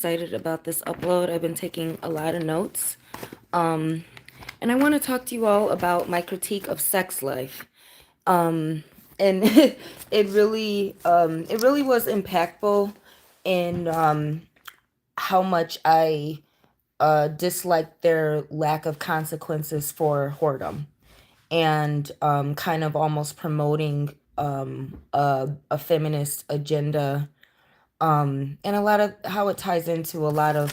excited about this upload. I've been taking a lot of notes. Um, and I want to talk to you all about my critique of sex life. And it really was impactful in how much I disliked their lack of consequences for whoredom and kind of almost promoting a feminist agenda, and a lot of how it ties into a lot of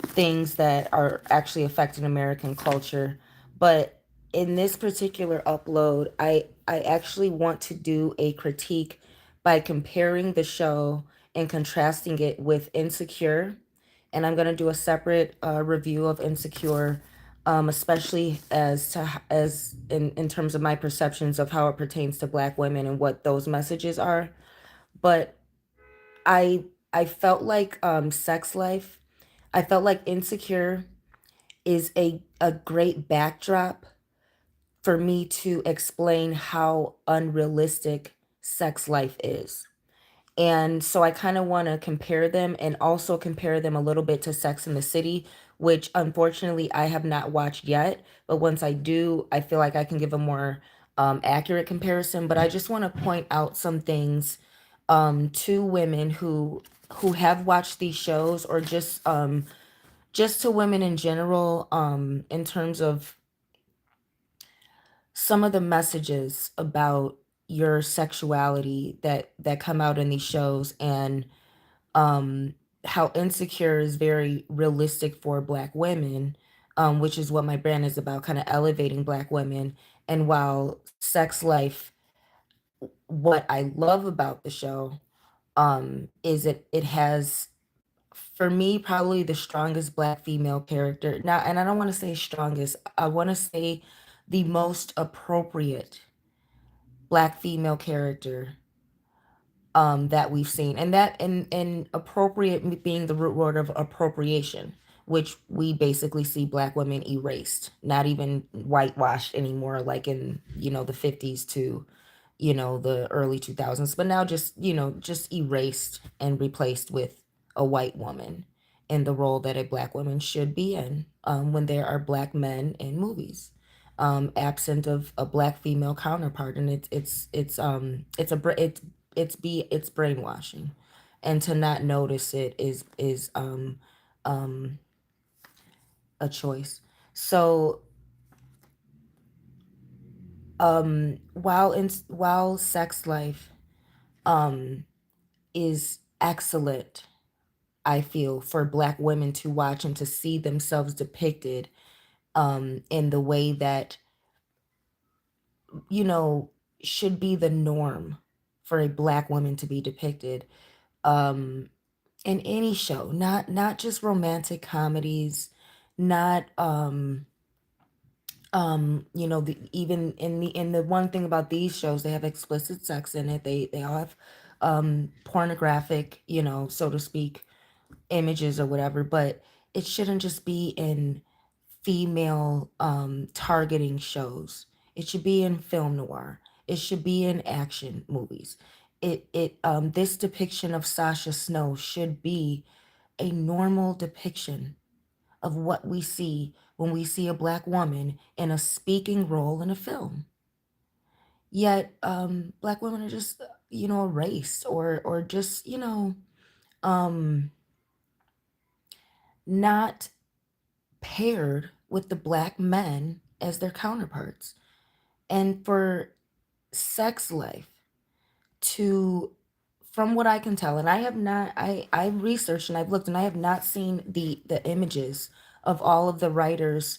things that are actually affecting American culture. But in this particular upload, I actually want to do a critique by comparing the show and contrasting it with Insecure. And I'm going to do a separate review of Insecure, especially as in terms of my perceptions of how it pertains to Black women and what those messages are. But I I felt like Sex Life. I felt like Insecure is a great backdrop for me to explain how unrealistic sex life is. And so I kind of want to compare them and also compare them a little bit to Sex in the City, which unfortunately I have not watched yet. But once I do, I feel like I can give a more accurate comparison. But I just want to point out some things to women who have watched these shows, or just to women in general, in terms of some of the messages about your sexuality that come out in these shows, and um how Insecure is very realistic for Black women, which is what my brand is about, kind of elevating Black women. And while Sex Life, what I love about the show is it has, for me, probably the strongest Black female character. Now, and I don't want to say strongest, I want to say the most appropriate Black female character that we've seen. And that, and appropriate being the root word of appropriation, which we basically see Black women erased, not even whitewashed anymore, like in, the 50s to, the early 2000s, but now just, just erased and replaced with a white woman in the role that a Black woman should be in, when there are Black men in movies, absent of a Black female counterpart. And it's brainwashing, and to not notice it is um a choice. So while Sex Life is excellent, I feel, for Black women to watch and to see themselves depicted in the way that, you know, should be the norm for a Black woman to be depicted, um, in any show, not just romantic comedies, not even in the one thing about these shows, they have explicit sex in it. They all have pornographic, so to speak, images or whatever. But it shouldn't just be in female targeting shows. It should be in film noir. It should be in action movies. This depiction of Sasha Snow should be a normal depiction of what we see when we see a Black woman in a speaking role in a film. Yet Black women are just, erased, or just, um not paired with the Black men as their counterparts. And for Sex Life to, from what I can tell, and I have not, I've researched and I've looked, and I have not seen the images of all of the writers,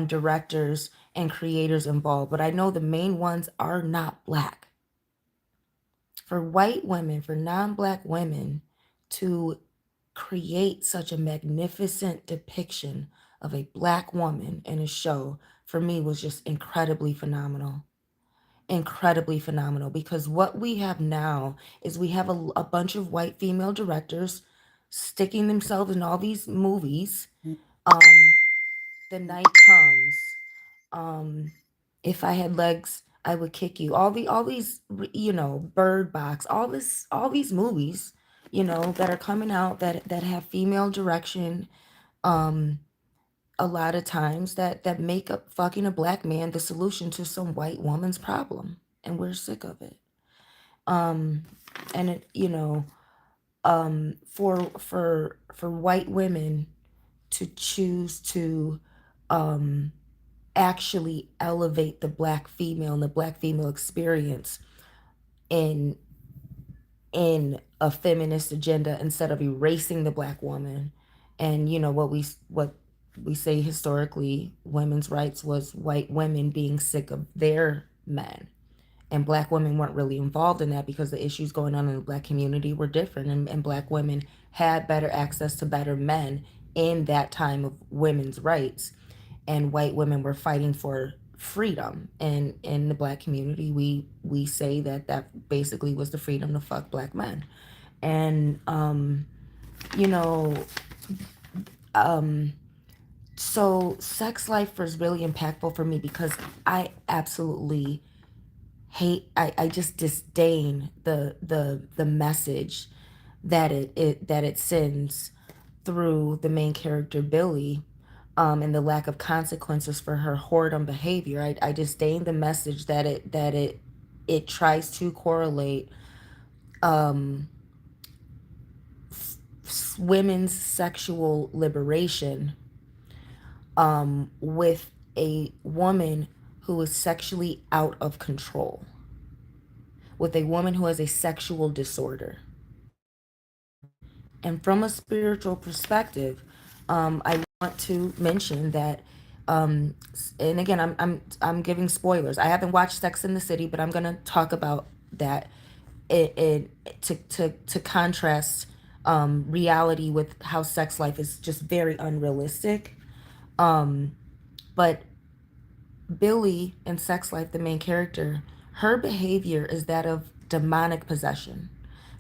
directors, and creators involved, but I know the main ones are not Black. For white women, for non-Black women to create such a magnificent depiction of a Black woman in a show, for me, was just incredibly phenomenal. Incredibly phenomenal, because what we have now is we have a bunch of white female directors sticking themselves in all these movies. um the Night Comes, um If I Had Legs I Would Kick You, all these, Bird Box, all these movies, that are coming out that have female direction, um a lot of times that make up fucking a black man the solution to some white woman's problem, and we're sick of it. um and it for white women to choose to um actually elevate the black female and the black female experience in a feminist agenda instead of erasing the black woman. And what we say historically, women's rights was white women being sick of their men, and black women weren't really involved in that because the issues going on in the black community were different, and black women had better access to better men in that time of women's rights, and white women were fighting for freedom. And in the black community, we say that basically was the freedom to fuck black men. And you know um so sex life was really impactful for me because I absolutely hate, I just disdain the message that it sends through the main character Billy, and the lack of consequences for her whoredom behavior. I disdain the message that it tries to correlate um women's sexual liberation with a woman who is sexually out of control, with a woman who has a sexual disorder. And from a spiritual perspective, I want to mention that, and again, I'm giving spoilers. I haven't watched Sex in the City, but I'm gonna talk about that. To contrast reality with how sex life is just very unrealistic. But Billy in Sex Life, the main character, her behavior is that of demonic possession.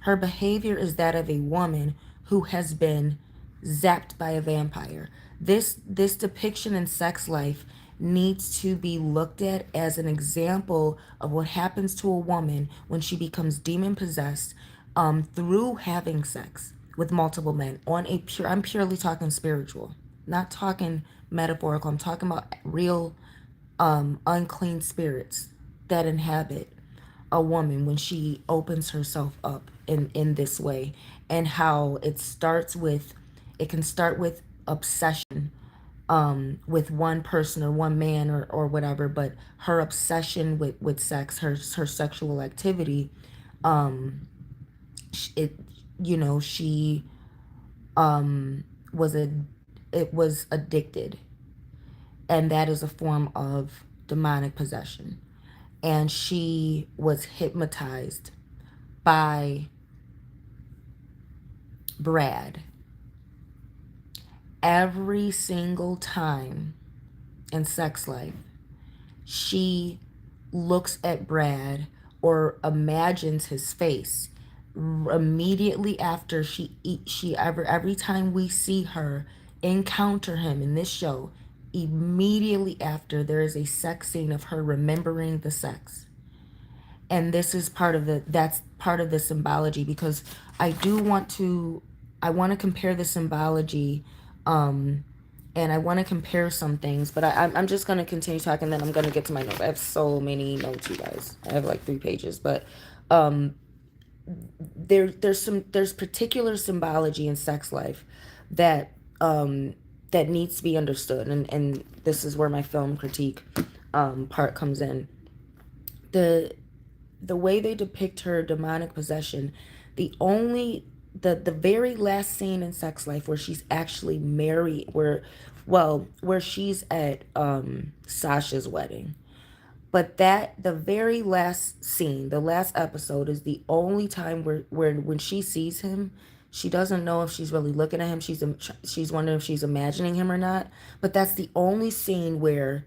Her behavior is that of a woman who has been zapped by a vampire. This depiction in Sex Life needs to be looked at as an example of what happens to a woman when she becomes demon possessed, through having sex with multiple men. I'm purely talking spiritual, not talking metaphorical. I'm talking about real unclean spirits that inhabit a woman when she opens herself up in this way. And how it can start with obsession with one person or one man or whatever, but her obsession with sex, her sexual activity, it she was a it was addicted, and that is a form of demonic possession. And she was hypnotized by Brad every single time in Sex Life. She looks at Brad or imagines his face immediately after every time we see her encounter him in this show. Immediately after, there is a sex scene of her remembering the sex. And this is that's part of the symbology, because I do want to I want to compare the symbology, um and I want to compare some things, but I'm just going to continue talking, then I'm going to get to my notes. I have so many notes, you guys. I have like 3 pages, but um there's particular symbology in Sex Life that that needs to be understood, and this is where my film critique part comes in. The the way they depict her demonic possession, the very last scene in Sex Life where she's actually married, where she's at Sasha's wedding. But that the very last scene, the last episode, is the only time where when she sees him, she doesn't know if she's really looking at him. She's wondering if she's imagining him or not. But that's the only scene where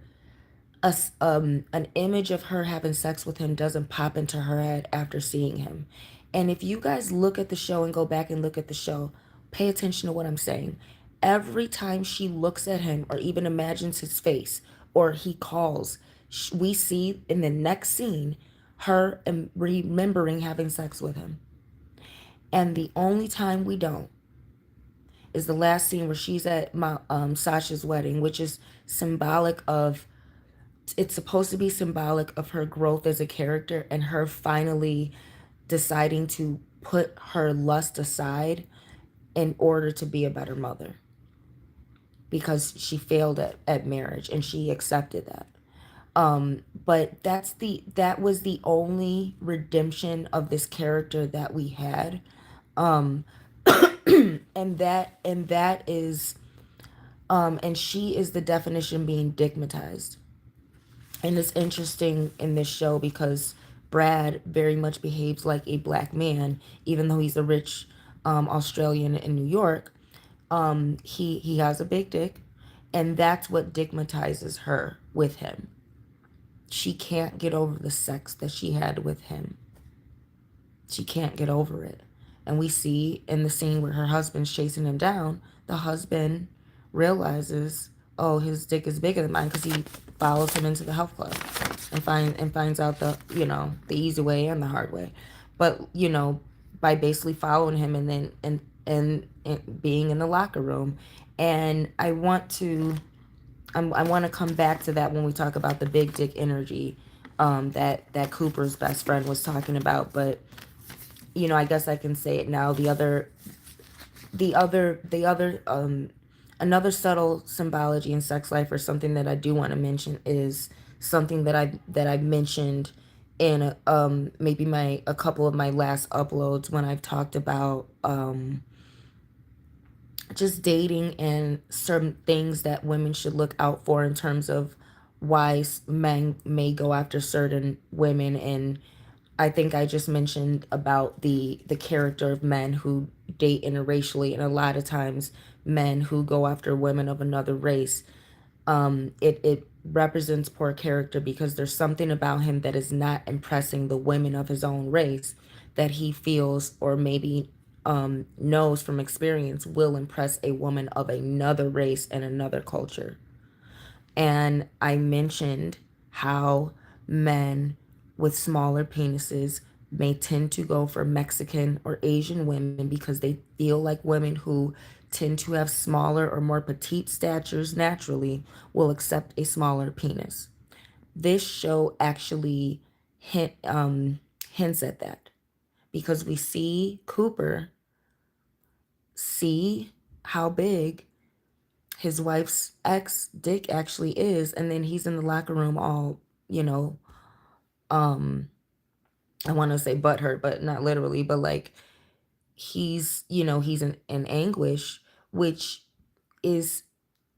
an image of her having sex with him doesn't pop into her head after seeing him. And if you guys look at the show and go back and look at the show, pay attention to what I'm saying. Every time she looks at him or even imagines his face or he calls, we see in the next scene her remembering having sex with him. And the only time we don't is the last scene where she's at Sasha's wedding, which is symbolic of, it's supposed to be symbolic of her growth as a character and her finally deciding to put her lust aside in order to be a better mother, because she failed at marriage and she accepted that. But that was the only redemption of this character that we had. Um, and that is, and she is the definition being digmatized. And it's interesting in this show because Brad very much behaves like a black man, even though he's a rich Australian in New York. He has a big dick, and that's what digmatizes her with him. She can't get over the sex that she had with him. She can't get over it. And we see in the scene where her husband's chasing him down, the husband realizes, oh, his dick is bigger than mine, because he follows him into the health club and finds out the easy way and the hard way. But by basically following him and then and being in the locker room. And I want to come back to that when we talk about the big dick energy, that Cooper's best friend was talking about. But I guess I can say it now. Another subtle symbology in sex life, or something that I do want to mention, is something that I've mentioned in maybe a couple of my last uploads, when I've talked about just dating and certain things that women should look out for in terms of why men may go after certain women. And I think I just mentioned about the character of men who date interracially, and a lot of times men who go after women of another race, it represents poor character, because there's something about him that is not impressing the women of his own race, that he feels, or maybe knows from experience, will impress a woman of another race and another culture. And I mentioned how men with smaller penises may tend to go for Mexican or Asian women, because they feel like women who tend to have smaller or more petite statures naturally will accept a smaller penis. This show actually hints at that, because we see Cooper see how big his wife's ex dick actually is, and then he's in the locker room all, um I want to say butthurt, but not literally, but like he's in anguish, which is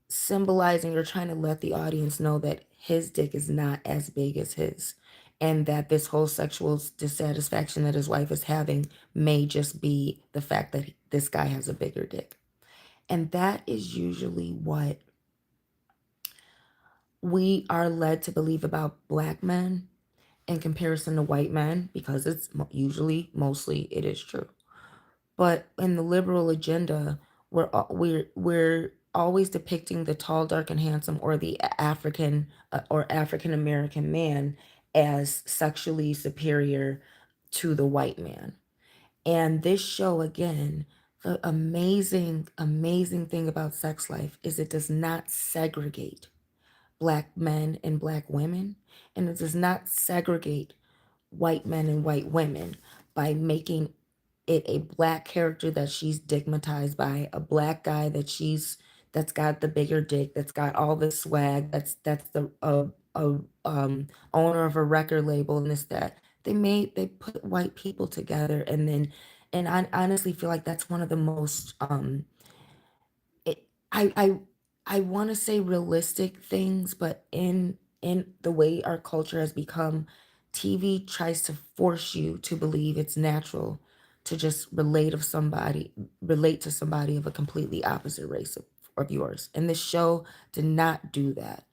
symbolizing or trying to let the audience know that his dick is not as big as his, and that this whole sexual dissatisfaction that his wife is having may just be the fact that this guy has a bigger dick. And that is usually what we are led to believe about black men in comparison to white men, because it's mostly it is true. But in the liberal agenda, we're always depicting the tall, dark, and handsome, or the African American man, as sexually superior to the white man. And this show, again, the amazing thing about Sex Life is it does not segregate black men and black women, and it does not segregate white men and white women by making it a black character that she's stigmatized by, a black guy that's got the bigger dick, that's got all the swag, that's the owner of a record label, and this that. They put white people together, and I honestly feel like that's one of the most it, I want to say realistic things, but in the way our culture has become, TV tries to force you to believe it's natural to just relate to somebody of a completely opposite race of yours. And this show did not do that.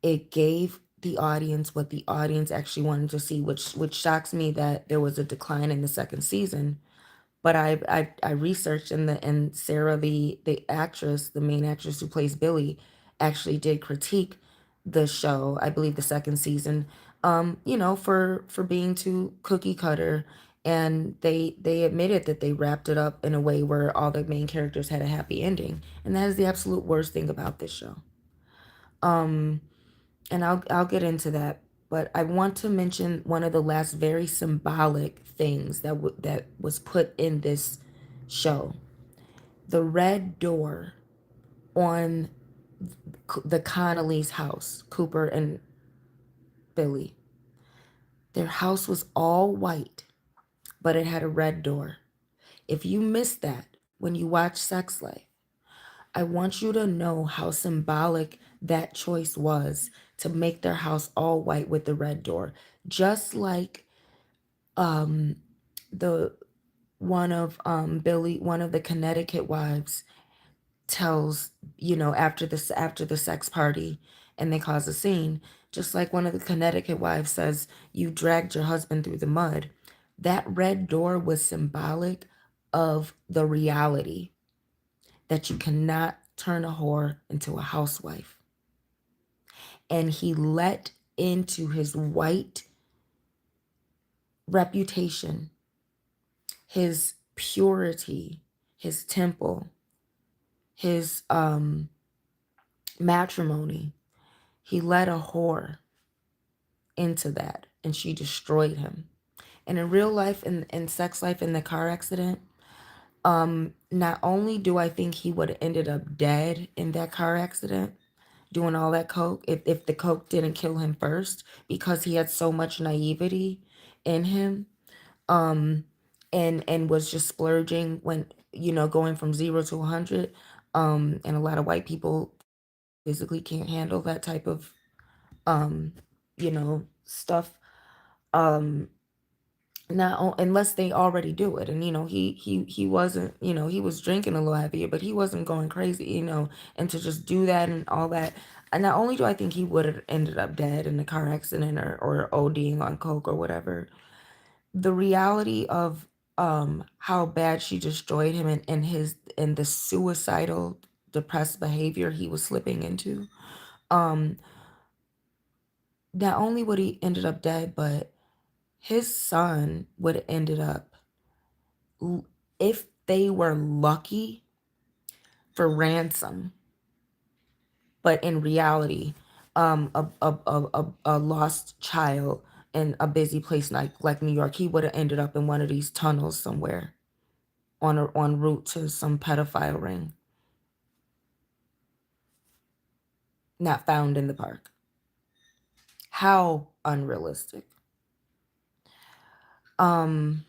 It gave the audience what the audience actually wanted to see, which shocks me that there was a decline in the second season. But I researched, and Sarah, the actress, the main actress who plays Billy, actually did critique the show. I believe the second season, for being too cookie cutter, And they admitted that they wrapped it up in a way where all the main characters had a happy ending, and that is the absolute worst thing about this show. Um, and I'll get into that, but I want to mention one of the last very symbolic things that was put in this show: the red door on the Connolly's house, Cooper and Billy. Their house was all white, but it had a red door. If you missed that when you watch Sex Life, I want you to know how symbolic that choice was to make their house all white with the red door. Just like um the one of the Connecticut wives tells, after the sex party and they cause a scene, just like one of the Connecticut wives says, "You dragged your husband through the mud." That red door was symbolic of the reality that you cannot turn a whore into a housewife. And he let into his white reputation, his purity, his temple, his matrimony. He let a whore into that, and she destroyed him. And in real life, in Sex Life, in the car accident, not only do I think he would have ended up dead in that car accident, doing all that coke, if the coke didn't kill him first, because he had so much naivety in him, um, and was just splurging when, going from 0 to 100. And a lot of white people physically can't handle that type of stuff. Um, not unless they already do it. And he wasn't, he was drinking a little heavier, but he wasn't going crazy, and to just do that and all that. And not only do I think he would have ended up dead in a car accident or ODing on coke or whatever, the reality of how bad she destroyed him, and the suicidal depressed behavior he was slipping into. um Not only would he ended up dead, but his son would have ended up, if they were lucky, for ransom. But in reality, a lost child in a busy place like New York, he would have ended up in one of these tunnels somewhere, on route to some pedophile ring, not found in the park. How unrealistic. Um,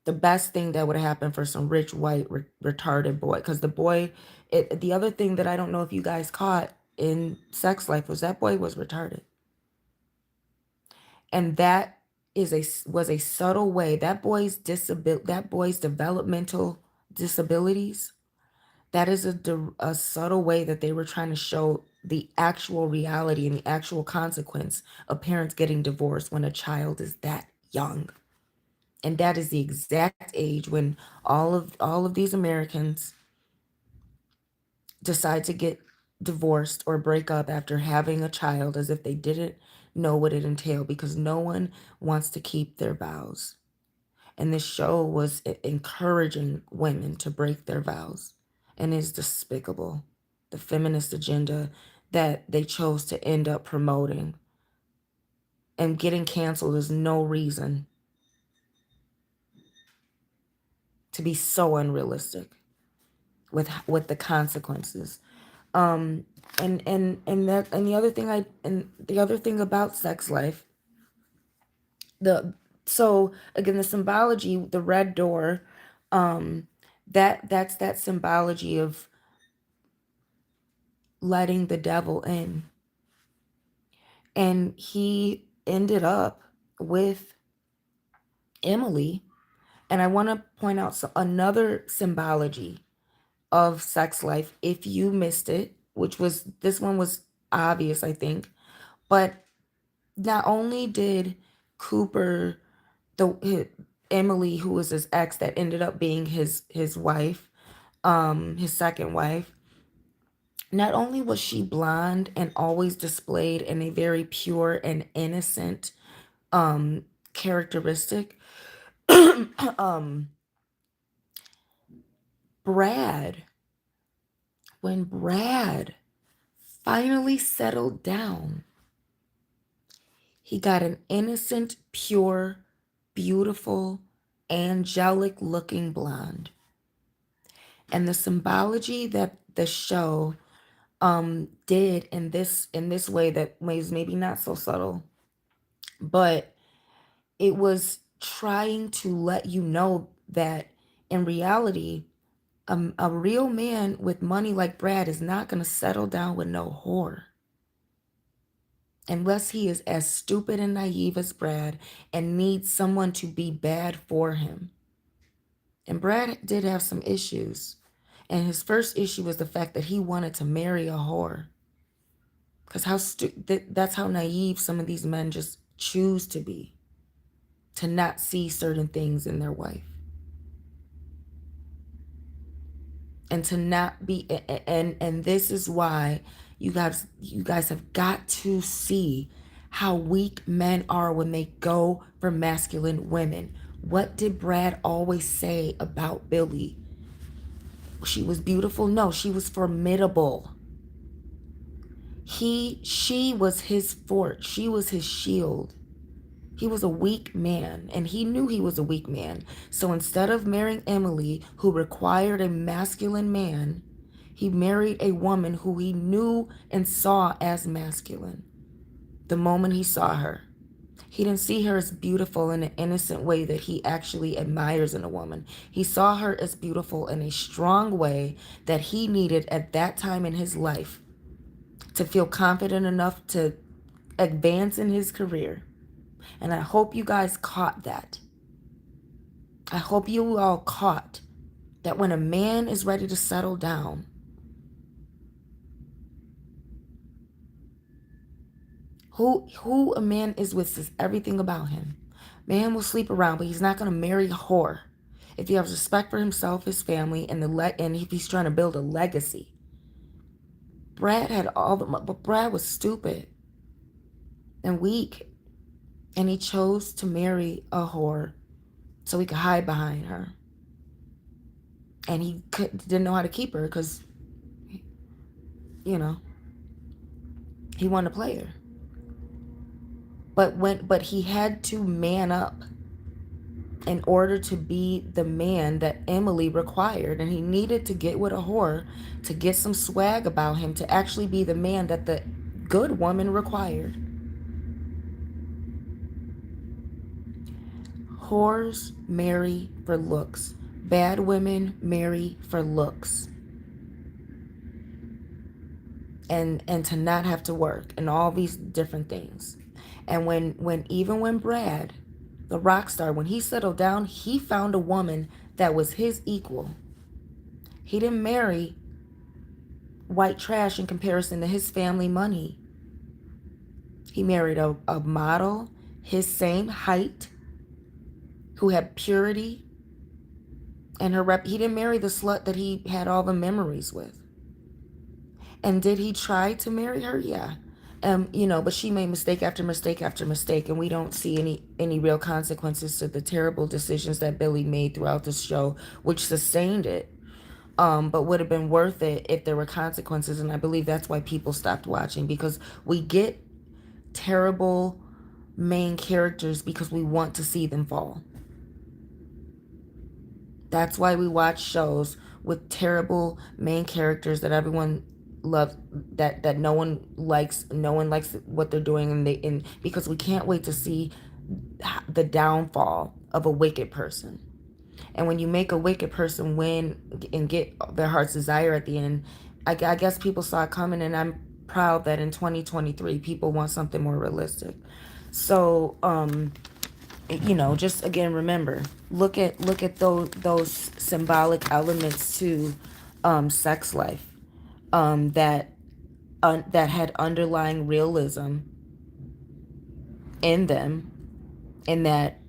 the best thing that would have happened for some rich white retarded boy, because the other thing that I don't know if you guys caught in Sex Life was that boy was retarded. And that was a subtle way, that boy's developmental disabilities, that is a subtle way that they were trying to show the actual reality and the actual consequence of parents getting divorced when a child is that young. And that is the exact age when all of these Americans decide to get divorced or break up after having a child, as if they didn't know what it entailed, because no one wants to keep their vows. And this show was encouraging women to break their vows, and it's despicable. The feminist agenda that they chose to end up promoting and getting canceled is no reason to be so unrealistic with the consequences. Um, and the other thing about Sex Life, the so again, the symbology, the red door, um, that's that symbology of letting the devil in. And he ended up with Emily. And I want to point out another symbology of Sex Life, if you missed it, which was, this one was obvious, I think. But not only did Cooper, Emily, who was his ex that ended up being his wife, his second wife, not only was she blonde and always displayed in a very pure and innocent characteristic, um Brad, when Brad finally settled down, he got an innocent, pure, beautiful, angelic looking blonde. And the symbology that the show did in this way that was maybe not so subtle, but it was trying to let you know that in reality, a real man with money like Brad is not going to settle down with no whore unless he is as stupid and naive as Brad and needs someone to be bad for him. And Brad did have some issues. And his first issue was the fact that he wanted to marry a whore. Because that's how naive some of these men just choose to be, to not see certain things in their wife. And to not be, and this is why you guys have got to see how weak men are when they go for masculine women. What did Brad always say about Billy? She was beautiful? No, she was formidable. She was his fort. She was his shield. He was a weak man, and he knew he was a weak man. So instead of marrying Emily, who required a masculine man, he married a woman who he knew and saw as masculine. The moment he saw her, he didn't see her as beautiful in an innocent way that he actually admires in a woman. He saw her as beautiful in a strong way that he needed at that time in his life to feel confident enough to advance in his career. And I hope you guys caught that. I hope you all caught that when a man is ready to settle down, who a man is with says everything about him. Man will sleep around, but he's not going to marry a whore. If he has respect for himself, his family, and if he's trying to build a legacy. Brad had all the, but Brad was stupid and weak, and he chose to marry a whore so he could hide behind her. And he didn't know how to keep her because, he wanted to play her. But he had to man up in order to be the man that Emily required. And he needed to get with a whore to get some swag about him to actually be the man that the good woman required. Whores marry for looks. Bad women marry for looks. And to not have to work and all these different things. And when Brad, the rock star, when he settled down, he found a woman that was his equal. He didn't marry white trash in comparison to his family money. He married a model his same height who had purity and her he didn't marry the slut that he had all the memories with. And did he try to marry her? Yeah. But she made mistake after mistake after mistake, and we don't see any real consequences to the terrible decisions that Billy made throughout the show, which sustained it. But would have been worth it if there were consequences, and I believe that's why people stopped watching, because we get terrible main characters because we want to see them fall. That's why we watch shows with terrible main characters that everyone loves, that no one likes what they're doing, and because we can't wait to see the downfall of a wicked person. And when you make a wicked person win and get their heart's desire at the end, I guess people saw it coming, and I'm proud that in 2023 people want something more realistic. So just again, remember, look at those symbolic elements to sex life that had underlying realism in them, and that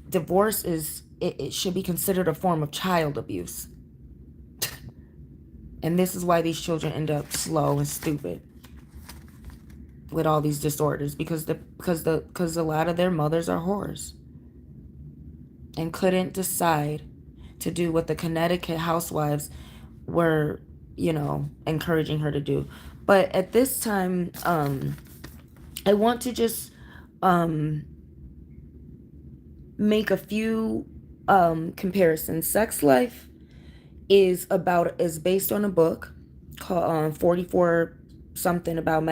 divorce it should be considered a form of child abuse. And this is why these children end up slow and stupid with all these disorders, because a lot of their mothers are whores. and couldn't decide to do what the Connecticut housewives were, encouraging her to do. But at this time, I want to just um, make a few comparisons. Sex Life is based on a book called 44 something about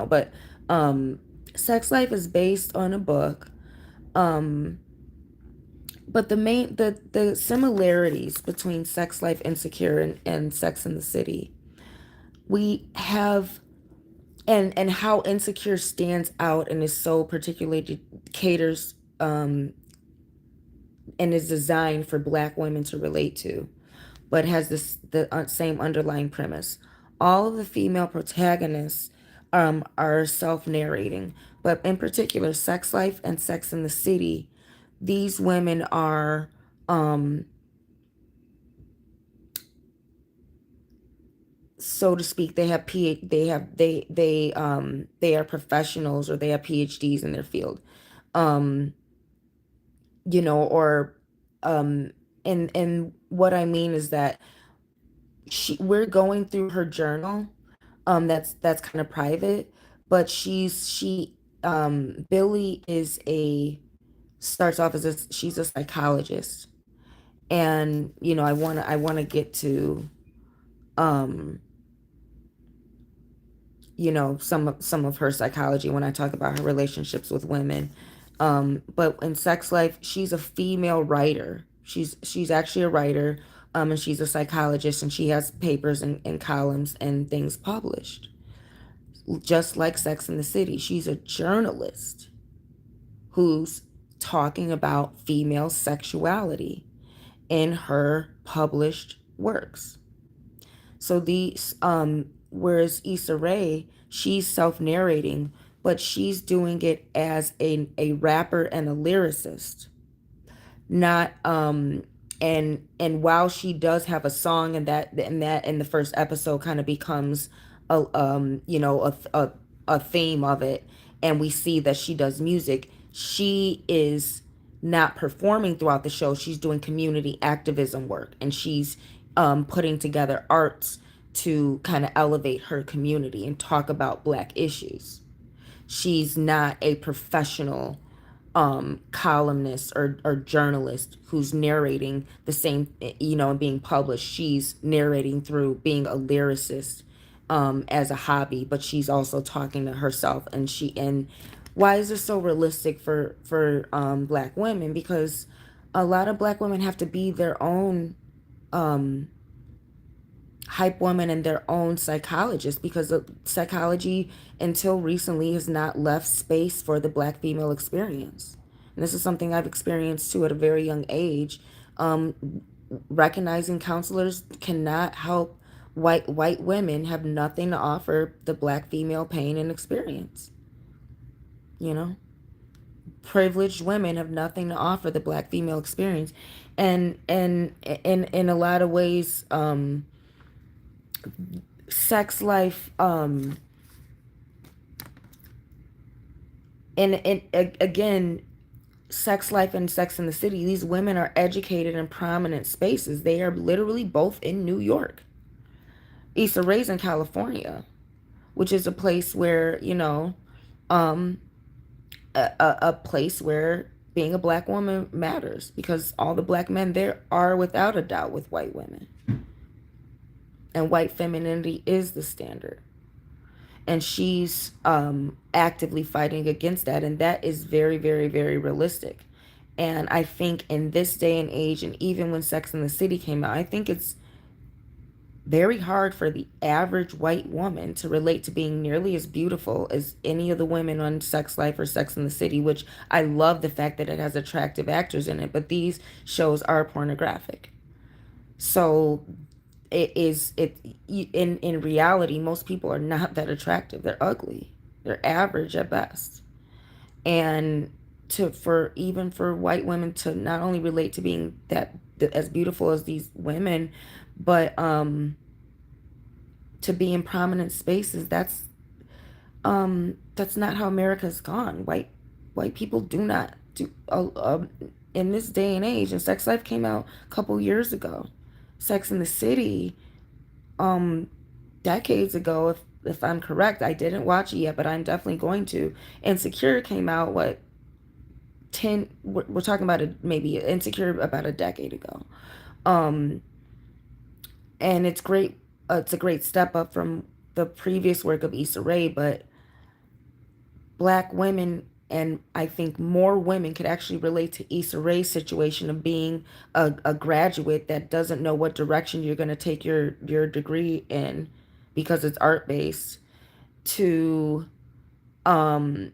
but um, Sex Life is based on a book. Um, but the similarities between Sex Life Insecure and Sex in the City, we have, and how Insecure stands out and is so particularly caters and is designed for Black women to relate to, but has the same underlying premise. All of the female protagonists are self-narrating, but in particular, Sex Life and Sex in the City, these women are, um, so to speak, they have they are professionals, or they have PhDs in their field, um, or um, and what I mean is that we're going through her journal, that's kind of private, but Billy is a starts off as she's a psychologist, and I want to get to um some of her psychology when I talk about her relationships with women. But in Sex Life, she's a female writer. She's actually a writer, and she's a psychologist, and she has papers and columns and things published. Just like Sex in the City, she's a journalist who's talking about female sexuality in her published works. So whereas Issa Rae, she's self-narrating, but she's doing it as a rapper and a lyricist. Not and while she does have a song, and that in the first episode kind of becomes a theme of it, and we see that she does music, she is not performing throughout the show. She's doing community activism work, and she's putting together arts to kind of elevate her community and talk about Black issues. She's not a professional columnist or journalist who's narrating the same, and being published. She's narrating through being a lyricist, as a hobby, but she's also talking to herself. And why is this so realistic for Black women? Because a lot of Black women have to be their own um, hype woman and their own psychologist, because psychology until recently has not left space for the Black female experience. And this is something I've experienced too at a very young age. um, Recognizing counselors cannot help white women have nothing to offer the Black female pain and experience. you know Privileged women have nothing to offer the Black female experience. And in a lot of ways, Sex Life, again, Sex Life and Sex in the City, these women are educated in prominent spaces. They are literally both in New York. Issa Rae's in California, which is a place where, um a place where being a Black woman matters, because all the Black men there are without a doubt with white women, and white femininity is the standard. And she's actively fighting against that, and that is very, very, very realistic. And I think in this day and age, and even when Sex and the City came out, I think it's very hard for the average white woman to relate to being nearly as beautiful as any of the women on Sex Life or Sex in the City, which I love the fact that it has attractive actors in it, but these shows are pornographic. So in reality, most people are not that attractive. They're ugly. They're average at best. And for white women to not only relate to being that as beautiful as these women, but to be in prominent spaces, that's not how America's gone. White people do not do in this day and age. And Sex Life came out a couple years ago. Sex in the City, um, decades ago, if I'm correct. I didn't watch it yet, but I'm definitely going to. Insecure came out what 10? We're talking about it, maybe Insecure about a decade ago. Um, and it's great. It's a great step up from the previous work of Issa Rae, but Black women, and I think more women could actually relate to Issa Rae's situation of being a graduate that doesn't know what direction you're going to take your degree in because it's art based, to and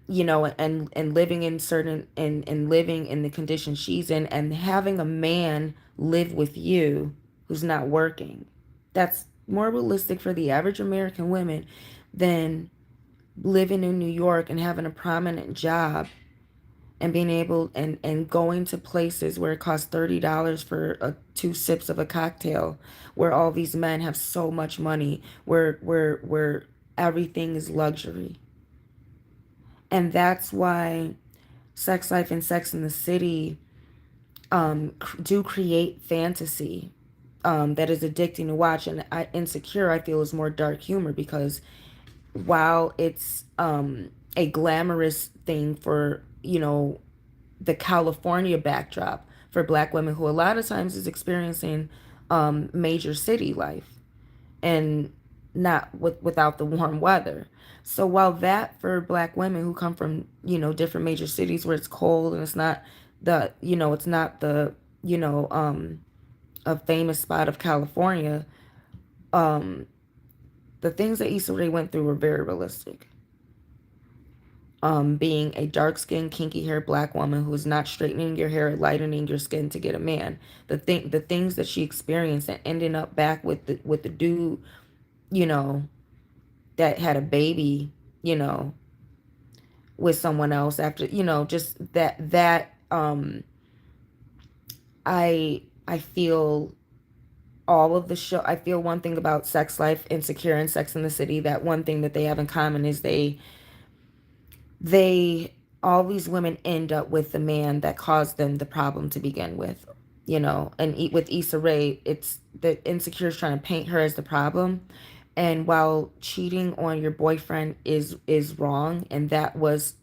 living in certain and living in the condition she's in, and having a man live with you who's not working. That's more realistic for the average American woman than living in New York and having a prominent job and being able and going to places where it costs $30 for two sips of a cocktail, where all these men have so much money, where everything is luxury. And that's why Sex Life and Sex in the City do create fantasy that is addicting to watch. And Insecure, I feel, is more dark humor because while it's a glamorous thing for, the California backdrop for Black women who a lot of times is experiencing major city life and not without the warm weather. So while that for Black women who come from, different major cities where it's cold and it's not the, a famous spot of California, um, the things that Issa Rae went through were very realistic. Being a dark-skinned, kinky-haired Black woman who is not straightening your hair, lightening your skin to get a man. The things that she experienced and ending up back with the dude, you know, that had a baby, you know, with someone else after, just I feel all of the show. I feel one thing about Sex Life, Insecure, and Sex in the City, that one thing that they have in common is they all these women end up with the man that caused them the problem to begin with, and with Issa Rae, it's the Insecure is trying to paint her as the problem. And while cheating on your boyfriend is wrong, and that was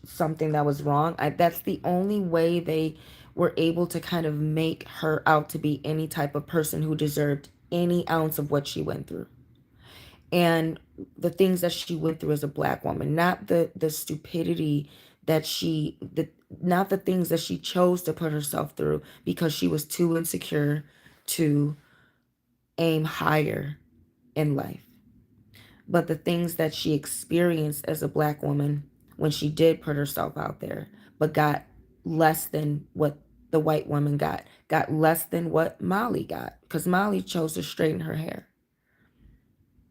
something that was wrong, that's the only way they were able to kind of make her out to be any type of person who deserved any ounce of what she went through, and the things that she went through as a Black woman, not the stupidity that not the things that she chose to put herself through because she was too insecure to aim higher in life, but the things that she experienced as a Black woman when she did put herself out there, but got less than what the white woman got less than what Molly got, because Molly chose to straighten her hair,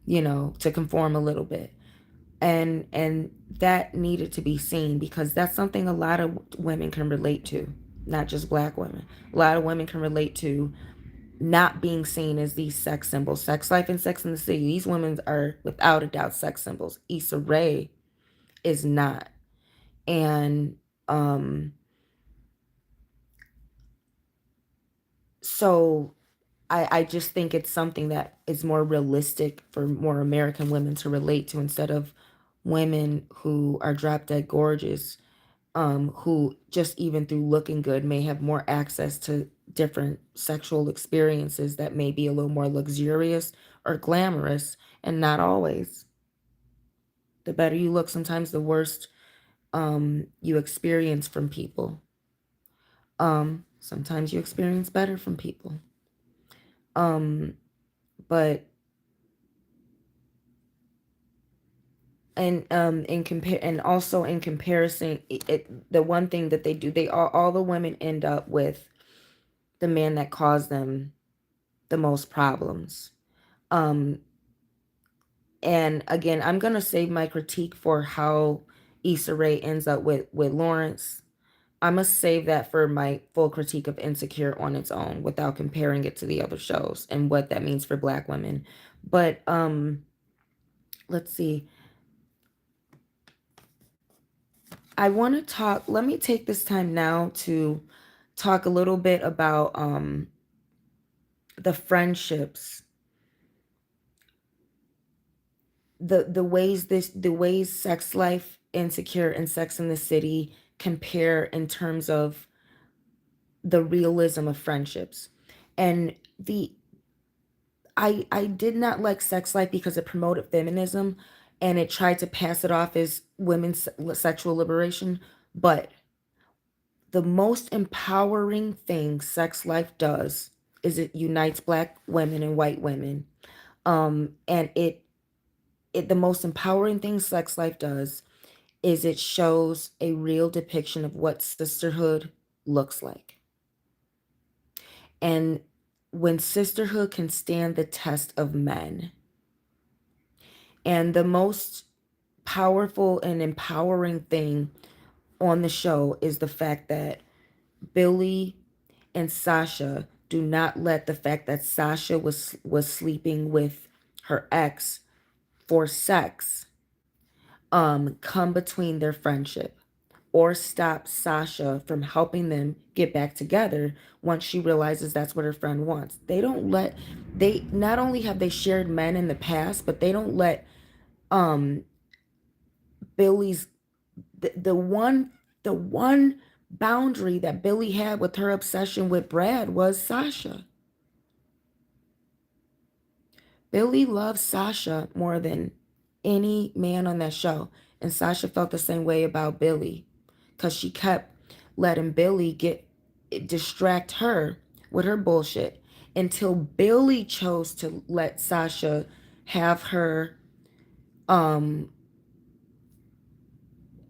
to conform a little bit. And that needed to be seen because that's something a lot of women can relate to, not just Black women. A lot of women can relate to not being seen as these sex symbols. Sex Life and Sex in the City, these women are without a doubt sex symbols. Issa Rae is not. And so I just think it's something that is more realistic for more American women to relate to, instead of women who are drop dead gorgeous, who just even through looking good may have more access to different sexual experiences that may be a little more luxurious or glamorous, and not always. The better you look, sometimes the worst you experience from people. Sometimes you experience better from people. Um, but in compare and also in comparison, the one thing that they do, they all the women end up with the man that caused them the most problems. Um, and again, I'm gonna save my critique for how Issa Rae ends up with Lawrence. I must save that for my full critique of Insecure on its own without comparing it to the other shows and what that means for Black women. But let's see. I want to talk. Let me take this time now to talk a little bit about the friendships, the ways Sex Life, Insecure, and Sex in the City compare in terms of the realism of friendships. And the I did not like Sex Life because it promoted feminism and it tried to pass it off as women's sexual liberation. But the most empowering thing Sex Life does is it unites black women and white women. And it the most empowering thing Sex Life does is it shows a real depiction of what sisterhood looks like. And when sisterhood can stand the test of men. And the most powerful and empowering thing on the show is the fact that Billy and Sasha do not let the fact that Sasha was sleeping with her ex for sex come between their friendship or stop Sasha from helping them get back together once she realizes that's what her friend wants. They not only have they shared men in the past, but they don't let um Billy's the one boundary that Billy had with her obsession with Brad was Sasha. Billy loved Sasha more than any man on that show. And Sasha felt the same way about Billy because she kept letting Billy distract her with her bullshit until Billy chose to let Sasha have her um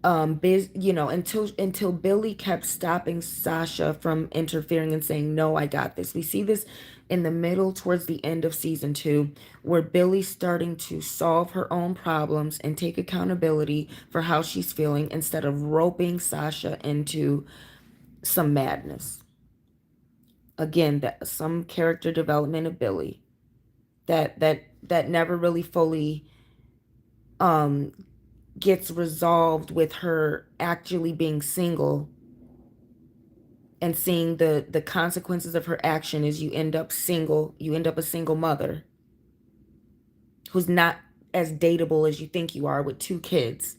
until Billy kept stopping Sasha from interfering and saying, no, I got this. We see this in the middle towards the end of season 2, where Billy's starting to solve her own problems and take accountability for how she's feeling instead of roping Sasha into some madness. Again, that some character development of Billy that never really fully um gets resolved with her actually being single and seeing the consequences of her action is you end up a single mother who's not as dateable as you think you are with 2 kids.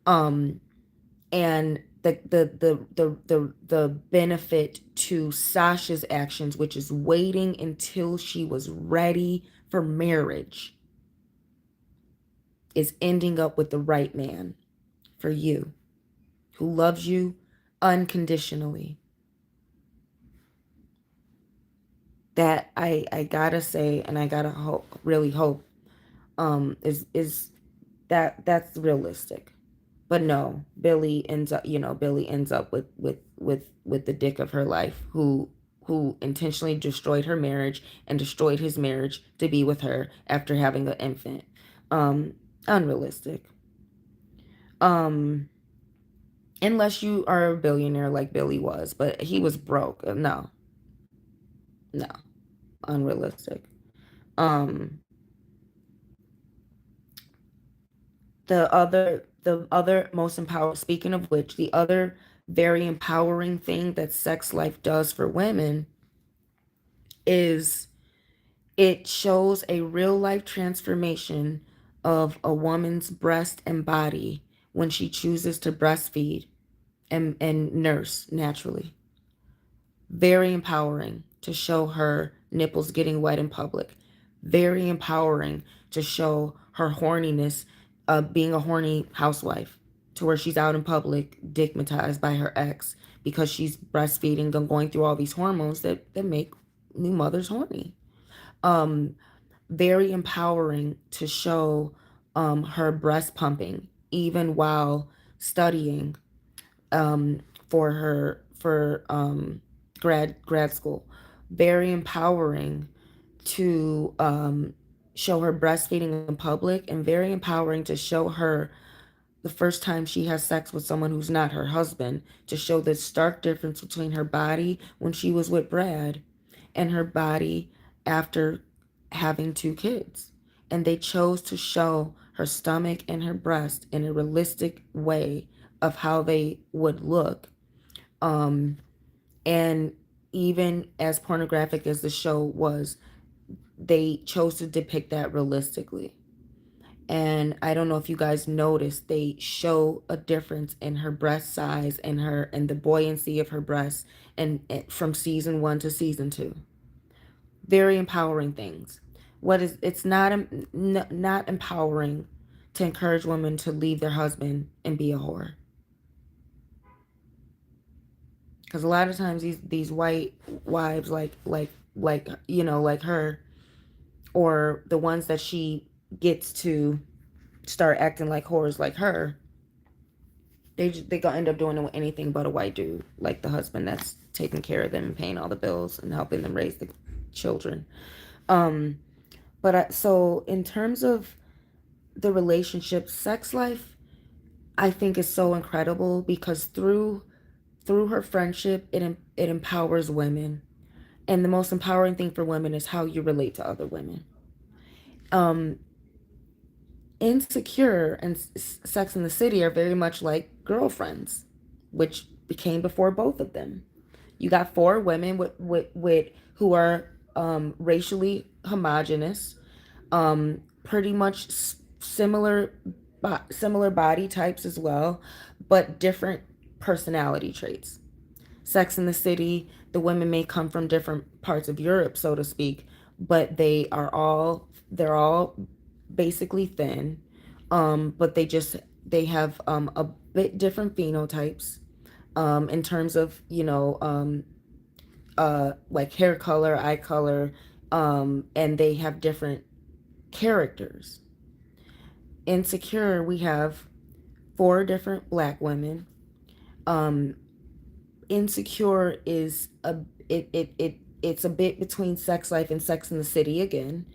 um and the benefit to Sasha's actions, which is waiting until she was ready for marriage, is ending up with the right man for you, who loves you unconditionally. That I gotta say, and I gotta hope, really hope, is that's realistic. But no, Billy ends up with the dick of her life, who intentionally destroyed her marriage and destroyed his marriage to be with her after having an infant. Unrealistic. Um, unless you are a billionaire like Billy was, but he was broke. No, no, unrealistic. Um, the other most empower speaking of which, the other very empowering thing that Sex Life does for women is it shows a real life transformation of a woman's breast and body when she chooses to breastfeed and nurse naturally. Very empowering to show her nipples getting wet in public. Very empowering to show her horniness, being a horny housewife, to where she's out in public, digmatized by her ex because she's breastfeeding and going through all these hormones that make new mothers horny. Um, Very empowering to show her breast pumping even while studying um, for grad school. Very empowering to show her breastfeeding in public, and very empowering to show her the first time she has sex with someone who's not her husband, to show the stark difference between her body when she was with Brad and her body after having 2 kids. And they chose to show her stomach and her breast in a realistic way of how they would look. Um, And even as pornographic as the show was, they chose to depict that realistically. And I don't know if you guys noticed, they show a difference in her breast size and her and the buoyancy of her breasts, and from season 1 to season 2. Very empowering things. What is it's not not empowering to encourage women to leave their husband and be a whore. Because a lot of times these white wives, like like her, or the ones that she gets to start acting like whores like her, they gonna end up doing it with anything but a white dude, like the husband that's taking care of them and paying all the bills and helping them raise the children. Um, so in terms of the relationship, sex life, I think is so incredible because through her friendship, it empowers women, and the most empowering thing for women is how you relate to other women. Um, Insecure and Sex in the City are very much like Girlfriends, which became before both of them. You got four women with who are racially homogenous, pretty much similar body types as well, but different personality traits. Sex in the City, the women may come from different parts of Europe, so to speak, but they're all basically thin, but they have a bit different phenotypes, in terms of like hair color, eye color, and they have different characters. Insecure, we have four different black women. Um, Insecure is it's a bit between Sex Life and Sex in the City again,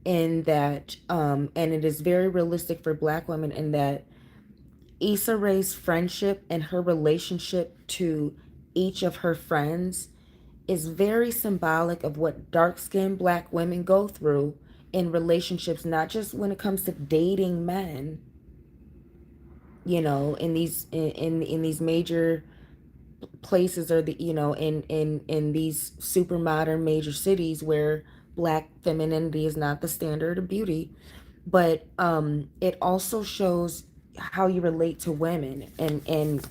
in that and it is very realistic for black women in that Issa Rae's friendship and her relationship to each of her friends is very symbolic of what dark-skinned black women go through in relationships, not just when it comes to dating men, in these major places, or in these super modern major cities where black femininity is not the standard of beauty. But it also shows how you relate to women, and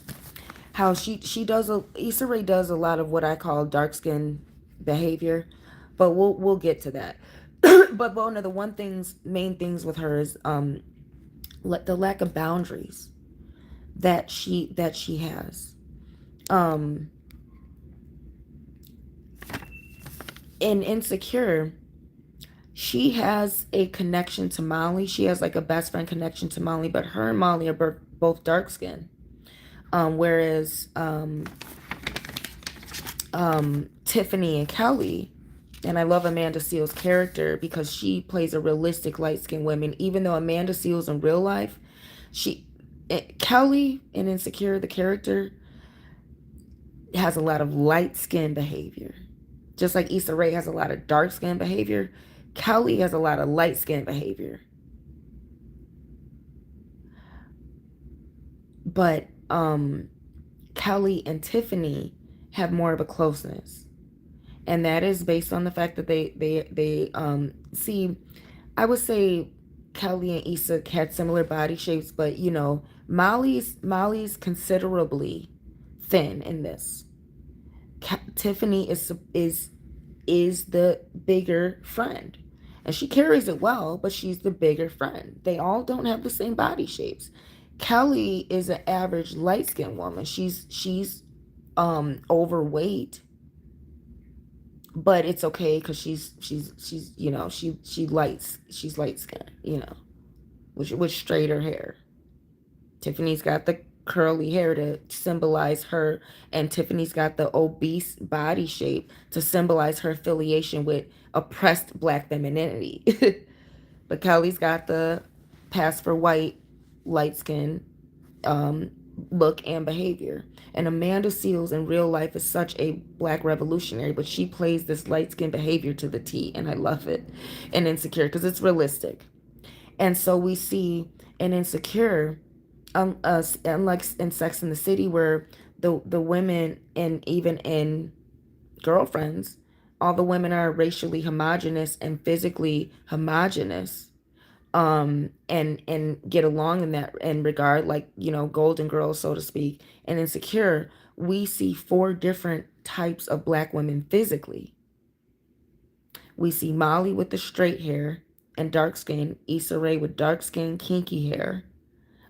how she does Issa Rae does a lot of what I call dark skin behavior, but we'll get to that. But one of the main things with her is the lack of boundaries that she has. um in Insecure, she has a connection to Molly. She has like a best friend connection to Molly, but her and Molly are both dark skinned. Whereas Tiffany and Kelly, and I love Amanda Seales' character because she plays a realistic light skinned woman. Even though Amanda Seales in real life, Kelly in Insecure, the character, has a lot of light skinned behavior. Just like Issa Rae has a lot of dark skinned behavior, Kelly has a lot of light skinned behavior. But Kelly and Tiffany have more of a closeness, and that is based on the fact that they see. I would say Kelly and Issa had similar body shapes, but Molly's considerably thin in this. Tiffany is the bigger friend, and she carries it well, but she's the bigger friend. They all don't have the same body shapes. Kelly is an average light skinned woman. She's overweight, but it's okay because she's she's light skinned, with straighter hair. Tiffany's got the curly hair to symbolize her, and Tiffany's got the obese body shape to symbolize her affiliation with oppressed black femininity. But Kelly's got the pass for white, light skin, um, look and behavior. And Amanda Seales in real life is such a black revolutionary, but she plays this light skin behavior to the T, and I love it. And Insecure because it's realistic. And so we see in Insecure, unlike in Sex in the City, where the women, and even in girlfriends. All the women are racially homogenous and physically homogenous, and get along in that in regard, like, Golden Girls, so to speak. And Insecure, we see four different types of black women physically. We see Molly with the straight hair and dark skin, Issa Rae with dark skin, kinky hair,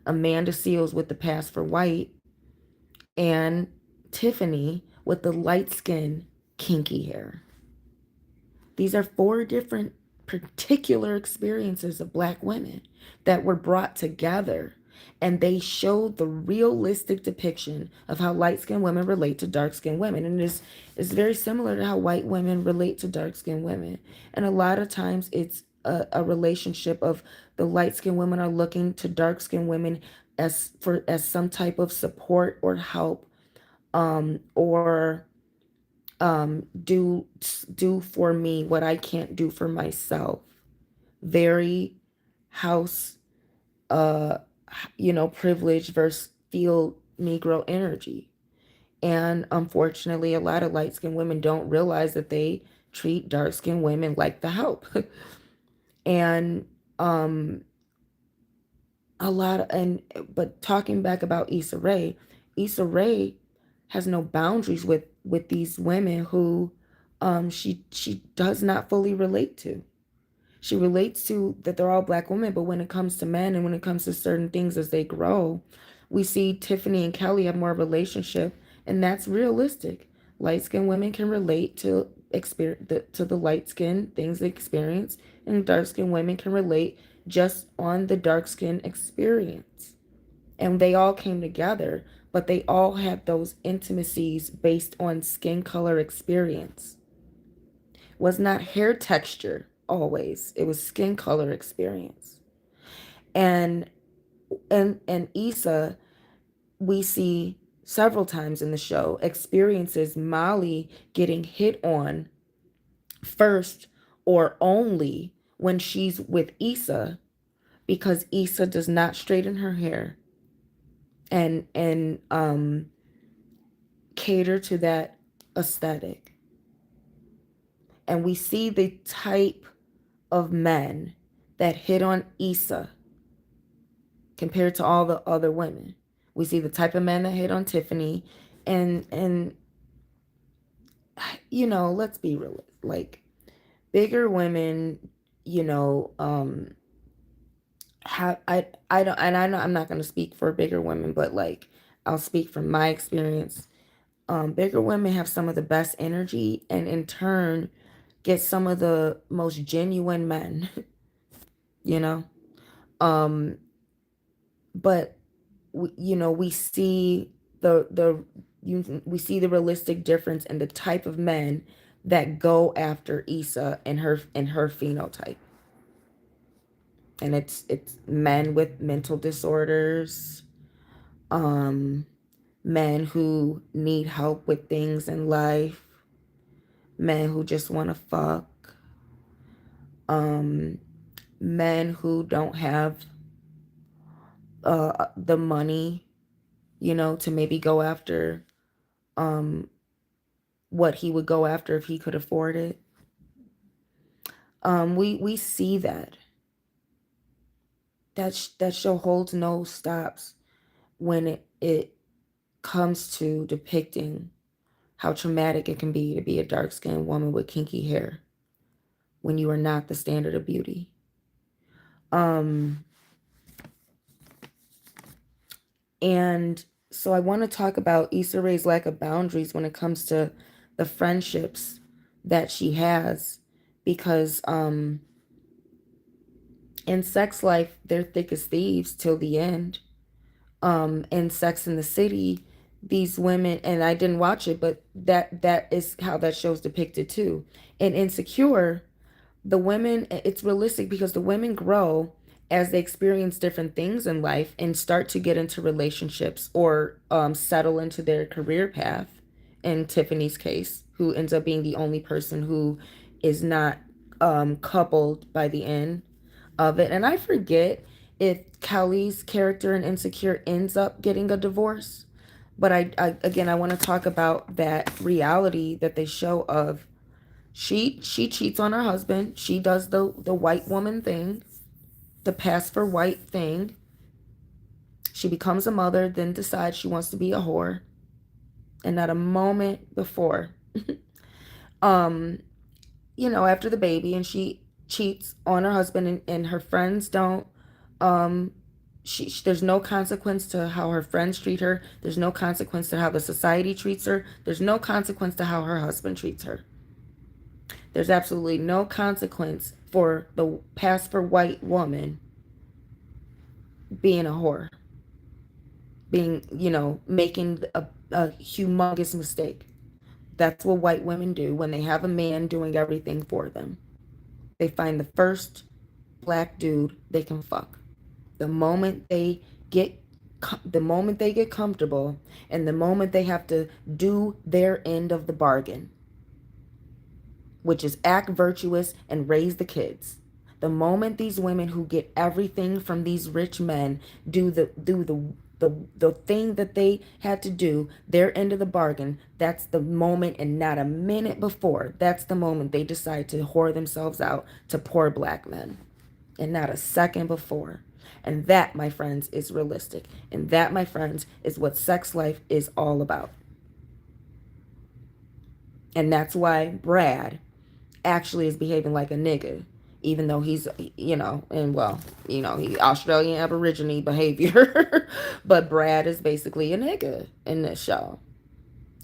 Amanda Seales with the pass for white, and Tiffany with the light skin, kinky hair. These are four different particular experiences of black women that were brought together, and they showed the realistic depiction of how light-skinned women relate to dark-skinned women. And it's very similar to how white women relate to dark-skinned women. And a lot of times it's a relationship of the light-skinned women are looking to dark-skinned women as some type of support or help, or do for me what I can't do for myself. Very house, uh privilege versus field Negro energy. And unfortunately, a lot of light-skinned women don't realize that they treat dark-skinned women like the help. And a lot of, and but talking back about Issa Rae has no boundaries with these women who she does not fully relate to. She relates to that they're all black women, but when it comes to men and when it comes to certain things as they grow, we see Tiffany and Kelly have more relationship, and that's realistic. Light skinned women can relate to the light skin things they experience, and dark skinned women can relate just on the dark skin experience. And they all came together, but they all had those intimacies based on skin color experience. Was not hair texture always. It was skin color experience. And and Issa, we see several times in the show, experiences Molly getting hit on first or only when she's with Issa, because Issa does not straighten her hair and cater to that aesthetic. And we see the type of men that hit on Issa compared to all the other women. We see the type of men that hit on Tiffany, and let's be real. Like, bigger women, have I don't, and I know I'm not going to speak for bigger women, but like, I'll speak from my experience. Bigger women have some of the best energy, and in turn get some of the most genuine men. you know um but we see we see the realistic difference in the type of men that go after Issa and her phenotype. And it's men with mental disorders, um men who need help with things in life, men who just want to fuck, um men who don't have the money, to maybe go after um what he would go after if he could afford it. We see that show holds no stops when it comes to depicting how traumatic it can be to be a dark-skinned woman with kinky hair when you are not the standard of beauty. Um, and so I want to talk about Issa Rae's lack of boundaries when it comes to the friendships that she has, because in Sex Life, they're thick as thieves till the end. In Sex in the City, these women, and I didn't watch it, but that is how that show's depicted too. In Insecure, the women, it's realistic because the women grow as they experience different things in life and start to get into relationships or settle into their career path. In Tiffany's case, who ends up being the only person who is not coupled by the end of it. And I forget if Kelly's character in Insecure ends up getting a divorce, But I again, I want to talk about that reality that they show of she cheats on her husband. She does the white woman thing, the pass for white thing. She becomes a mother, then decides she wants to be a whore. And not a moment before, um, after the baby, and she cheats on her husband, and her friends don't, um, there's no consequence to how her friends treat her. There's no consequence to how the society treats her. There's no consequence to how her husband treats her. There's absolutely no consequence for the pass for white woman being a whore, being, making a humongous mistake. That's what white women do when they have a man doing everything for them. They find the first black dude they can fuck. The moment they get the moment they get comfortable, and the moment they have to do their end of the bargain, which is act virtuous and raise the kids. The moment these women who get everything from these rich men do the thing that they had to do, their end of the bargain, that's the moment, and not a minute before, that's the moment they decide to whore themselves out to poor black men. And not a second before. And that, my friends, is realistic. And that, my friends, is what sex life is all about. And that's why Brad actually is behaving like a nigga, even though he's, and well, he Australian Aborigine behavior. But Brad is basically a nigga in this show,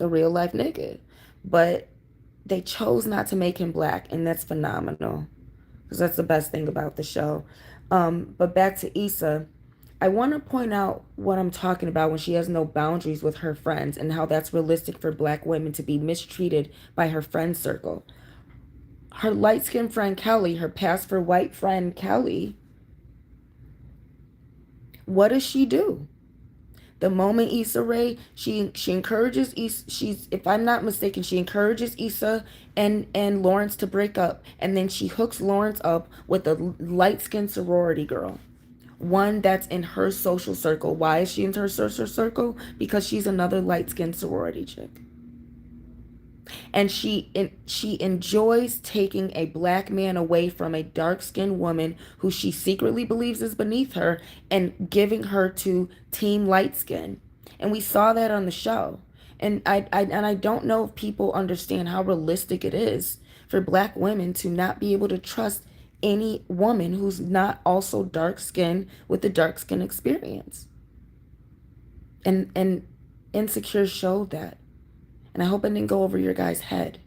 a real life nigga. But they chose not to make him black, and that's phenomenal, because that's the best thing about the show. But back to Issa, I want to point out what I'm talking about when she has no boundaries with her friends, and how that's realistic for black women to be mistreated by her friend circle. Her light-skinned friend Kelly, her pass for white friend Kelly, what does she do? The moment Issa Rae, she encourages Issa, if I'm not mistaken, she encourages Issa and Lawrence to break up, and then she hooks Lawrence up with a light-skinned sorority girl, one that's in her social circle. Why is she in her social circle? Because she's another light-skinned sorority chick. And she enjoys taking a black man away from a dark-skinned woman who she secretly believes is beneath her, and giving her to team light skin. And we saw that on the show. And I don't know if people understand how realistic it is for black women to not be able to trust any woman who's not also dark skinned with the dark skin experience. And Insecure showed that. And I hope I didn't go over your guys' head.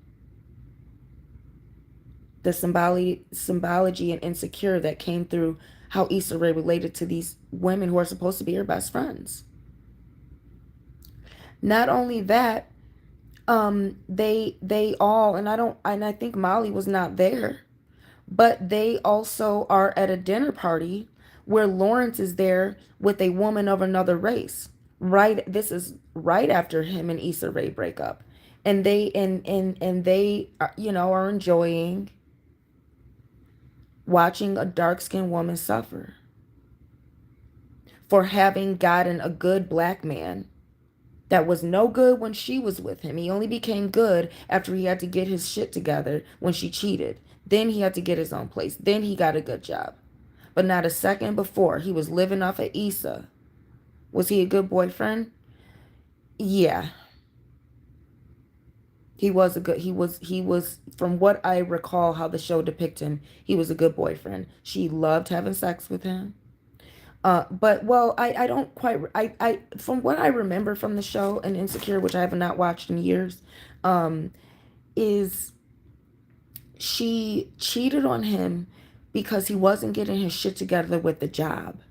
The symbology and Insecure that came through how Issa Rae related to these women who are supposed to be her best friends. Not only that, they all, and I think Molly was not there, but they also are at a dinner party where Lawrence is there with a woman of another race. Right, this is right after him and Issa Rae break up, and they are, are enjoying watching a dark-skinned woman suffer for having gotten a good black man that was no good when she was with him. He only became good after he had to get his shit together when she cheated. Then he had to get his own place. Then he got a good job. But not a second before, he was living off of Issa. Was he a good boyfriend? Yeah. He was from what I recall how the show depicted him, he was a good boyfriend. She loved having sex with him. But well, I don't quite, I from what I remember from the show and Insecure, which I have not watched in years, is she cheated on him because he wasn't getting his shit together with the job.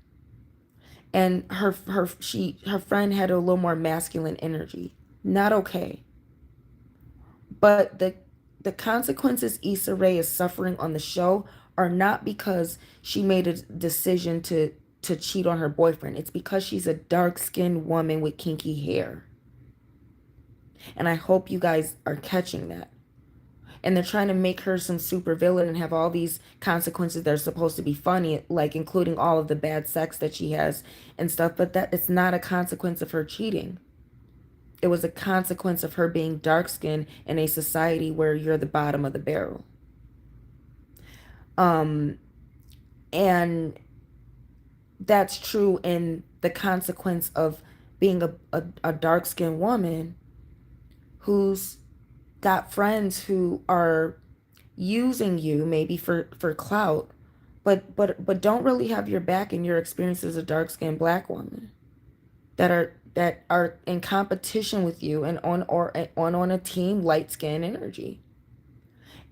And her friend had a little more masculine energy. Not okay. But the consequences Issa Rae is suffering on the show are not because she made a decision to cheat on her boyfriend. It's because she's a dark-skinned woman with kinky hair. And I hope you guys are catching that. And they're trying to make her some super villain and have all these consequences that are supposed to be funny, like including all of the bad sex that she has and stuff. But that it's not a consequence of her cheating. It was a consequence of her being dark skinned in a society where you're the bottom of the barrel. Um, and that's true in the consequence of being a dark skinned woman who's got friends who are using you maybe for clout, but don't really have your back in your experience as a dark skinned black woman that are in competition with you and on a team light skin energy.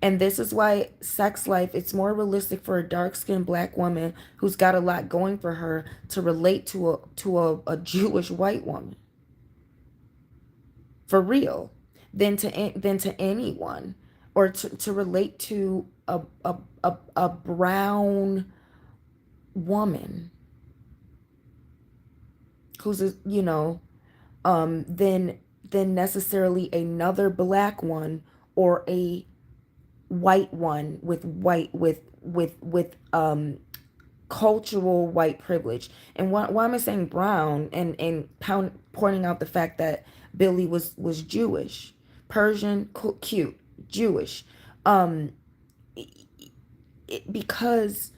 And this is why sex life, it's more realistic for a dark skinned black woman who's got a lot going for her to relate to a Jewish white woman for real than to anyone, or to relate to a brown woman who's a, than necessarily another black one or a white one with cultural white privilege. And why am I saying brown and pointing out the fact that Billy was Jewish, Persian, cute, Jewish, um, because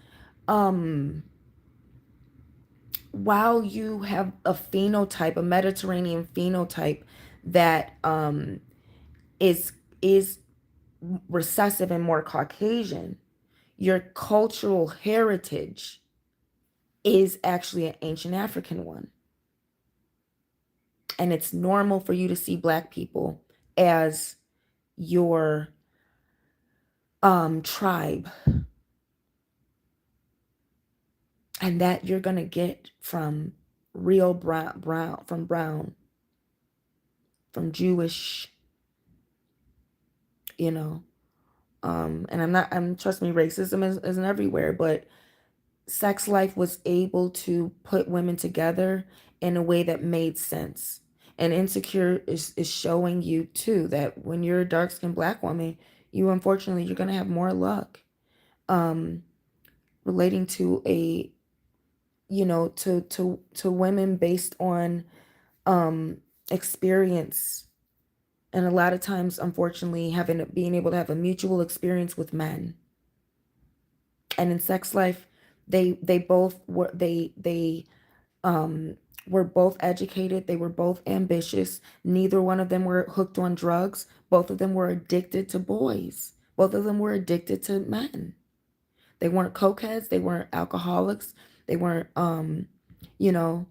um, while you have a phenotype, a Mediterranean phenotype that is is recessive and more Caucasian, your cultural heritage is actually an ancient African one. And it's normal for you to see black people as your tribe. And that you're going to get from real brown, from Jewish, you know. And trust me, racism isn't everywhere, but sex life was able to put women together in a way that made sense. And Insecure is showing you too that when you're a dark-skinned black woman, unfortunately you're gonna have more luck relating to a to women based on experience, and a lot of times unfortunately being able to have a mutual experience with men. And in sex life, they both were both educated. They were both ambitious. Neither one of them were hooked on drugs. Both of them were addicted to boys. Both of them were addicted to men. They weren't cokeheads. They weren't alcoholics. They weren't you know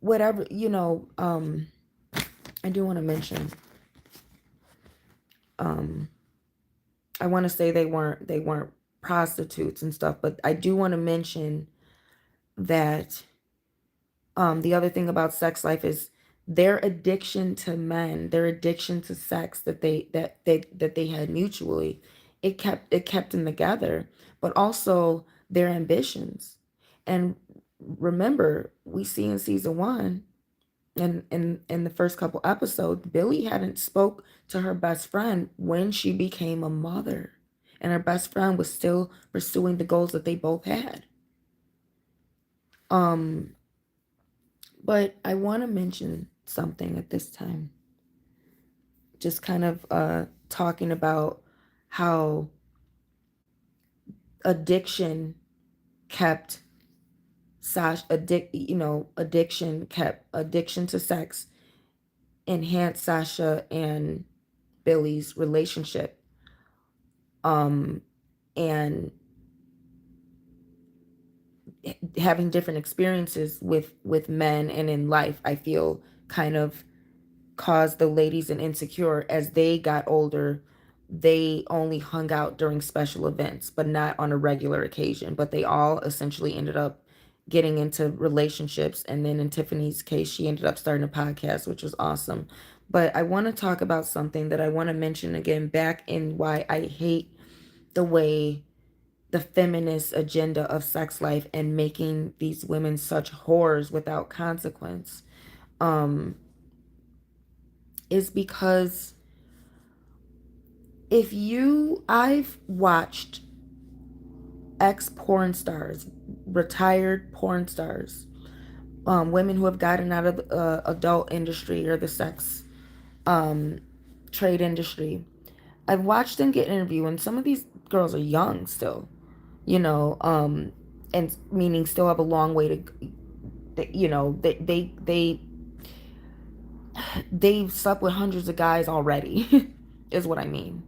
whatever, I do want to mention, I want to say they weren't prostitutes and stuff, but I do want to mention that the other thing about sex life is their addiction to men, their addiction to sex that they had mutually. It kept them together, but also their ambitions. And remember, we see in season one, and in the first couple episodes, Billy hadn't spoke to her best friend when she became a mother, and her best friend was still pursuing the goals that they both had. Um, but I want to mention something at this time, just kind of talking about how addiction kept addiction to sex enhanced Sasha and Billy's relationship. And having different experiences with men and in life, I feel kind of caused the ladies in Insecure, as they got older, they only hung out during special events, but not on a regular occasion. But they all essentially ended up getting into relationships. And then in Tiffany's case, she ended up starting a podcast, which was awesome. But I want to talk about something that I want to mention again, back in why I hate the way the feminist agenda of sex life and making these women such whores without consequence, is because I've watched ex porn stars, retired porn stars, women who have gotten out of the adult industry or the sex trade industry. I've watched them get interviewed, and some of these girls are young still, you know, and meaning still have a long way to, you know, they've slept with hundreds of guys already, is what I mean.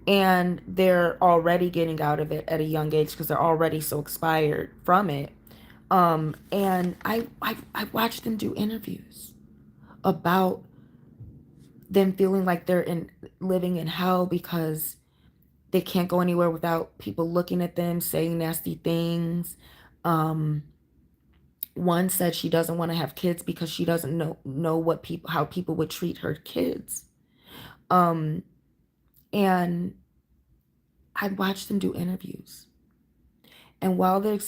And they're already getting out of it at a young age because they're already so expired from it. And I watched them do interviews about them feeling like they're in living in hell because they can't go anywhere without people looking at them, saying nasty things. Um, One said she doesn't want to have kids because she doesn't know what people how people would treat her kids. Um, and I watched them do interviews, and while they're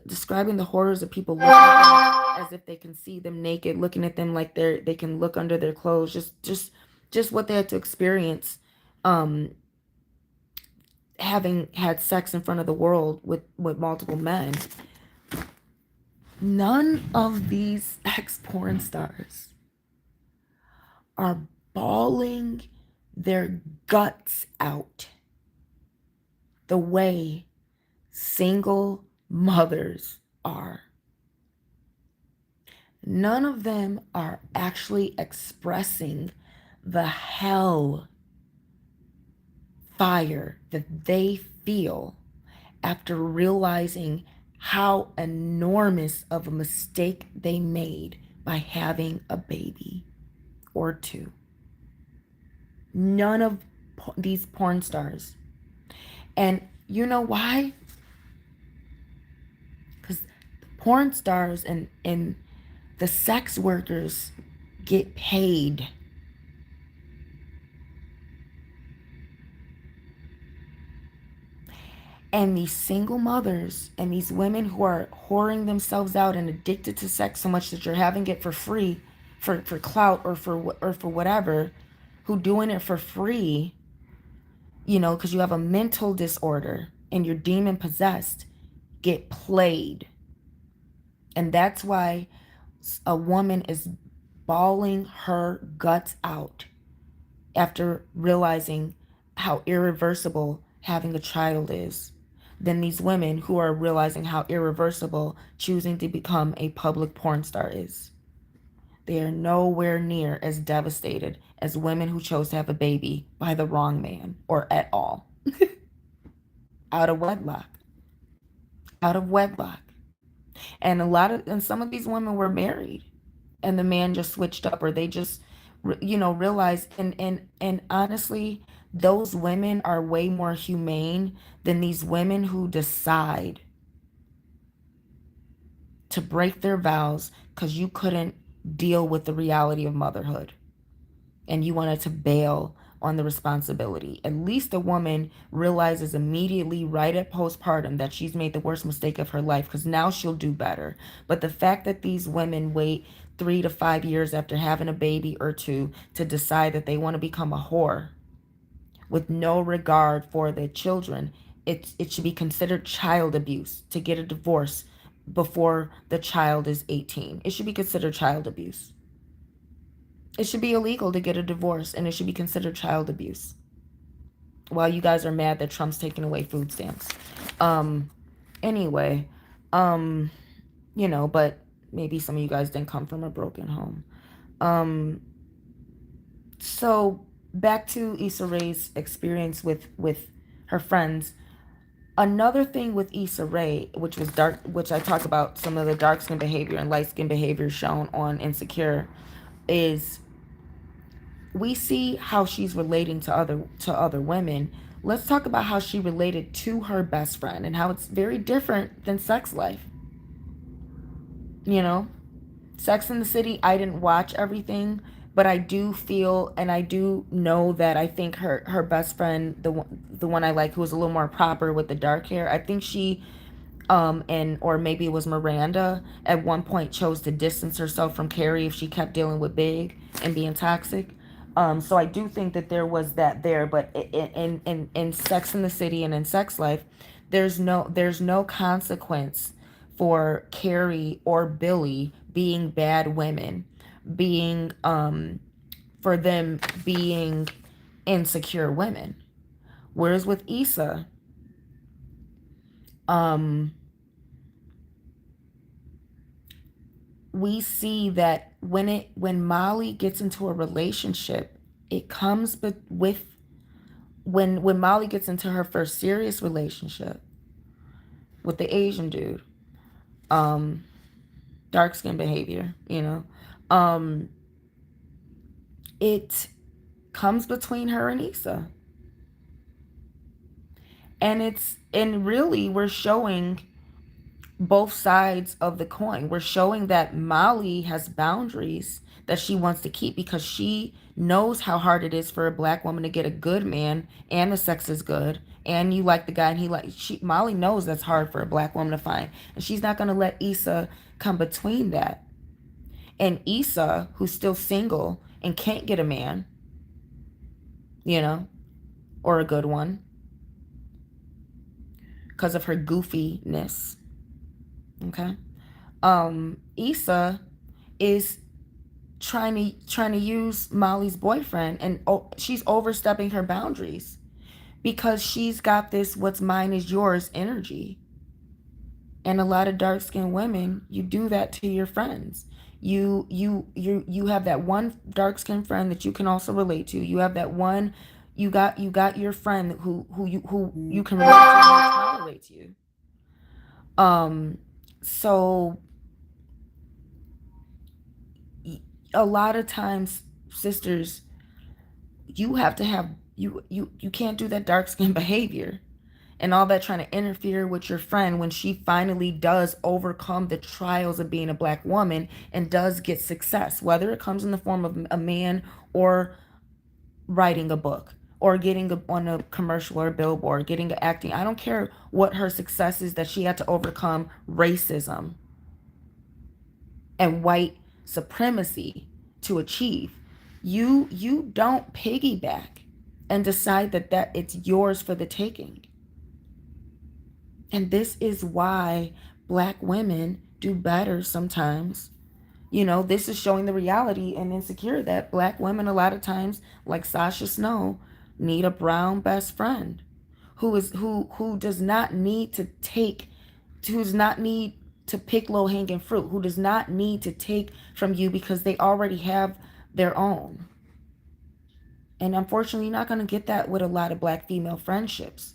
describing the horrors of people looking at them as if they can see them naked, looking at them like they can look under their clothes, just what they had to experience, um, having had sex in front of the world with multiple men. None of these ex-porn stars are bawling their guts out the way single mothers are. None of them are actually expressing the hell fire that they feel after realizing how enormous of a mistake they made by having a baby or two. None of these porn stars. And you know why? Because the porn stars and the sex workers get paid. And these single mothers and these women who are whoring themselves out and addicted to sex so much that you're having it for free, for clout or for whatever, who doing it for free, you know, because you have a mental disorder and you're demon possessed, get played. And that's why a woman is bawling her guts out after realizing how irreversible having a child is, than these women who are realizing how irreversible choosing to become a public porn star is. They are nowhere near as devastated as women who chose to have a baby by the wrong man or at all. Out of wedlock. Out of wedlock. And some of these women were married and the man just switched up, or they just, you know, realized. And honestly, those women are way more humane than these women who decide to break their vows because you couldn't deal with the reality of motherhood and you wanted to bail on the responsibility. At least a woman realizes immediately right at postpartum that she's made the worst mistake of her life, because now she'll do better. But the fact that these women wait 3 to 5 years after having a baby or two to decide that they want to become a whore with no regard for their children, it should be considered child abuse to get a divorce before the child is 18. It should be considered child abuse. It should be illegal to get a divorce, and it should be considered child abuse. While you guys are mad that Trump's taking away food stamps. Anyway, you know, but maybe some of you guys didn't come from a broken home. So back to Issa Rae's experience with her friends. Another thing with Issa Rae, which was dark, which I talk about some of the dark skin behavior and light skin behavior shown on Insecure, is we see how she's relating to other women. Let's talk about how she related to her best friend and how it's very different than Sex Life. You know, Sex in the City, I didn't watch everything, but I do feel and I do know that I think her best friend, the one I like, who was a little more proper with the dark hair, I think she and or maybe it was Miranda, at one point chose to distance herself from Carrie if she kept dealing with Big and being toxic. So I do think that there was that there, but in Sex in the City and in Sex Life, There's no consequence for Carrie or Billy being bad women, being for them being insecure women. Whereas with Issa, um we see that when Molly gets into a relationship, it comes with when Molly gets into her first serious relationship with the Asian dude, um, dark skin behavior, it comes between her and Issa. And really we're showing both sides of the coin. We're showing that Molly has boundaries that she wants to keep because she knows how hard it is for a black woman to get a good man and the sex is good and you like the guy and he like Molly knows that's hard for a black woman to find, and she's not going to let Issa come between that. And Issa, who's still single and can't get a man, or a good one because of her goofiness, okay? Issa is trying to use Molly's boyfriend, and she's overstepping her boundaries because she's got this what's mine is yours energy. And a lot of dark-skinned women, you do that to your friends. You have that one dark-skinned friend that you can also relate to. You have that one, you got your friend who you can relate to and tolerates you. So a lot of times, sisters, you have to have you can't do that dark skin behavior and all that, trying to interfere with your friend when she finally does overcome the trials of being a black woman and does get success, whether it comes in the form of a man or writing a book or getting on a commercial or a billboard, getting acting. I don't care what her success is, that she had to overcome racism and white supremacy to achieve. You don't piggyback and decide that it's yours for the taking. And this is why black women do better sometimes. This is showing the reality and insecure that black women a lot of times, like Sasha Snow, need a brown best friend who does not need to take, who does not need to pick low hanging fruit, who does not need to take from you because they already have their own. And unfortunately, you're not going to get that with a lot of black female friendships.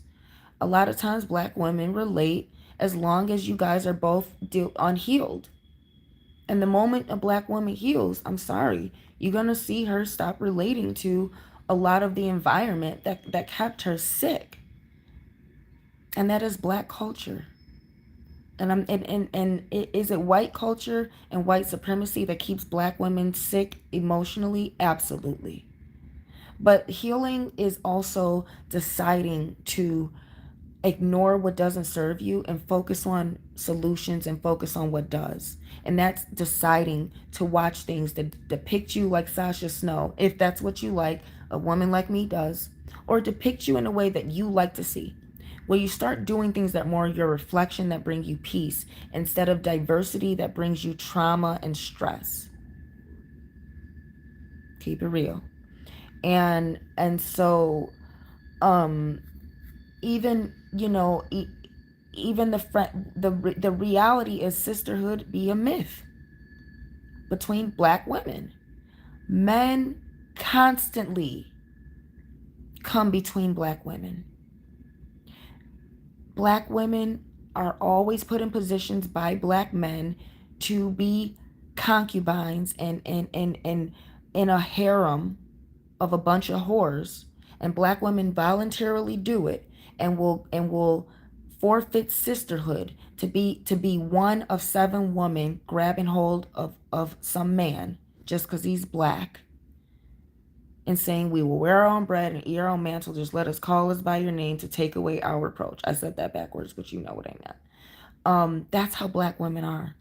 A lot of times black women relate as long as you guys are both unhealed. And the moment a black woman heals, I'm sorry, you're going to see her stop relating to a lot of the environment that kept her sick. And that is black culture. And is it white culture and white supremacy that keeps black women sick emotionally? Absolutely. But healing is also deciding to ignore what doesn't serve you and focus on solutions and focus on what does. And that's deciding to watch things that depict you like Sasha Snow, if that's what you like, a woman like me does, or depict you in a way that you like to see. Where you start doing things that more your reflection, that bring you peace, instead of diversity that brings you trauma and stress. Keep it real. And so even even the reality is sisterhood be a myth between black women. Men constantly come between black women. Black women are always put in positions by black men to be concubines and in a harem of a bunch of whores, and black women voluntarily do it and will forfeit sisterhood to be one of 7 women grabbing hold of some man just because he's black and saying we will wear our own bread and eat our own mantle, just let us call us by your name to take away our reproach. I said that backwards, but you know what I meant. That's how black women are.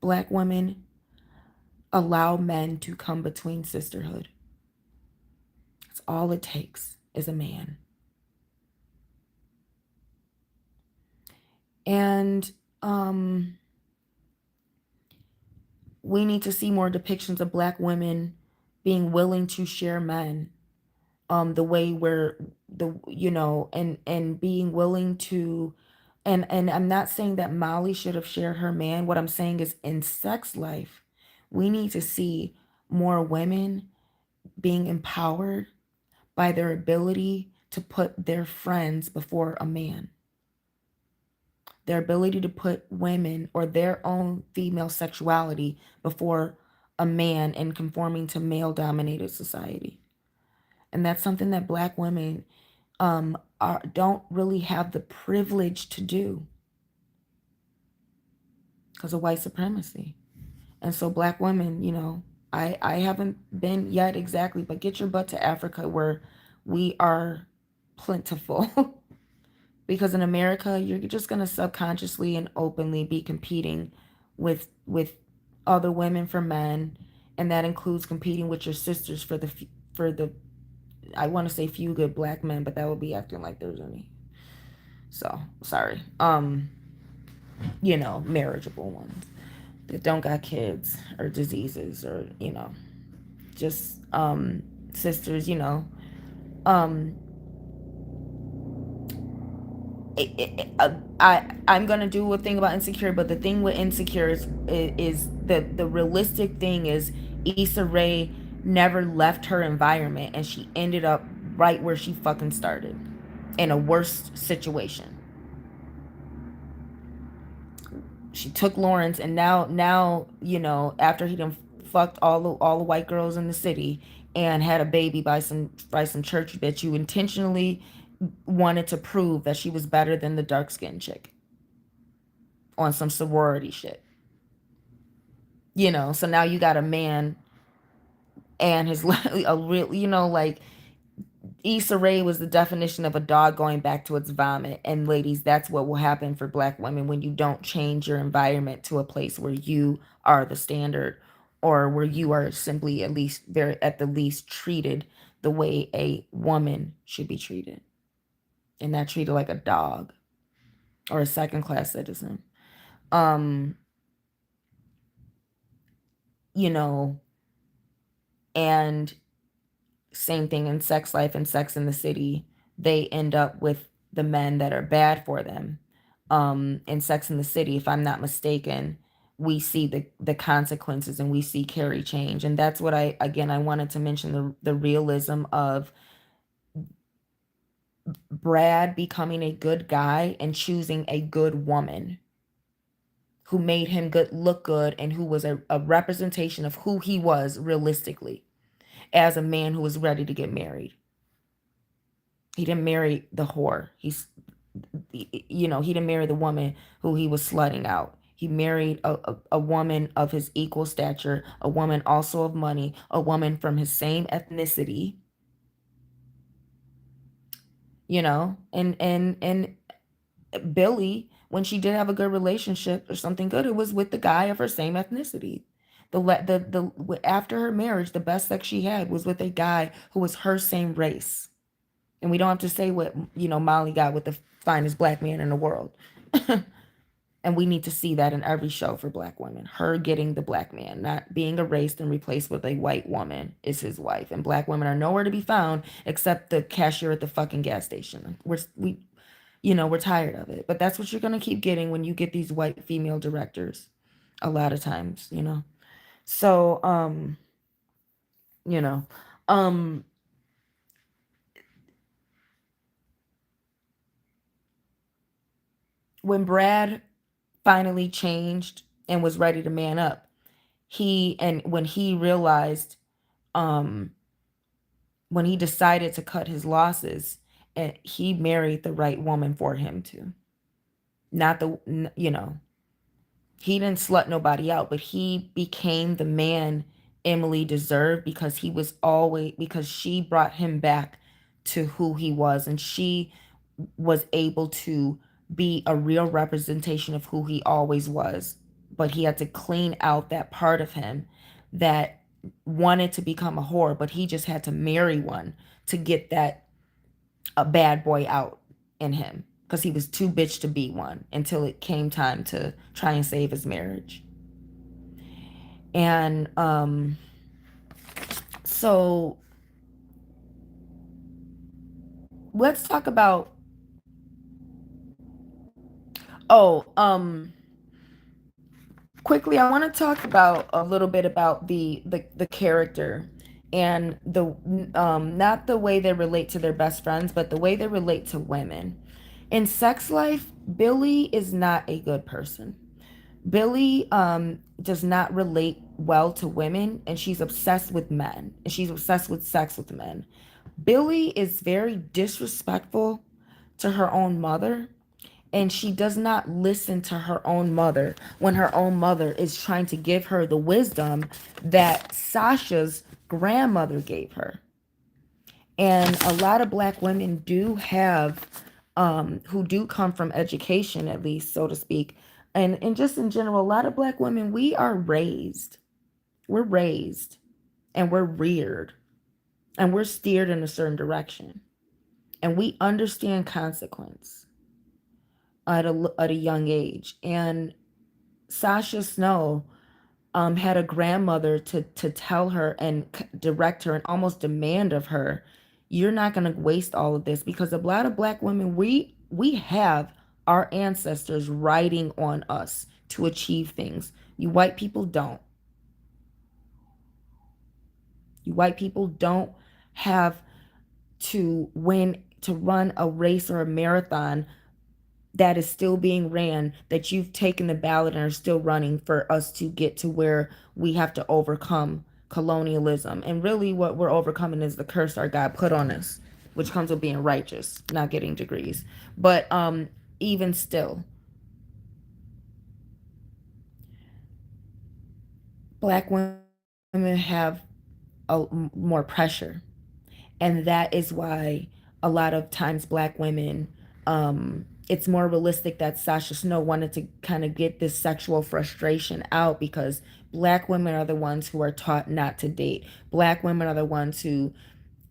Black women allow men to come between sisterhood. That's all it takes is a man. And we need to see more depictions of Black women being willing to share men, the way where and being willing to, and I'm not saying that Molly should have shared her man. What I'm saying is, in sex life, we need to see more women being empowered by their ability to put their friends before a man, their ability to put women or their own female sexuality before a man in conforming to male dominated society. And that's something that Black women don't really have the privilege to do because of white supremacy. And so Black women, I haven't been yet exactly, but get your butt to Africa where we are plentiful. Because in America, you're just going to subconsciously and openly be competing with other women for men, and that includes competing with your sisters for the I want to say few good Black men, but that would be acting like there's any. So, sorry. Marriageable ones that don't got kids or diseases, or just sisters, um I'm gonna do a thing about insecure, but the thing with insecure is the realistic thing is Issa Rae never left her environment, and she ended up right where she fucking started, in a worse situation. She took Lawrence, and now after he done fucked all the white girls in the city and had a baby by some church bitch, you intentionally wanted to prove that she was better than the dark skinned chick on some sorority shit. So now you got a man and his a real, like Issa Rae was the definition of a dog going back to its vomit. And ladies, that's what will happen for Black women when you don't change your environment to a place where you are the standard, or where you are simply at the least treated the way a woman should be treated, and not treated like a dog or a second class citizen. Um, you know, and same thing in sex life and Sex in the City. They end up with the men that are bad for them. In Sex in the City, if I'm not mistaken, we see the consequences, and we see Carrie change. And that's what I wanted to mention, the realism of Brad becoming a good guy and choosing a good woman who made him look good, and who was a representation of who he was realistically as a man who was ready to get married. He didn't marry the whore. He didn't marry the woman who he was slutting out. He married a woman of his equal stature, a woman also of money, a woman from his same ethnicity, and Billy, when she did have a good relationship or something good, it was with the guy of her same ethnicity. After her marriage, the best sex she had was with a guy who was her same race. And we don't have to say what, Molly got with the finest Black man in the world. And we need to see that in every show for Black women. Her getting the Black man, not being erased and replaced with a white woman, is his wife. And Black women are nowhere to be found except the cashier at the fucking gas station. We're tired of it. But that's what you're gonna keep getting when you get these white female directors. A lot of times. So you know, um, when Brad finally changed and was ready to man up, when he realized, um, when he decided to cut his losses, and he married the right woman for him too. Not he didn't slut nobody out, but he became the man Emily deserved, because she brought him back to who he was, and she was able to be a real representation of who he always was. But he had to clean out that part of him that wanted to become a whore, but he just had to marry one to get that a bad boy out in him. because he was too bitch to be one until it came time to try and save his marriage. And so let's talk about, oh, quickly, I want to talk about a little bit about the character and the not the way they relate to their best friends, but the way they relate to women. In sex life, Billy is not a good person. Billy does not relate well to women, and she's obsessed with men, and she's obsessed with sex with men. Billy is very disrespectful to her own mother, and she does not listen to her own mother when her own mother is trying to give her the wisdom that Sasha's grandmother gave her. And a lot of black women do have, who do come from education, at least, so to speak. And just in general, a lot of black women, we are raised. We're raised and we're reared and we're steered in a certain direction. And we understand consequence at a young age. And Sasha Snow had a grandmother to tell her and direct her and almost demand of her, you're not going to waste all of this, because a lot of black women, we have our ancestors writing on us to achieve things. You white people don't. You white people don't have to win, to run a race or a marathon that is still being ran, that you've taken the ballot and are still running for us to get to where we have to overcome colonialism. And really what we're overcoming is the curse our God put on us, which comes with being righteous, not getting degrees. But even still, black women have more pressure. And that is why a lot of times black women, it's more realistic that Sasha Snow wanted to kind of get this sexual frustration out, because black women are the ones who are taught not to date. Black women are the ones who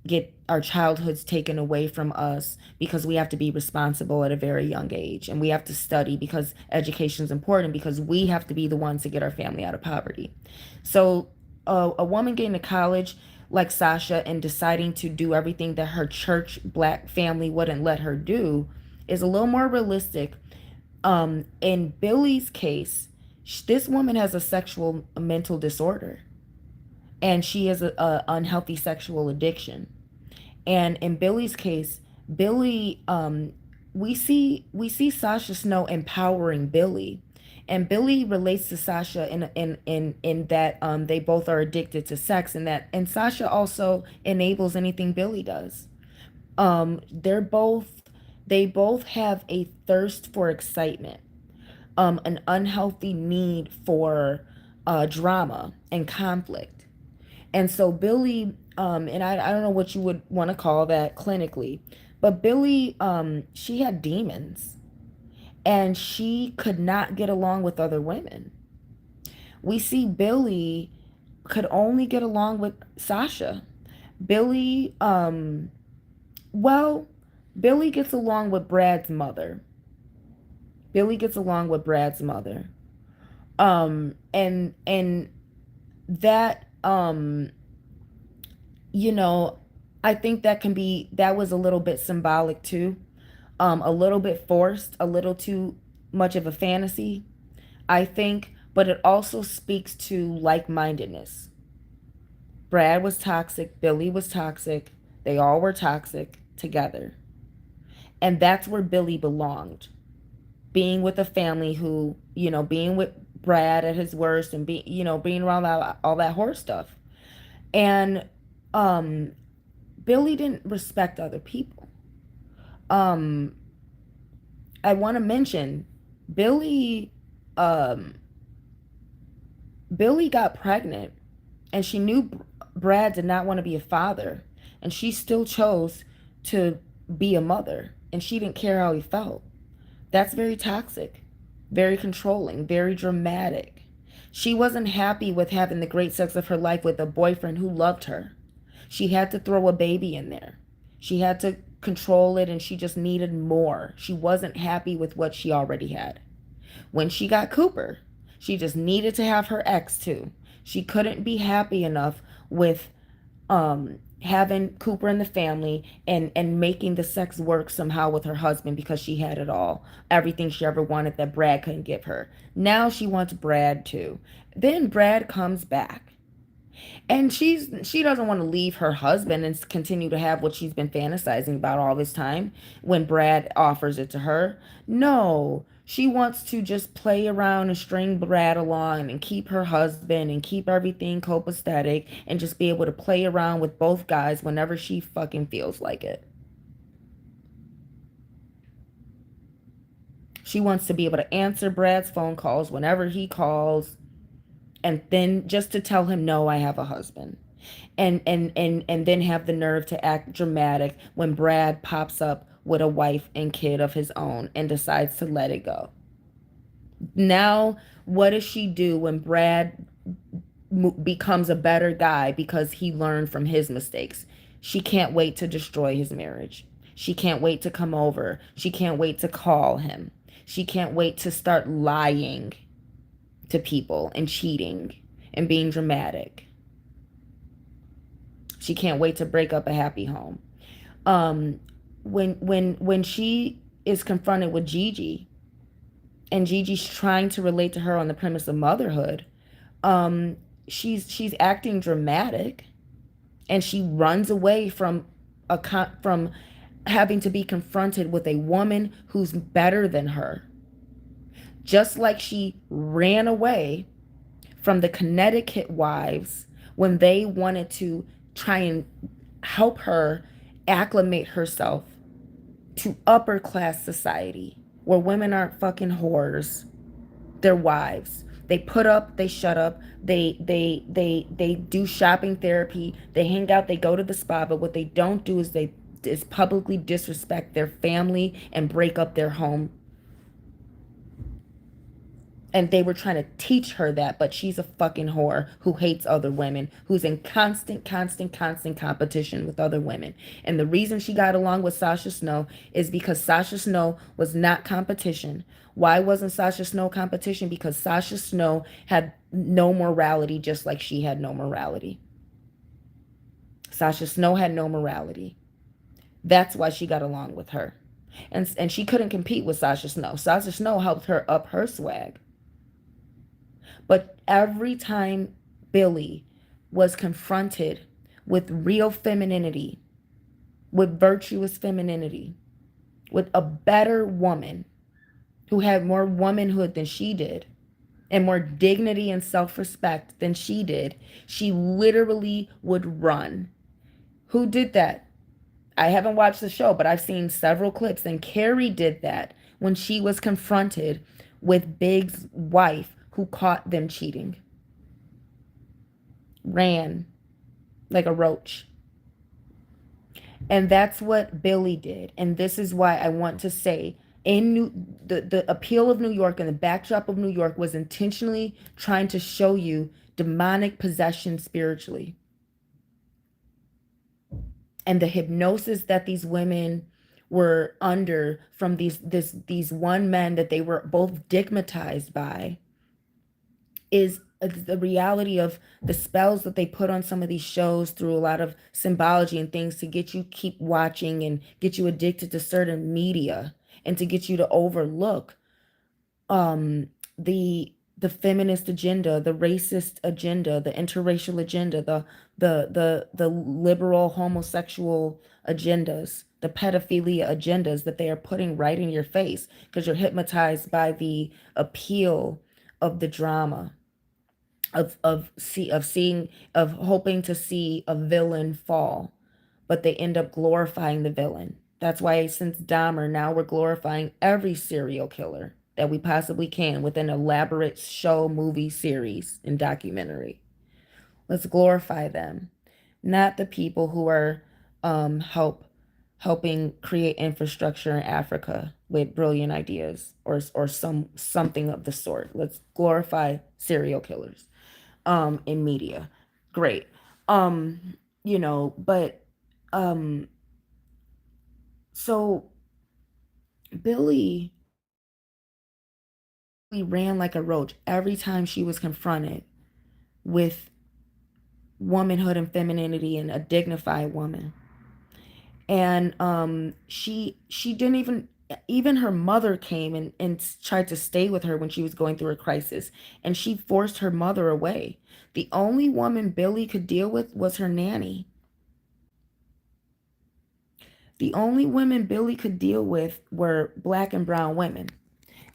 get our childhoods taken away from us because we have to be responsible at a very young age, and we have to study because education is important, because we have to be the ones to get our family out of poverty. So a woman getting to college like Sasha and deciding to do everything that her church black family wouldn't let her do is a little more realistic. In Billy's case, this woman has a sexual mental disorder, and she has a unhealthy sexual addiction. And in Billy's case, Billy, we see Sasha Snow empowering Billy, and Billy relates to Sasha in that they both are addicted to sex, and that, and Sasha also enables anything Billy does. They're both, they both have a thirst for excitement, an unhealthy need for drama and conflict. And so Billy, and I don't know what you would want to call that clinically, but Billy, she had demons, and she could not get along with other women. We see Billy could only get along with Sasha. Billy, well, Billy gets along with Brad's mother. Billy gets along with Brad's mother. And that, you know, I think that can be, that was a little bit symbolic too. A little bit forced, a little too much of a fantasy, I think, but it also speaks to like-mindedness. Brad was toxic, Billy was toxic, they all were toxic together. And that's where Billy belonged. Being with a family who, being with Brad at his worst, and being around all that horror stuff. And um Billy didn't respect other people. Um I want to mention Billy um Billy got pregnant, and she knew Brad did not want to be a father, and she still chose to be a mother, and she didn't care how he felt. That's very toxic, very controlling, very dramatic. She wasn't happy with having the great sex of her life with a boyfriend who loved her. She had to throw a baby in there. She had to control it and she just needed more. She wasn't happy with what she already had. When she got Cooper, she just needed to have her ex too. She couldn't be happy enough with having Cooper in the family and making the sex work somehow with her husband because she had it all. Everything she ever wanted that Brad couldn't give her. Now she wants Brad too. Then Brad comes back. And she doesn't want to leave her husband and continue to have what she's been fantasizing about all this time when Brad offers it to her. No, she wants to just play around and string Brad along and keep her husband and keep everything copacetic and just be able to play around with both guys whenever she fucking feels like it. She wants to be able to answer Brad's phone calls whenever he calls and then just to tell him, no, I have a husband. And then have the nerve to act dramatic when Brad pops up with a wife and kid of his own and decides to let it go. Now, what does she do when Brad becomes a better guy because he learned from his mistakes? She can't wait to destroy his marriage. She can't wait to come over. She can't wait to call him. She can't wait to start lying to people and cheating and being dramatic. She can't wait to break up a happy home. When she is confronted with Gigi and Gigi's trying to relate to her on the premise of motherhood, she's acting dramatic and she runs away from from having to be confronted with a woman who's better than her. Just like she ran away from the Connecticut wives when they wanted to try and help her acclimate herself to upper class society where women aren't fucking whores. They're wives. They put up, they shut up, they do shopping therapy, they hang out, they go to the spa, but what they don't do is they publicly disrespect their family and break up their home. And they were trying to teach her that, but she's a fucking whore who hates other women, who's in constant competition with other women. And the reason she got along with Sasha Snow is because Sasha Snow was not competition. Why wasn't Sasha Snow competition? Because Sasha Snow had no morality, just like she had no morality. Sasha Snow had no morality. That's why she got along with her. And she couldn't compete with Sasha Snow. Sasha Snow helped her up her swag. But every time Billie was confronted with real femininity, with virtuous femininity, with a better woman who had more womanhood than she did and more dignity and self-respect than she did, she literally would run. Who did that? I haven't watched the show, but I've seen several clips, and Carrie did that when she was confronted with Big's wife who caught them cheating. Ran like a roach. And that's what Billie did. And this is why I want to say the appeal of New York and the backdrop of New York was intentionally trying to show you demonic possession spiritually. And the hypnosis that these women were under from these one men that they were both digmatized by is the reality of the spells that they put on some of these shows through a lot of symbology and things to get you keep watching and get you addicted to certain media and to get you to overlook the feminist agenda, the racist agenda, the interracial agenda, the liberal homosexual agendas, the pedophilia agendas that they are putting right in your face because you're hypnotized by the appeal of the drama of hoping to see a villain fall, but they end up glorifying the villain. That's why since Dahmer, now we're glorifying every serial killer that we possibly can with an elaborate show, movie, series, and documentary. Let's glorify them, not the people who are helping create infrastructure in Africa with brilliant ideas or something of the sort. Let's glorify serial killers in media. Great. But So Billy ran like a roach every time she was confronted with womanhood and femininity and a dignified woman. And she didn't even her mother came and tried to stay with her when she was going through a crisis, and she forced her mother away. The only woman Billy could deal with was her nanny. The only women Billy could deal with were black and brown women.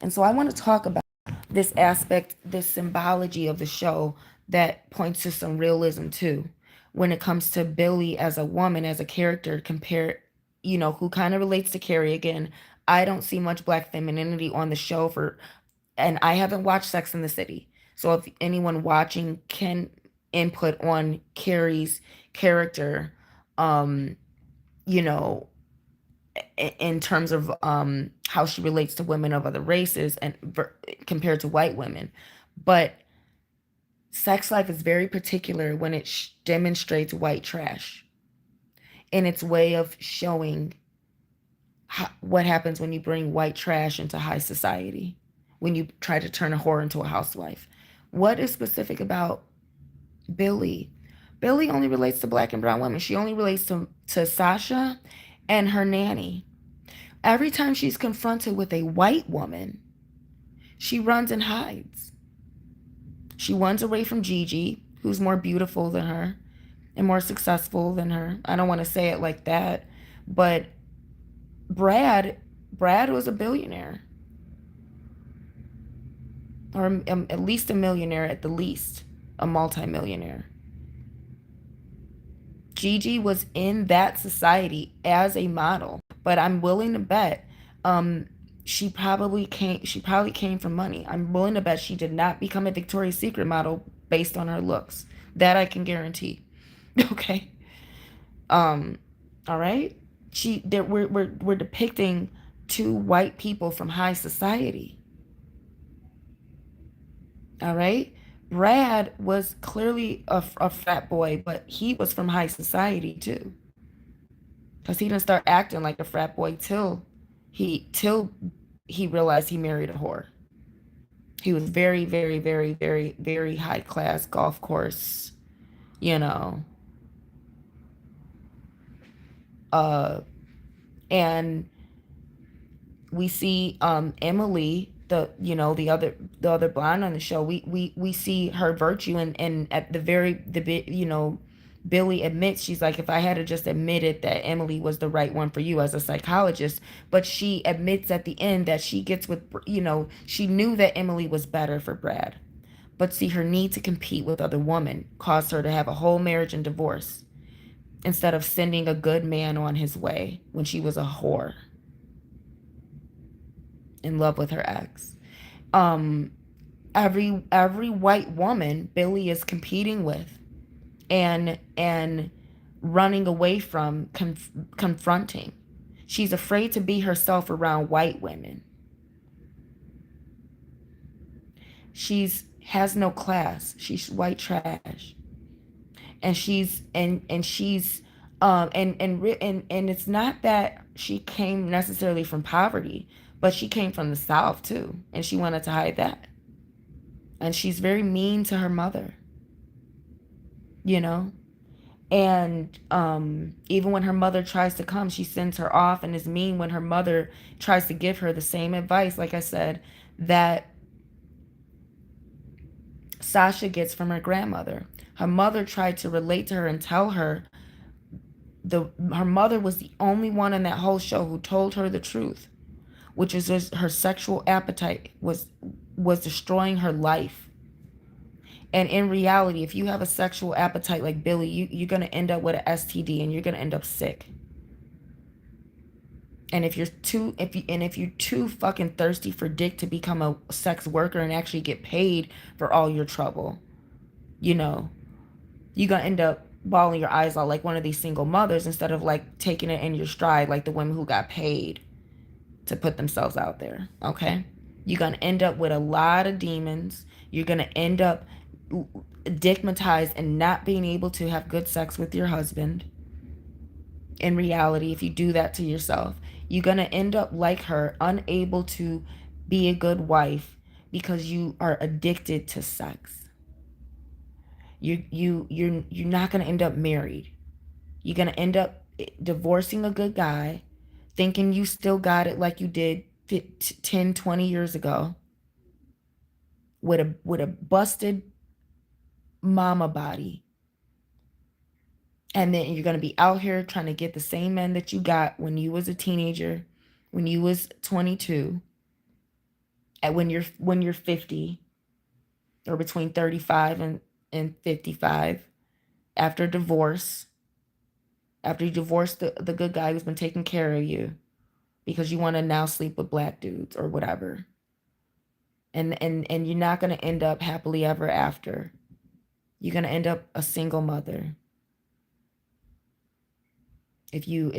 And so I want to talk about this aspect, this symbology of the show that points to some realism too, when it comes to Billy as a woman, as a character, compared, who kind of relates to Carrie again. I don't see much black femininity on the show and I haven't watched Sex in the City. So if anyone watching can input on Carrie's character, um, you know, in terms of how she relates to women of other races and compared to white women. But sex life is very particular when it demonstrates white trash in its way of showing what happens when you bring white trash into high society, when you try to turn a whore into a housewife. What is specific about Billy? Billy only relates to black and brown women. She only relates to Sasha and her nanny. Every time she's confronted with a white woman, she runs and hides. She runs away from Gigi, who's more beautiful than her and more successful than her. I don't want to say it like that, but Brad, Brad was a billionaire, or at least a millionaire at the least, a multimillionaire. Gigi was in that society as a model, but I'm willing to bet um she probably came from money. I'm willing to bet she did not become a Victoria's Secret model based on her looks. That I can guarantee. Okay. Um all right? We're depicting two white people from high society. All right? Brad was clearly a frat boy, but he was from high society too. Because he didn't start acting like a frat boy till he realized he married a whore. He was very, very, very, very, very high class golf course, you know. Uh and we see Emily, the other blonde on the show. We see her virtue, and at the bit, Billy admits, she's like, if I had to just admitted that Emily was the right one for you as a psychologist, but she admits at the end that she gets with, she knew that Emily was better for Brad, but see, her need to compete with other women caused her to have a whole marriage and divorce instead of sending a good man on his way when she was a whore in love with her ex. Um, every white woman Billy is competing with and running away from confronting. She's afraid to be herself around white women. She's has no class. She's white trash. And it's not that she came necessarily from poverty, but she came from the South too, and she wanted to hide that. And she's very mean to her mother, you know. And even when her mother tries to come, she sends her off and is mean when her mother tries to give her the same advice, like I said, that Sasha gets from her grandmother. Her mother tried to relate to her and tell her her mother was the only one in that whole show who told her the truth, which is just her sexual appetite was destroying her life. And in reality, if you have a sexual appetite like Billy, you're going to end up with an STD and you're going to end up sick. And if you're too fucking thirsty for dick to become a sex worker and actually get paid for all your trouble, you know, you're going to end up bawling your eyes out like one of these single mothers instead of like taking it in your stride like the women who got paid to put themselves out there. Okay? You're going to end up with a lot of demons. You're going to end up digmatized and not being able to have good sex with your husband. In reality, if you do that to yourself, you're going to end up like her, unable to be a good wife because you are addicted to sex. You're not going to end up married. You're going to end up divorcing a good guy, thinking you still got it like you did 10, 20 years ago, with a busted mama body. And then you're going to be out here trying to get the same men that you got when you was a teenager, when you was 22, and when you're 50, or between 35 and 55, after divorce, after you divorce the good guy who's been taking care of you because you want to now sleep with black dudes or whatever. And you're not going to end up happily ever after. You're going to end up a single mother. If you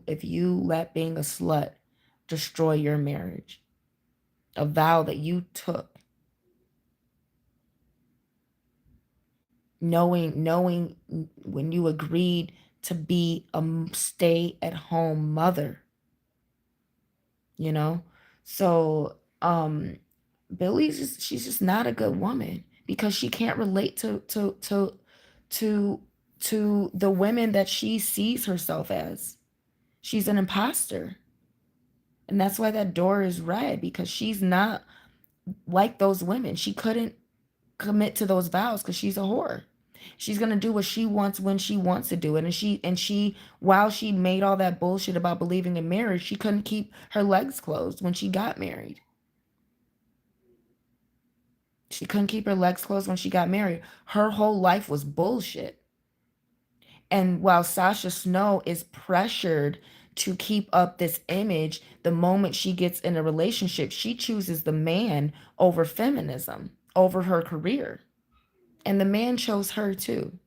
let being a slut destroy your marriage, a vow that you took, knowing when you agreed to be a stay-at-home mother, you know. So she's just not a good woman because she can't relate to the women that she sees herself as. She's an imposter. And that's why that door is red, because she's not like those women. She couldn't commit to those vows because she's a whore. She's gonna do what she wants when she wants to do it. And she while she made all that bullshit about believing in marriage, she couldn't keep her legs closed when she got married. She couldn't keep her legs closed when she got married. Her whole life was bullshit. And while Sasha Snow is pressured to keep up this image, the moment she gets in a relationship, she chooses the man over feminism, over her career. And the man chose her too.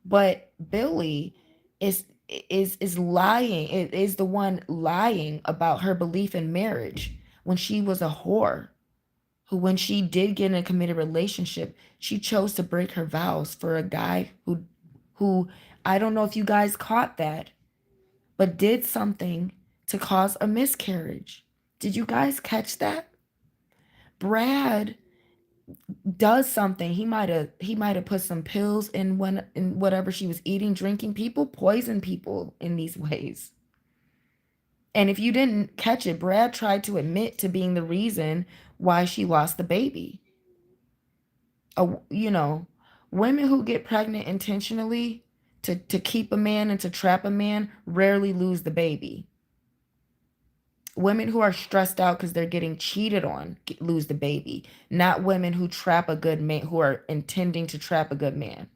But Billy is lying. It is the one lying about her belief in marriage when she was a whore, who, when she did get in a committed relationship, she chose to break her vows for a guy who I don't know if you guys caught that, but did something to cause a miscarriage. Did you guys catch that? Brad does something. He might have put some pills in whatever she was eating, drinking. People poison people in these ways. And if you didn't catch it, Brad tried to admit to being the reason why she lost the baby. You know, women who get pregnant intentionally to keep a man and to trap a man rarely lose the baby. Women who are stressed out because they're getting cheated on lose the baby, not women who trap a good man, who are intending to trap a good man.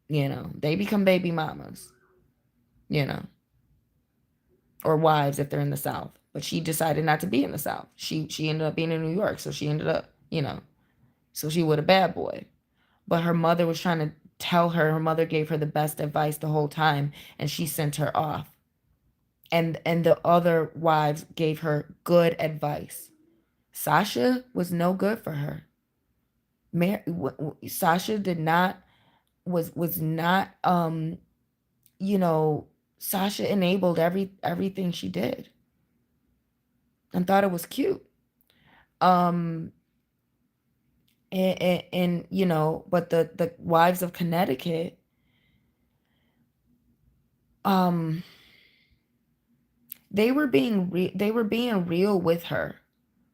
You know, they become baby mamas, you know, or wives if they're in the South. But she decided not to be in the South. She ended up being in New York, so she ended up, you know, so she with a bad boy. But her mother was trying to tell her, her mother gave her the best advice the whole time, and she sent her off. And the other wives gave her good advice. Sasha was no good for her. Sasha did not was not you know, Sasha enabled everything she did and thought it was cute. Um and you know, but the wives of Connecticut, um they were being real with her.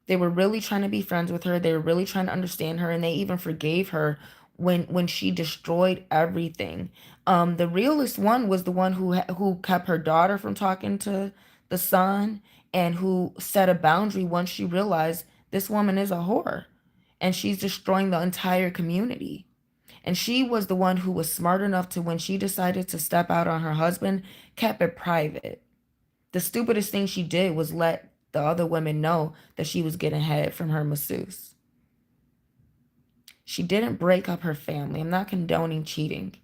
They were really trying to be friends with her. They were really trying to understand her, and they even forgave her when she destroyed everything. The realest one was the one who kept her daughter from talking to the son, and who set a boundary once she realized this woman is a whore and she's destroying the entire community. And she was the one who was smart enough to, when she decided to step out on her husband, kept it private. The stupidest thing she did was let the other women know that she was getting head from her masseuse. She didn't break up her family. I'm not condoning cheating.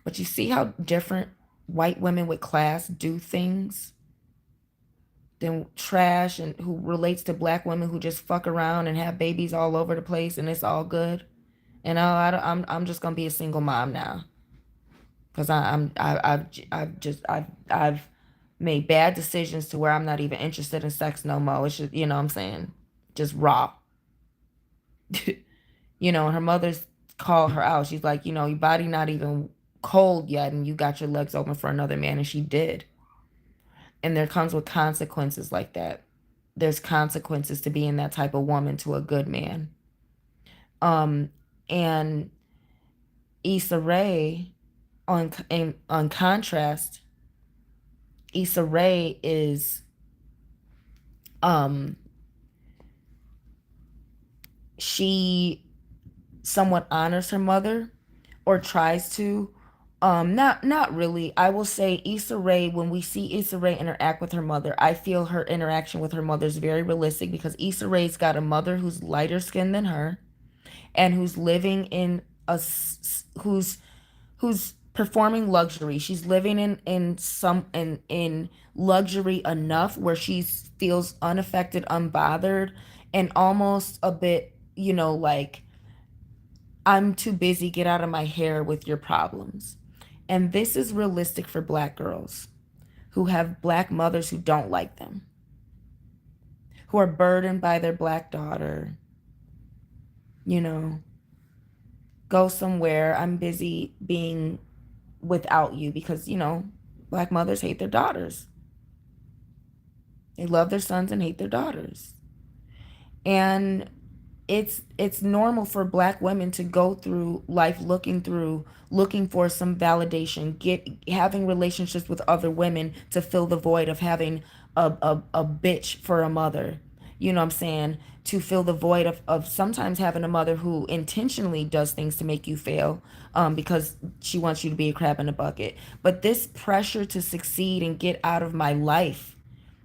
But you see how different white women with class do things than trash and who relates to black women who just fuck around and have babies all over the place and it's all good. And I'm just gonna be a single mom now. because I've made bad decisions to where I'm not even interested in sex no more. It's just, what I'm saying, just raw. And her mother's called her out. She's like, your body not even cold yet, and you got your legs open for another man, and she did. And there comes with consequences like that. There's consequences to being that type of woman to a good man. And Issa Rae, on contrast, Issa Rae is um she somewhat honors her mother, or tries to. Not really. I will say Issa Rae, when we see Issa Rae interact with her mother, I feel her interaction with her mother is very realistic, because Issa Rae's got a mother who's lighter skinned than her, and who's living in who's performing luxury. She's living in luxury enough where she feels unaffected, unbothered, and almost a bit, like, I'm too busy, get out of my hair with your problems. And this is realistic for black girls who have black mothers who don't like them, who are burdened by their black daughter. You know, go somewhere. I'm busy being without you, because, black mothers hate their daughters. They love their sons and hate their daughters. And it's normal for black women to go through life looking for some validation, having relationships with other women to fill the void of having a bitch for a mother. You know what I'm saying? To fill the void of sometimes having a mother who intentionally does things to make you fail, because she wants you to be a crab in a bucket. But this pressure to succeed and get out of my life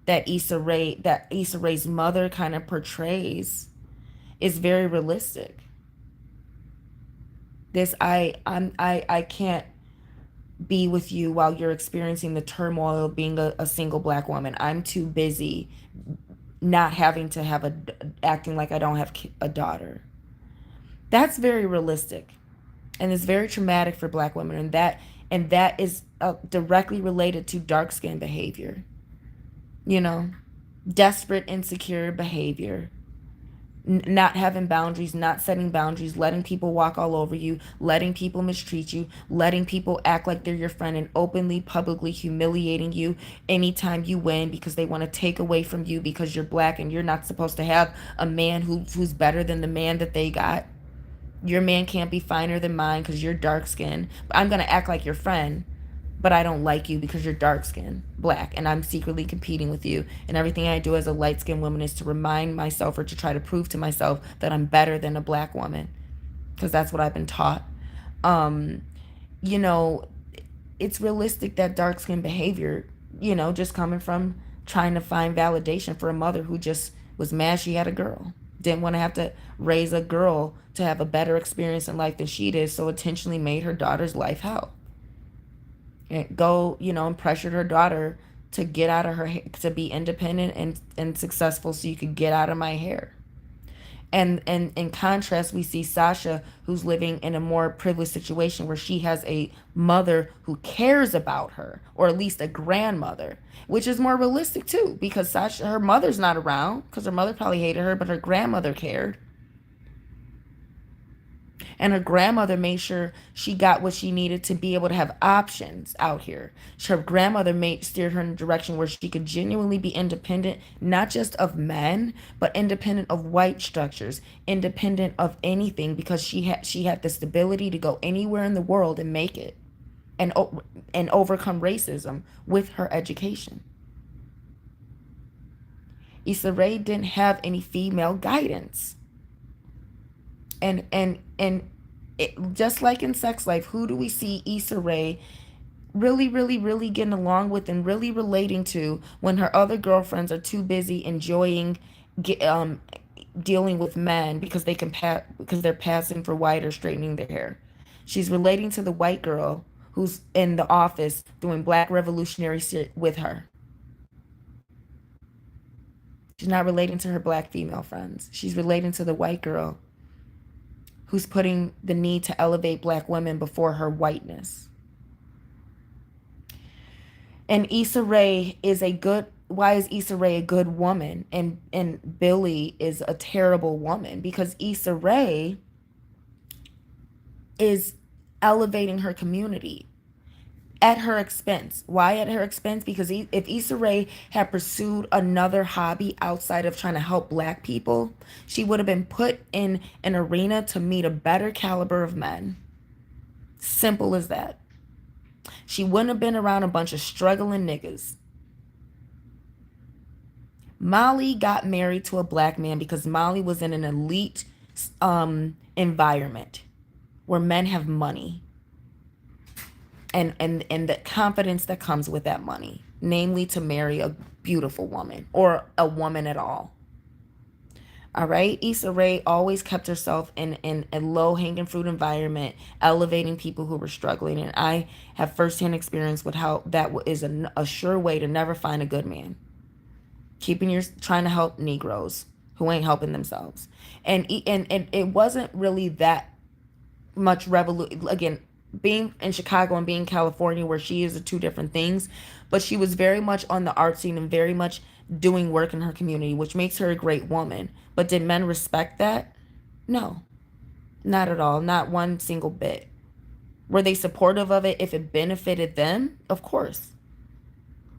that Issa Rae's mother kind of portrays is very realistic. I can't be with you while you're experiencing the turmoil of being a single black woman. I'm too busy not having to have acting like I don't have a daughter. That's very realistic, and it's very traumatic for black women, and that is directly related to dark skin behavior. You know, desperate, insecure behavior, not having boundaries, not setting boundaries, letting people walk all over you, letting people mistreat you, letting people act like they're your friend, and openly, publicly humiliating you anytime you win, because they want to take away from you because you're black and you're not supposed to have a man who's better than the man that they got. Your man can't be finer than mine because you're dark skinned. But I'm going to act like your friend, but I don't like you because you're dark skinned, black, and I'm secretly competing with you. And everything I do as a light skinned woman is to remind myself, or to try to prove to myself, that I'm better than a black woman, because that's what I've been taught. Um, you know, it's realistic that dark skinned behavior, just coming from trying to find validation for a mother who just was mad she had a girl, didn't want to have to raise a girl to have a better experience in life than she did, so intentionally made her daughter's life hell. And and pressured her daughter to get out of to be independent and successful, so you could get out of my hair. And in contrast, we see Sasha, who's living in a more privileged situation where she has a mother who cares about her, or at least a grandmother, which is more realistic too, because her mother's not around, because her mother probably hated her, but her grandmother cared. And her grandmother made sure she got what she needed to be able to have options out here. Her grandmother steered her in a direction where she could genuinely be independent, not just of men, but independent of white structures, independent of anything, because she had the stability to go anywhere in the world and make it, and overcome racism with her education. Issa Rae didn't have any female guidance. And just like in Sex Life, who do we see Issa Rae really, really, really getting along with and really relating to, when her other girlfriends are too busy enjoying dealing with men because because they're passing for white or straightening their hair? She's relating to the white girl who's in the office doing black revolutionary shit with her. She's not relating to her black female friends. She's relating to the white girl who's putting the need to elevate black women before her whiteness. And Issa Rae is a good why is Issa Rae a good woman and Billy is a terrible woman? Because Issa Rae is elevating her community at her expense. Why at her expense? Because if Issa Rae had pursued another hobby outside of trying to help black people, she would have been put in an arena to meet a better caliber of men. Simple as that. She wouldn't have been around a bunch of struggling niggas. Molly got married to a black man because Molly was in an elite environment where men have money and the confidence that comes with that money, namely to marry a beautiful woman or a woman at all. All right. Issa Rae always kept herself in a low hanging fruit environment, elevating people who were struggling. And I have firsthand experience with how that is a sure way to never find a good man. Trying to help Negroes who ain't helping themselves. And it wasn't really that much revolution. Again, being in Chicago and being in California, where she is, are two different things. But she was very much on the art scene and very much doing work in her community, which makes her a great woman. But did men respect that? No, not at all. Not one single bit. Were they supportive of it if it benefited them? Of course.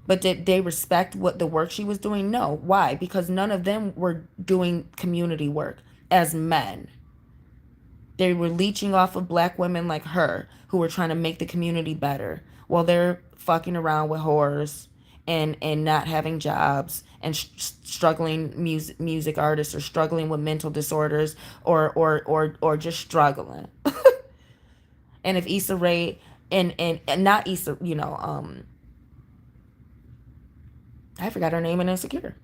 But did they respect what the work she was doing? No. Why? Because none of them were doing community work as men. They were leeching off of black women like her who were trying to make the community better while they're fucking around with whores and not having jobs and struggling music artists or struggling with mental disorders or just struggling. And if Issa Rae and not Issa, I forgot her name in Insecure.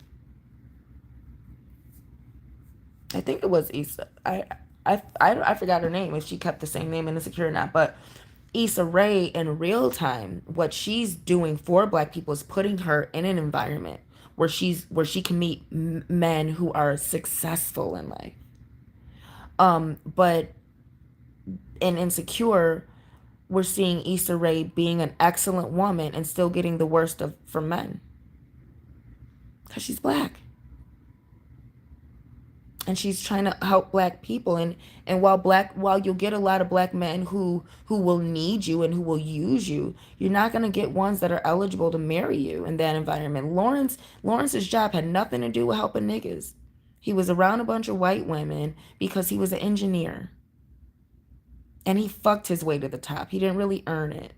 I think it was Issa. I forgot her name, if she kept the same name in Insecure or not. But Issa Rae in real time, what she's doing for black people is putting her in an environment where she can meet men who are successful in life. But in Insecure, we're seeing Issa Rae being an excellent woman and still getting the worst of from men because she's black and she's trying to help black people. And while you'll get a lot of black men who will need you and who will use you, you're not going to get ones that are eligible to marry you in that environment. Lawrence's job had nothing to do with helping niggas. He was around a bunch of white women because he was an engineer and he fucked his way to the top. He didn't really earn it.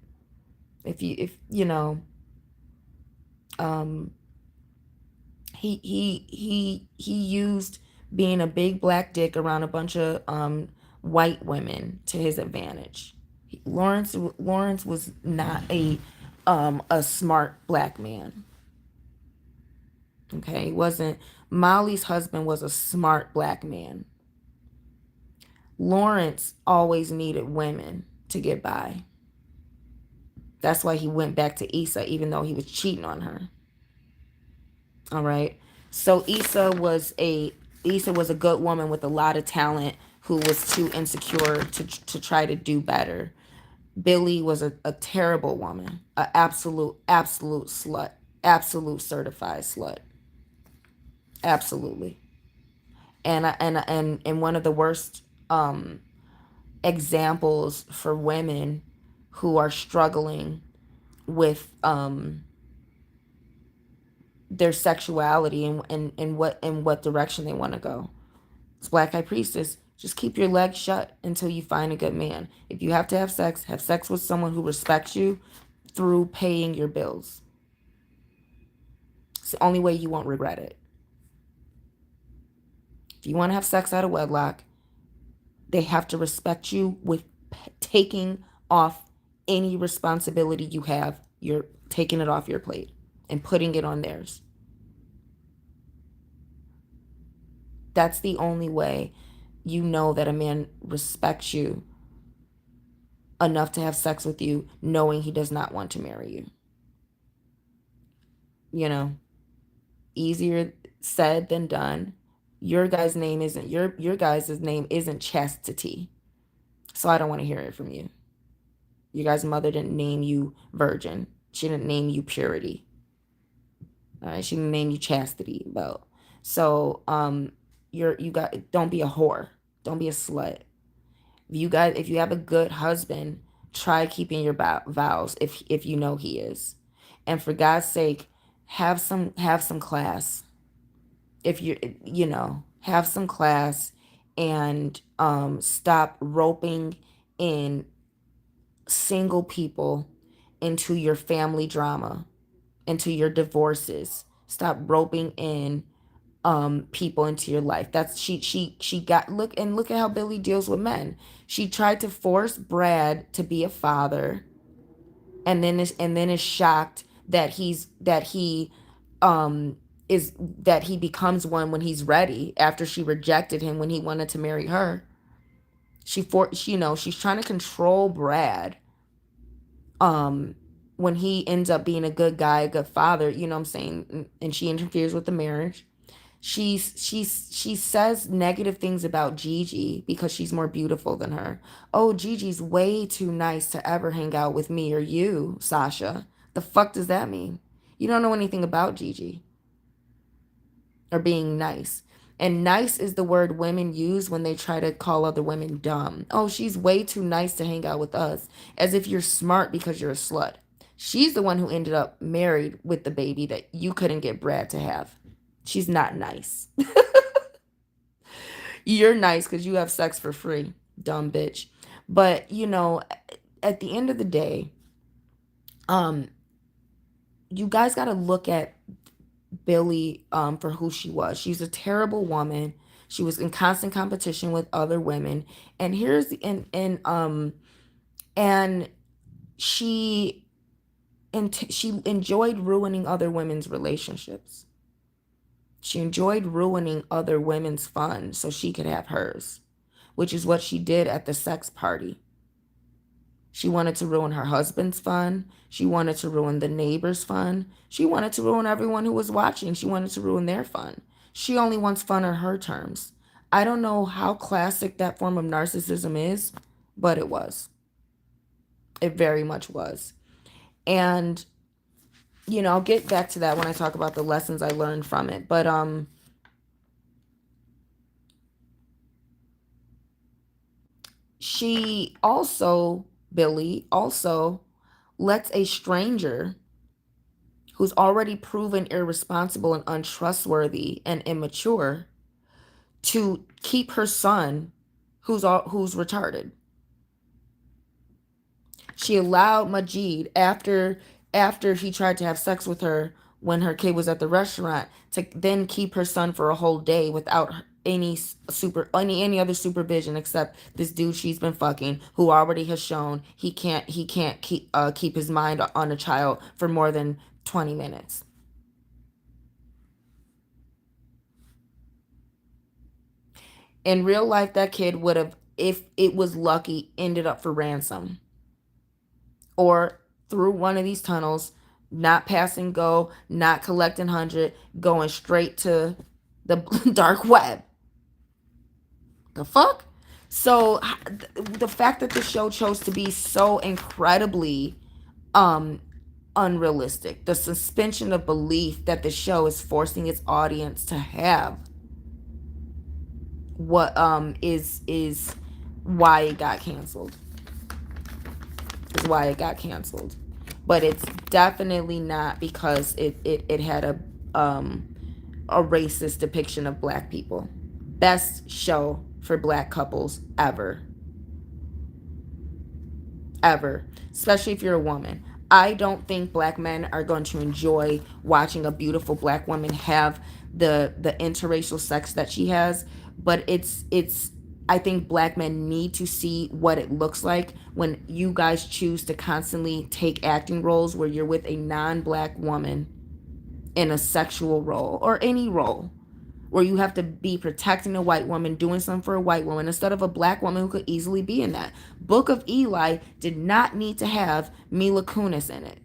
If you know, he used being a big black dick around a bunch of white women to his advantage. Lawrence was not a smart black man. Okay, he wasn't. Molly's husband was a smart black man. Lawrence always needed women to get by. That's why he went back to Issa, even though he was cheating on her. All right. So Issa was a good woman with a lot of talent who was too insecure to try to do better. Billy was a terrible woman, an absolute slut, absolute certified slut, absolutely. And one of the worst examples for women who are struggling with their sexuality and what direction they want to go. It's BlackHighPriestess. Just keep your legs shut until you find a good man. If you have to have sex with someone who respects you through paying your bills. It's the only way you won't regret it. If you want to have sex out of wedlock, they have to respect you with taking off any responsibility you have. You're taking it off your plate and putting it on theirs. That's the only way you know that a man respects you enough to have sex with you, knowing he does not want to marry you. You know, easier said than done. Your guys' name isn't chastity. So I don't want to hear it from you. Your guys' mother didn't name you virgin. She didn't name you purity. All right, she didn't name you chastity belt. So you got, don't be a whore. Don't be a slut. If you have a good husband, try keeping your vows if you know he is. And for God's sake, have some class. If have some class, and stop roping in single people into your family drama, into your divorces. Stop roping in people into your life. That's she got look at how Billy deals with men. She tried to force Brad to be a father, and then is shocked um that he becomes one when he's ready, after she rejected him when he wanted to marry her. She's trying to control Brad, um when he ends up being a good guy, a good father, you know what I'm saying, and she interferes with the marriage. She says negative things about Gigi because she's more beautiful than her. Oh, Gigi's way too nice to ever hang out with me or you, Sasha. The fuck does that mean? You don't know anything about Gigi or being nice. And nice is the word women use when they try to call other women dumb. Oh, she's way too nice to hang out with us, as if you're smart because you're a slut. She's the one who ended up married with the baby that you couldn't get Brad to have. She's not nice. You're nice because you have sex for free, dumb bitch. But at the end of the day, um, you guys got to look at Billy for who she was. She's a terrible woman. She was in constant competition with other women, and and she enjoyed ruining other women's relationships. She enjoyed ruining other women's fun so she could have hers, which is what she did at the sex party. She wanted to ruin her husband's fun. She wanted to ruin the neighbor's fun. She wanted to ruin everyone who was watching. She wanted to ruin their fun. She only wants fun on her terms. I don't know how classic that form of narcissism is, but it was. It very much was. And, I'll get back to that when I talk about the lessons I learned from it. But, Billy also lets a stranger who's already proven irresponsible and untrustworthy and immature to keep her son who's retarded. She allowed Majid, after he tried to have sex with her when her kid was at the restaurant, to then keep her son for a whole day without any other supervision except this dude she's been fucking, who already has shown he can't keep his mind on a child for more than 20 minutes. In real life, that kid would have, if it was lucky, ended up for ransom, or through one of these tunnels, not passing go, not collecting 100, going straight to the dark web. The fuck? So the fact that the show chose to be so incredibly um unrealistic, the suspension of belief that the show is forcing its audience to have, what is why it got canceled. Is why it got canceled. But it's definitely not because it had a racist depiction of black people. Best show for black couples ever. Ever. Especially if you're a woman. I don't think black men are going to enjoy watching a beautiful black woman have the interracial sex that she has, but it's I think black men need to see what it looks like when you guys choose to constantly take acting roles where you're with a non-black woman in a sexual role or any role, where you have to be protecting a white woman, doing something for a white woman instead of a black woman who could easily be in that. Book of Eli did not need to have Mila Kunis in it.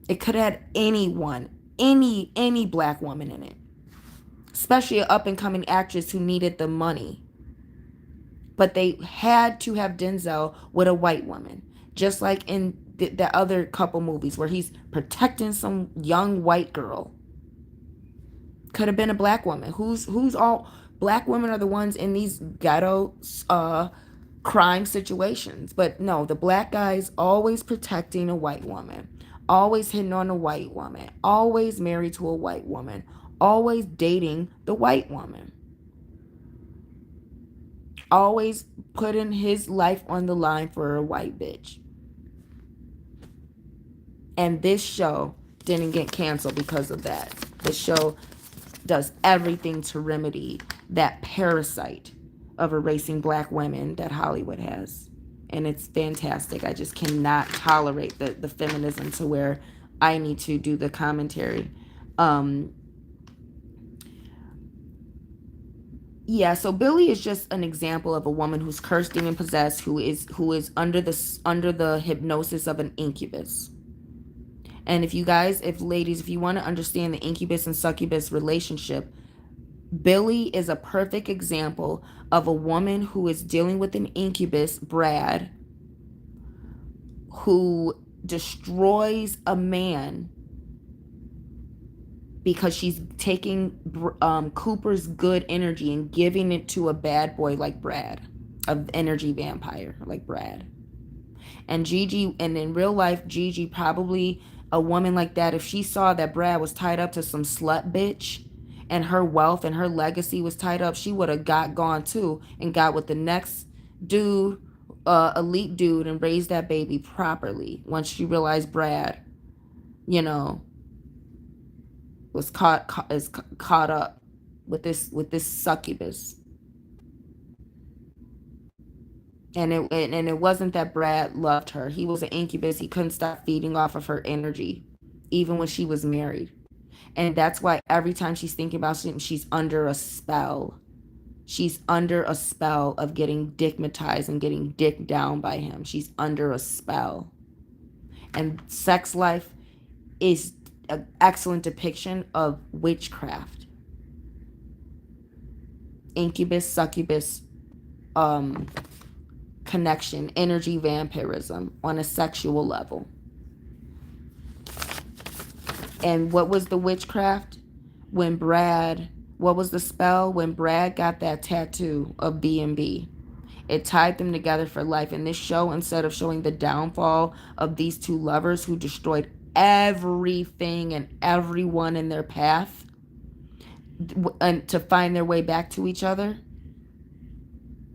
It could have had anyone, any black woman in it, especially an up and coming actress who needed the money. But they had to have Denzel with a white woman, just like in that other couple movies where he's protecting some young white girl. Could have been a black woman. Who's all black women are the ones in these ghetto crime situations. But no, the black guy's always protecting a white woman, always hitting on a white woman, always married to a white woman, always dating the white woman, always putting his life on the line for a white bitch. And this show didn't get canceled because of that. The show does everything to remedy that parasite of erasing black women that Hollywood has. And it's fantastic. I just cannot tolerate the feminism to where I need to do the commentary. Yeah, so Billy is just an example of a woman who's cursed, demon possessed, who is under the hypnosis of an incubus. And if ladies, if you want to understand the incubus and succubus relationship, Billy is a perfect example of a woman who is dealing with an incubus, Brad, who destroys a man because she's taking Cooper's good energy and giving it to a bad boy like Brad, an energy vampire like Brad. And Gigi, and in real life, Gigi, probably a woman like that, if she saw that Brad was tied up to some slut bitch and her wealth and her legacy was tied up, she would have gone too and got with the next dude, elite dude, and raised that baby properly once she realized Brad, was caught up with this succubus. And it wasn't that Brad loved her. He was an incubus. He couldn't stop feeding off of her energy, even when she was married. And that's why every time she's thinking about something, she's under a spell. She's under a spell of getting dickmatized and getting dicked down by him. She's under a spell. And Sex Life is an excellent depiction of witchcraft. Incubus, succubus, connection, energy vampirism on a sexual level. And what was the witchcraft? What was the spell? When Brad got that tattoo of B&B. It tied them together for life. And this show, instead of showing the downfall of these two lovers who destroyed everything and everyone in their path and to find their way back to each other,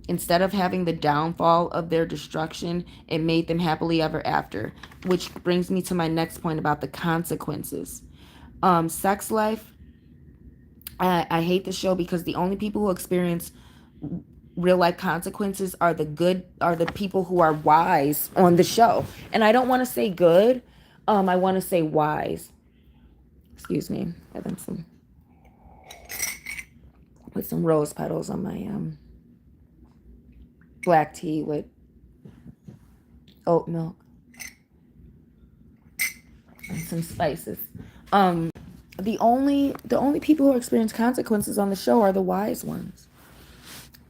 instead of having the downfall of their destruction, it made them happily ever after. Which brings me to my next point about the consequences. Sex Life, I hate the show because the only people who experience real life consequences are the people who are wise on the show. And I don't want to say good, I want to say wise. Excuse me. Having put some rose petals on my black tea with oat milk and some spices. The only people who experience consequences on the show are the wise ones.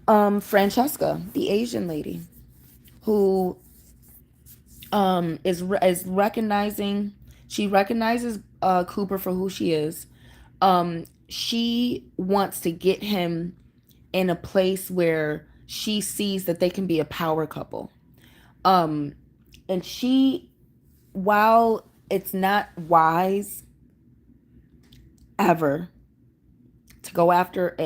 Francesca, the Asian lady, who is recognizing, she recognizes Cooper for who she is. She wants to get him in a place where she sees that they can be a power couple. And she, while it's not wise ever to go after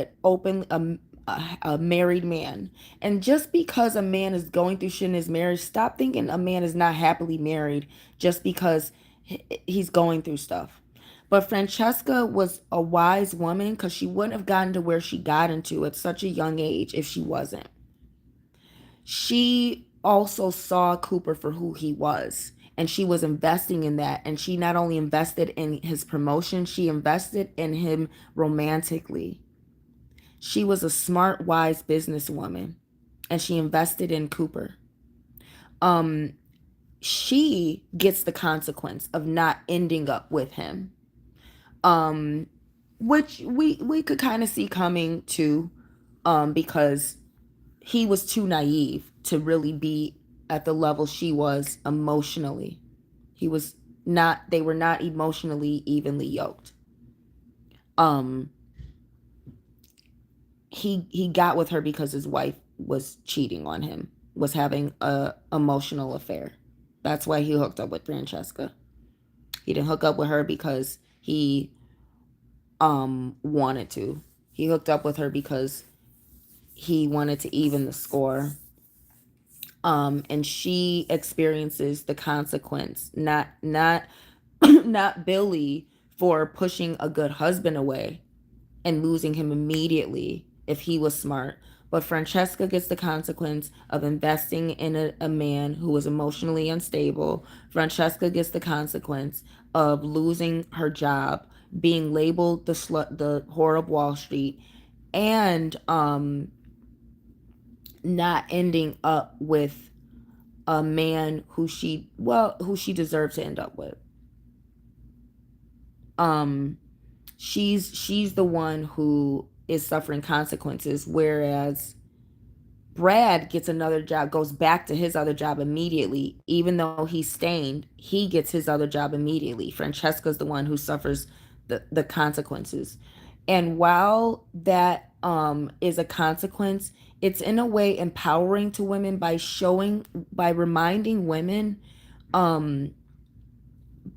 a married man, and just because a man is going through shit in his marriage, stop thinking a man is not happily married just because he's going through stuff. But Francesca was a wise woman because she wouldn't have gotten to where she got into at such a young age if she wasn't. She also saw Cooper for who he was, and she was investing in that. And she not only invested in his promotion, she invested in him romantically. She was a smart, wise businesswoman, and she invested in Cooper. She gets the consequence of not ending up with him, which we could kind of see coming too, because he was too naive to really be at the level she was emotionally. He was not, they were not emotionally evenly yoked. Um, he got with her because his wife was cheating on him, was having a emotional affair. That's why he hooked up with Francesca. He didn't hook up with her because he wanted to. He hooked up with her because he wanted to even the score. And she experiences the consequence, not not Billy for pushing a good husband away and losing him immediately if he was smart. But Francesca gets the consequence of investing in a man who was emotionally unstable. Francesca gets the consequence of losing her job, being labeled the slut, the whore of Wall Street, and not ending up with a man who she deserved to end up with. Um, she's the one who is suffering consequences, whereas Brad gets another job, goes back to his other job immediately. Even though he's stained, he gets his other job immediately. Francesca's the one who suffers the consequences. And while that is a consequence, it's in a way empowering to women by showing, by reminding women, um,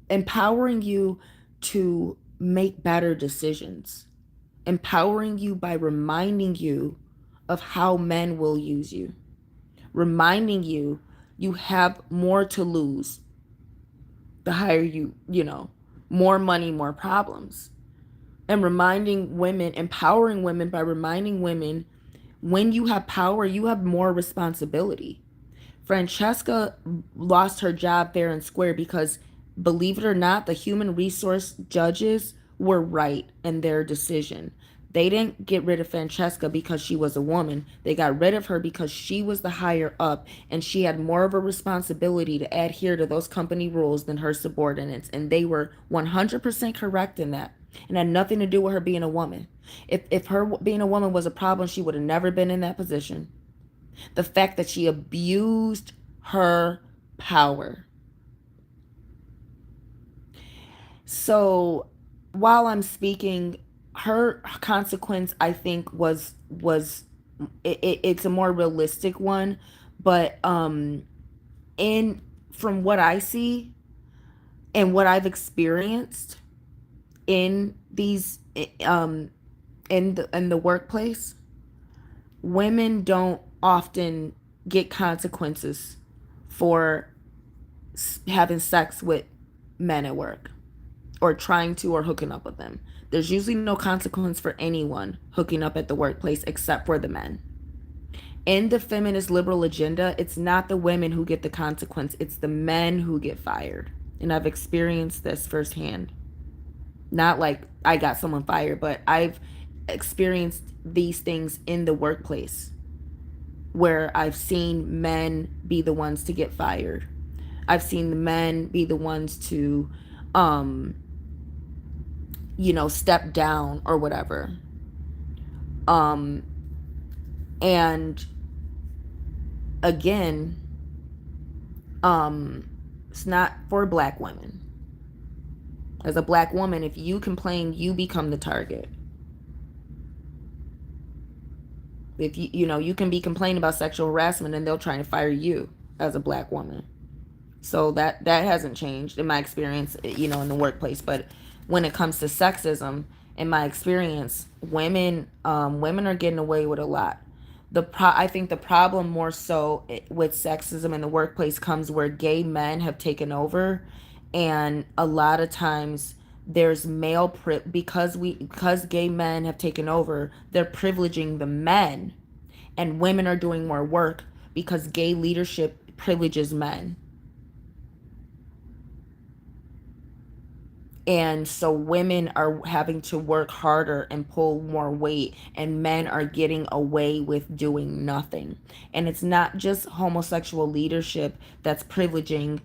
empowering you to make better decisions, empowering you by reminding you of how men will use you, reminding you you have more to lose the higher you, more money, more problems. And reminding women, empowering women by reminding women, when you have power, you have more responsibility. Francesca lost her job fair and square because, believe it or not, the human resource judges were right in their decision. They didn't get rid of Francesca because she was a woman. They got rid of her because she was the higher up and she had more of a responsibility to adhere to those company rules than her subordinates. And they were 100% correct in that. And had nothing to do with her being a woman. If her being a woman was a problem, she would have never been in that position. The fact that she abused her power. So while I'm speaking, her consequence, I think, it's a more realistic one. But in from what I see and what I've experienced in these in the workplace, women don't often get consequences for having sex with men at work, or trying to, or hooking up with them. There's usually no consequence for anyone hooking up at the workplace except for the men. In the feminist liberal agenda, it's not the women who get the consequence, it's the men who get fired. And I've experienced this firsthand. Not like I got someone fired, but I've experienced these things in the workplace where I've seen men be the ones to get fired. I've seen the men be the ones to step down or whatever. And again, it's not for black women. As a black woman, if you complain, you become the target. If you can be complaining about sexual harassment and they'll try to fire you as a black woman. So that hasn't changed in my experience, in the workplace. But when it comes to sexism, in my experience, women are getting away with a lot. I think the problem more so with sexism in the workplace comes where gay men have taken over, and a lot of times there's because gay men have taken over, they're privileging the men, and women are doing more work because gay leadership privileges men. And so women are having to work harder and pull more weight, and men are getting away with doing nothing. And it's not just homosexual leadership that's privileging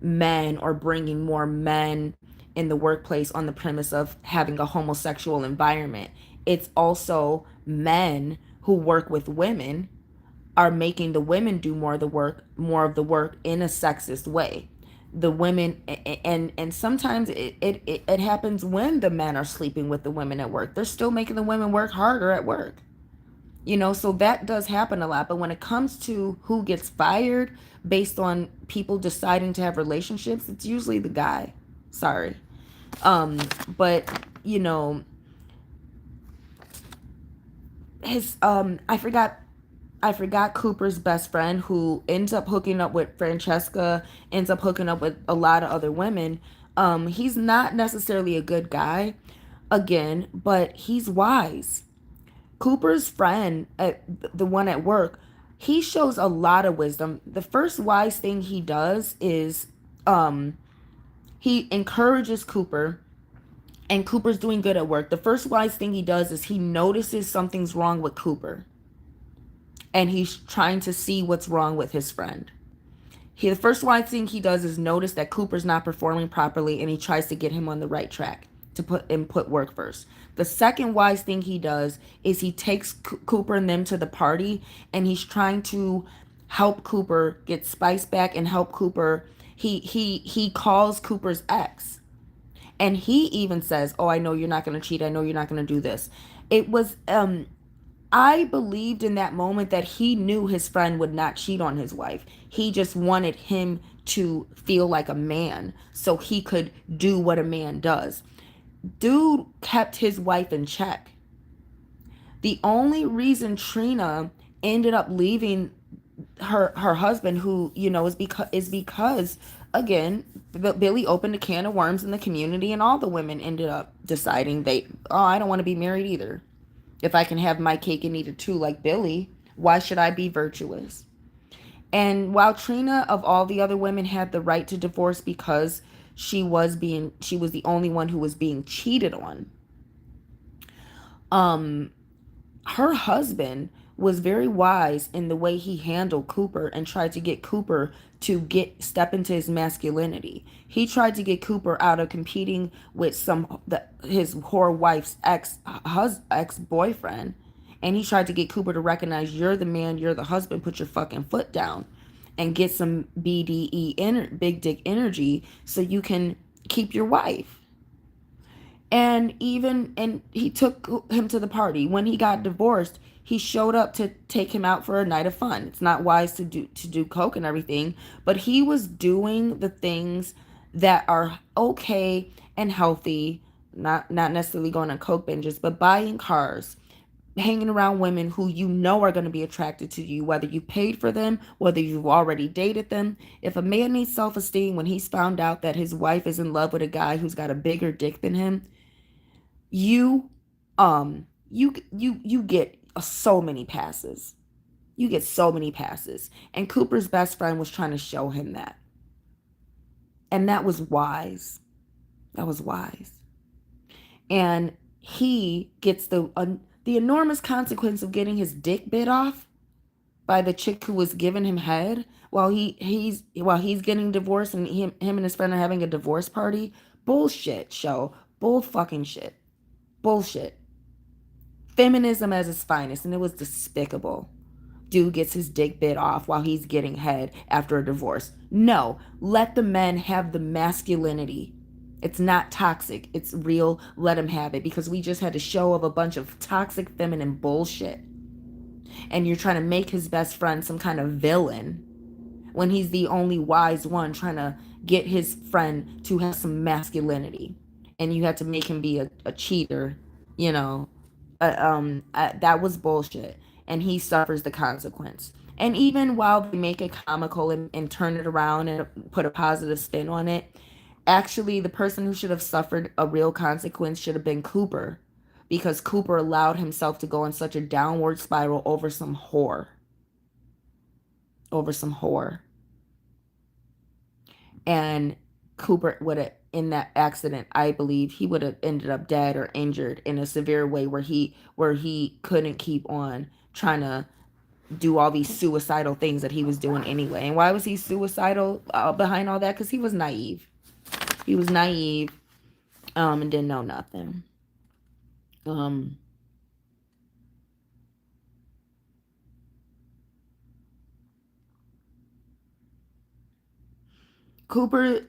men or bringing more men in the workplace on the premise of having a homosexual environment. It's also men who work with women are making the women do more of the work in a sexist way. the women, and sometimes it happens when the men are sleeping with the women at work. They're still making the women work harder at work. So that does happen a lot. But when it comes to who gets fired based on people deciding to have relationships, it's usually the guy. Sorry. But you know, his I forgot Cooper's best friend, who ends up hooking up with Francesca, ends up hooking up with a lot of other women. He's not necessarily a good guy, again, but he's wise. Cooper's friend, the one at work, he shows a lot of wisdom. The first wise thing he does is um, he encourages Cooper, and Cooper's doing good at work. The first wise thing he does is he notices something's wrong with Cooper, and he's trying to see what's wrong with his friend. The first wise thing he does is notice that Cooper's not performing properly, and he tries to get him on the right track to put work first. The second wise thing he does is he takes Cooper and them to the party, and he's trying to help Cooper get Spice back and help Cooper. He calls Cooper's ex, and he even says, "Oh, I know you're not going to cheat. I know you're not going to do this." It was I believed in that moment that he knew his friend would not cheat on his wife. He just wanted him to feel like a man so he could do what a man does. Dude kept his wife in check. The only reason Trina ended up leaving her husband, who is because again, Billy opened a can of worms in the community, and all the women ended up deciding I don't want to be married either. If I can have my cake and eat it too, like Billy, why should I be virtuous? And while Trina, of all the other women, had the right to divorce because she was the only one who was being cheated on, um, her husband was very wise in the way he handled Cooper and tried to get Cooper to step into his masculinity. He tried to get Cooper out of competing with his whore wife's ex boyfriend, and he tried to get Cooper to recognize, you're the man, you're the husband, put your fucking foot down, and get some big dick energy so you can keep your wife. And he took him to the party. When he got divorced, he showed up to take him out for a night of fun. It's not wise to do coke and everything, but he was doing the things that are okay and healthy, not necessarily going on coke binges, but buying cars, hanging around women who are going to be attracted to you, whether you paid for them, whether you've already dated them. If a man needs self-esteem when he's found out that his wife is in love with a guy who's got a bigger dick than him, you you get so many passes. You get so many passes. And Cooper's best friend was trying to show him that. And that was wise. That was wise. And he gets the enormous consequence of getting his dick bit off by the chick who was giving him head while he's getting divorced, and him and his friend are having a divorce party. Bullshit show. Bull fucking shit. Bullshit. Feminism as its finest, and it was despicable. Dude gets his dick bit off while he's getting head after a divorce. No, let the men have the masculinity. It's not toxic. It's real. Let him have it, because we just had a show of a bunch of toxic feminine bullshit. And you're trying to make his best friend some kind of villain when he's the only wise one trying to get his friend to have some masculinity. And you had to make him be a cheater, you know. That was bullshit, and he suffers the consequence. And even while they make it comical and turn it around and put a positive spin on it, actually the person who should have suffered a real consequence should have been Cooper, because Cooper allowed himself to go in such a downward spiral over some whore. Over some whore. And Cooper would have, in that accident, I believe he would have ended up dead or injured in a severe way, where he couldn't keep on trying to do all these suicidal things that he was doing anyway. And why was he suicidal behind all that? Because he was naive. He was naive, and didn't know nothing. Um, Cooper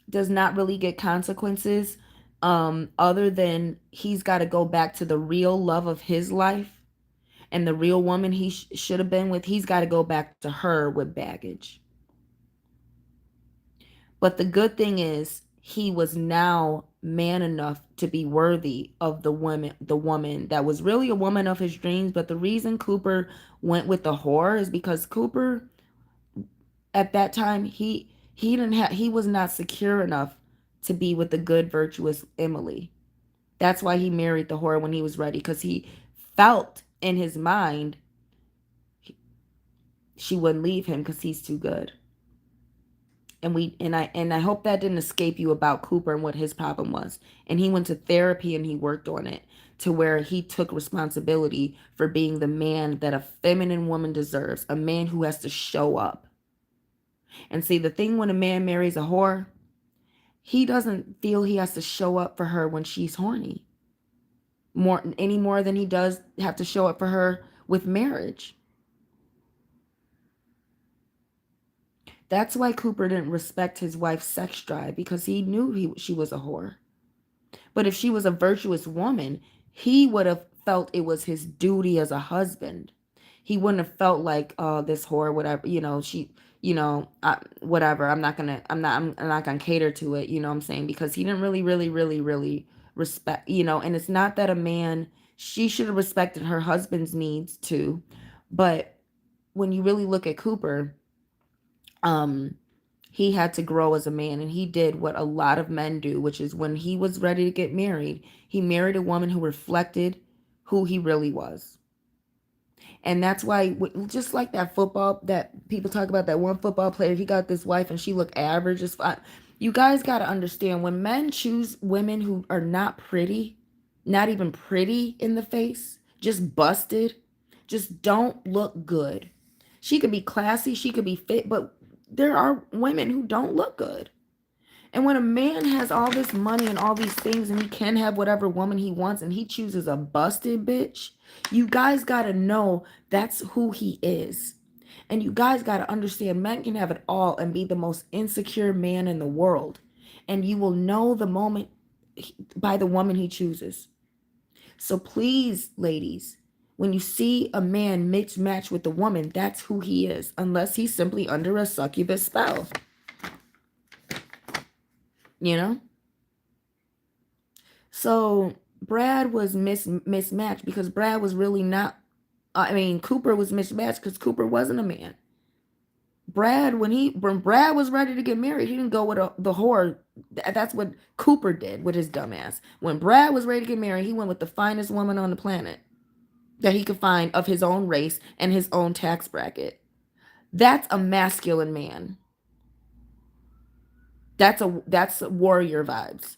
does not really get consequences other than he's got to go back to the real love of his life and the real woman he should have been with. He's got to go back to her with baggage. But the good thing is he was now man enough to be worthy of the woman that was really a woman of his dreams. But the reason Cooper went with the whore is because Cooper at that time he was not secure enough to be with the good virtuous Emily. That's why he married the whore when he was ready, because he felt in his mind she wouldn't leave him because he's too good. And I hope that didn't escape you about Cooper and what his problem was. And he went to therapy and he worked on it to where he took responsibility for being the man that a feminine woman deserves, a man who has to show up. And see, the thing when a man marries a whore, he doesn't feel he has to show up for her when she's horny any more than he does have to show up for her with marriage. That's why Cooper didn't respect his wife's sex drive, because he knew she was a whore. But if she was a virtuous woman, he would have felt it was his duty as a husband. He wouldn't have felt like, oh, this whore, whatever, whatever. I'm not gonna cater to it. You know what I'm saying? Because he didn't really respect, and it's not that a man, she should have respected her husband's needs too. But when you really look at Cooper, he had to grow as a man, and he did what a lot of men do, which is when he was ready to get married, he married a woman who reflected who he really was. And that's why, just like that football that people talk about, that one football player, he got this wife and she looked average as fine. You guys got to understand, when men choose women who are not pretty, not even pretty in the face, just busted, just don't look good. She could be classy, she could be fit, but there are women who don't look good. And when a man has all this money and all these things, and he can have whatever woman he wants, and he chooses a busted bitch, you guys got to know that's who he is. And you guys got to understand, men can have it all and be the most insecure man in the world. And you will know the moment by the woman he chooses. So please, ladies, when you see a man mismatched with a woman, that's who he is, unless he's simply under a succubus spell. You know? So Brad was mismatched because Brad was really not, Cooper was mismatched because Cooper wasn't a man. Brad, when Brad was ready to get married, he didn't go with the whore. That's what Cooper did with his dumbass. When Brad was ready to get married, he went with the finest woman on the planet that he could find of his own race and his own tax bracket. That's a masculine man. That's warrior vibes.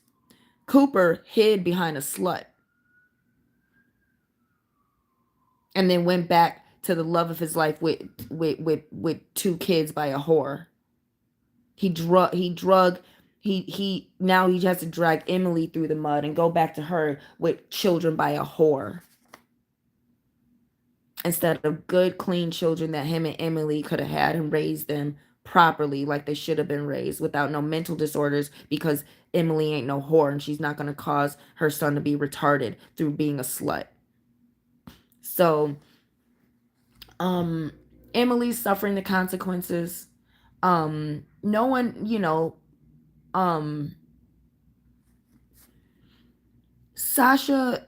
Cooper hid behind a slut and then went back to the love of his life with two kids by a whore. He now he has to drag Emily through the mud and go back to her with children by a whore, instead of good, clean children that him and Emily could have had and raised them properly like they should have been raised, without no mental disorders, because Emily ain't no whore and she's not going to cause her son to be retarded through being a slut. So Emily's suffering the consequences. No one, Sasha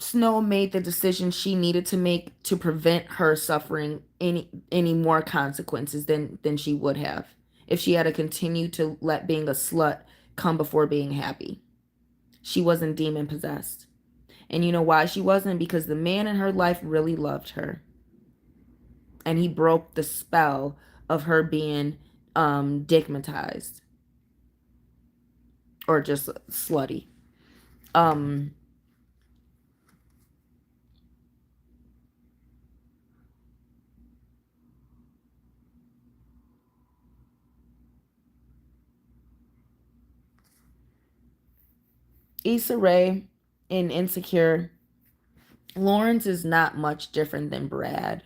Snow made the decision she needed to make to prevent her suffering any more consequences than she would have if she had to continue to let being a slut come before being happy. She wasn't demon possessed. And you know why she wasn't? Because the man in her life really loved her. And he broke the spell of her being digmatized or just slutty. Issa Rae in Insecure, Lawrence is not much different than Brad.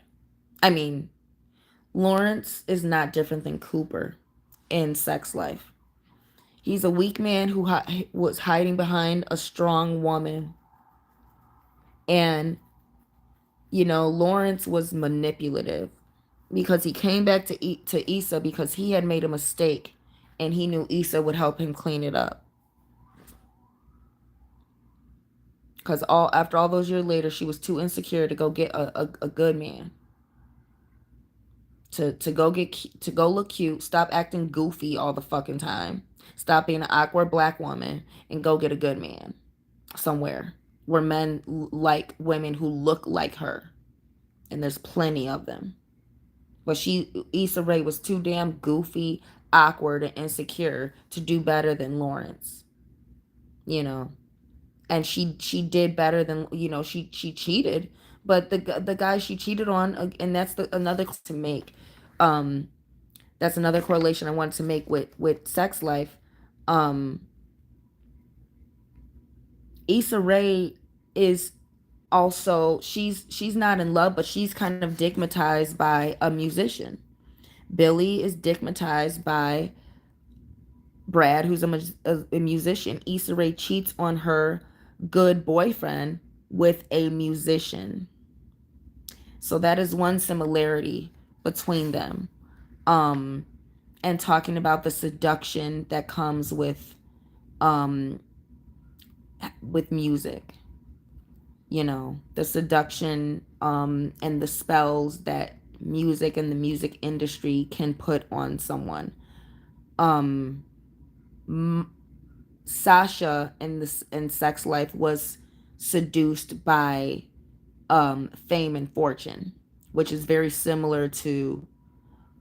Lawrence is not different than Cooper. in Sex Life. He's a weak man who was hiding behind a strong woman. And, Lawrence was manipulative because he came back to Issa because he had made a mistake and he knew Issa would help him clean it up. Because after all those years later, she was too insecure to go get a good man. To go look cute, stop acting goofy all the fucking time, stop being an awkward black woman, and go get a good man somewhere where men like women who look like her, and there's plenty of them. But Issa Rae was too damn goofy, awkward, and insecure to do better than Lawrence. You know, and she did better than she cheated, but the guy she cheated on, and that's another to make. Um, that's another correlation I wanted to make with Sex Life. Um, Issa Rae is also she's not in love, but she's kind of stigmatized by a musician. Billy is stigmatized by Brad, who's a musician. Issa Rae cheats on her good boyfriend with a musician. So that is one similarity between them. Um, and talking about the seduction that comes um, with music. The seduction and the spells that music and the music industry can put on someone. Um, Sasha in Sex Life was seduced by fame and fortune, which is very similar to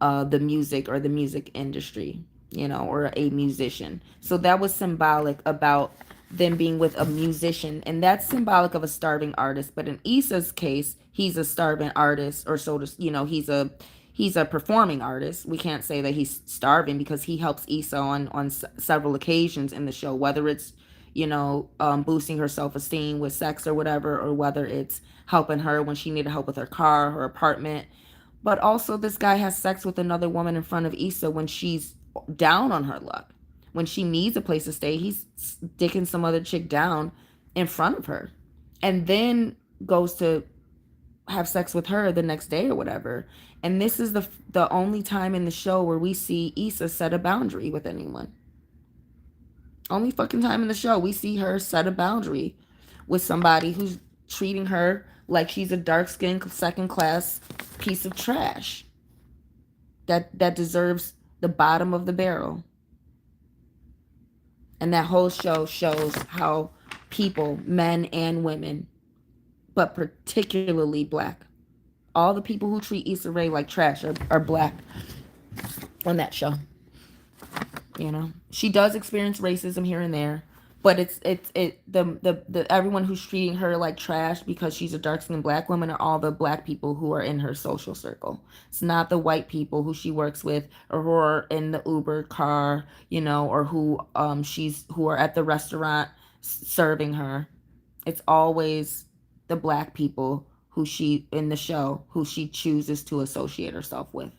the music or the music industry, or a musician. So that was symbolic about them being with a musician, and that's symbolic of a starving artist. But in Issa's case, he's a starving artist, or so to, he's a performing artist. We can't say that he's starving because he helps Issa on several occasions in the show, whether it's boosting her self-esteem with sex or whatever, or whether it's helping her when she needed help with her car, her apartment. But also, this guy has sex with another woman in front of Issa when she's down on her luck. When she needs a place to stay, he's dicking some other chick down in front of her. And then goes to have sex with her the next day or whatever. And this is the only time in the show where we see Issa set a boundary with anyone. Only fucking time in the show we see her set a boundary with somebody who's treating her like she's a dark-skinned second-class piece of trash that deserves the bottom of the barrel. And that whole show shows how people, men and women, but particularly black, all the people who treat Issa Rae like trash are black on that show. She does experience racism here and there, but the everyone who's treating her like trash because she's a dark-skinned black woman are all the black people who are in her social circle. It's not the white people who she works with or who are in the Uber car, or who who are at the restaurant serving her. It's always the black people who she in the show who she chooses to associate herself with.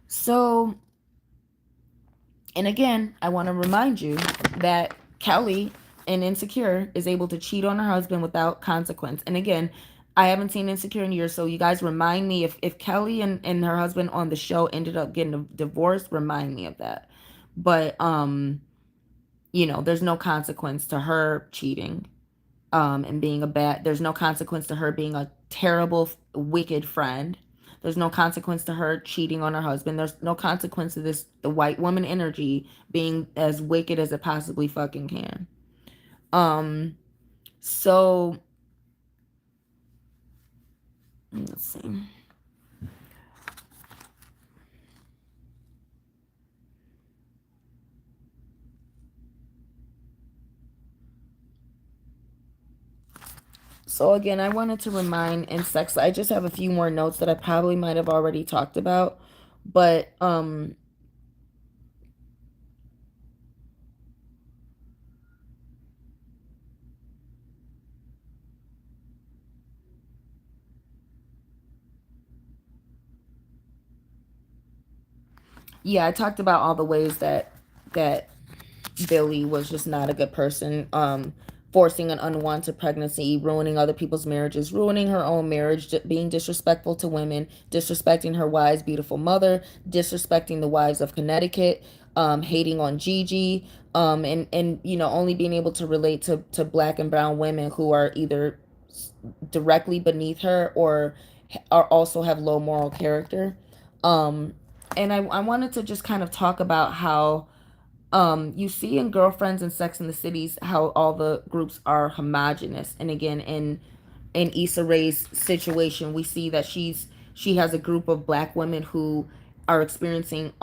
So, and again, I want to remind you that Kelly in Insecure is able to cheat on her husband without consequence. And again, I haven't seen Insecure in years, so you guys remind me if Kelly and her husband on the show ended up getting a divorce, remind me of that. But there's no consequence to her cheating and being there's no consequence to her being a terrible, wicked friend. There's no consequence to her cheating on her husband. There's no consequence to the white woman energy being as wicked as it possibly fucking can. So let's see. So again, I wanted to remind in sex, I just have a few more notes that I probably might have already talked about, but Yeah, I talked about all the ways that Billy was just not a good person. Forcing an unwanted pregnancy, ruining other people's marriages, ruining her own marriage, being disrespectful to women, disrespecting her wise, beautiful mother, disrespecting the wives of Connecticut, hating on Gigi, and only being able to relate to black and brown women who are either directly beneath her or are also have low moral character. Um, and I wanted to just kind of talk about how you see in Girlfriends and Sex in the Cities how all the groups are homogenous. And again, in Issa Rae's situation, we see that she has a group of black women who are experiencing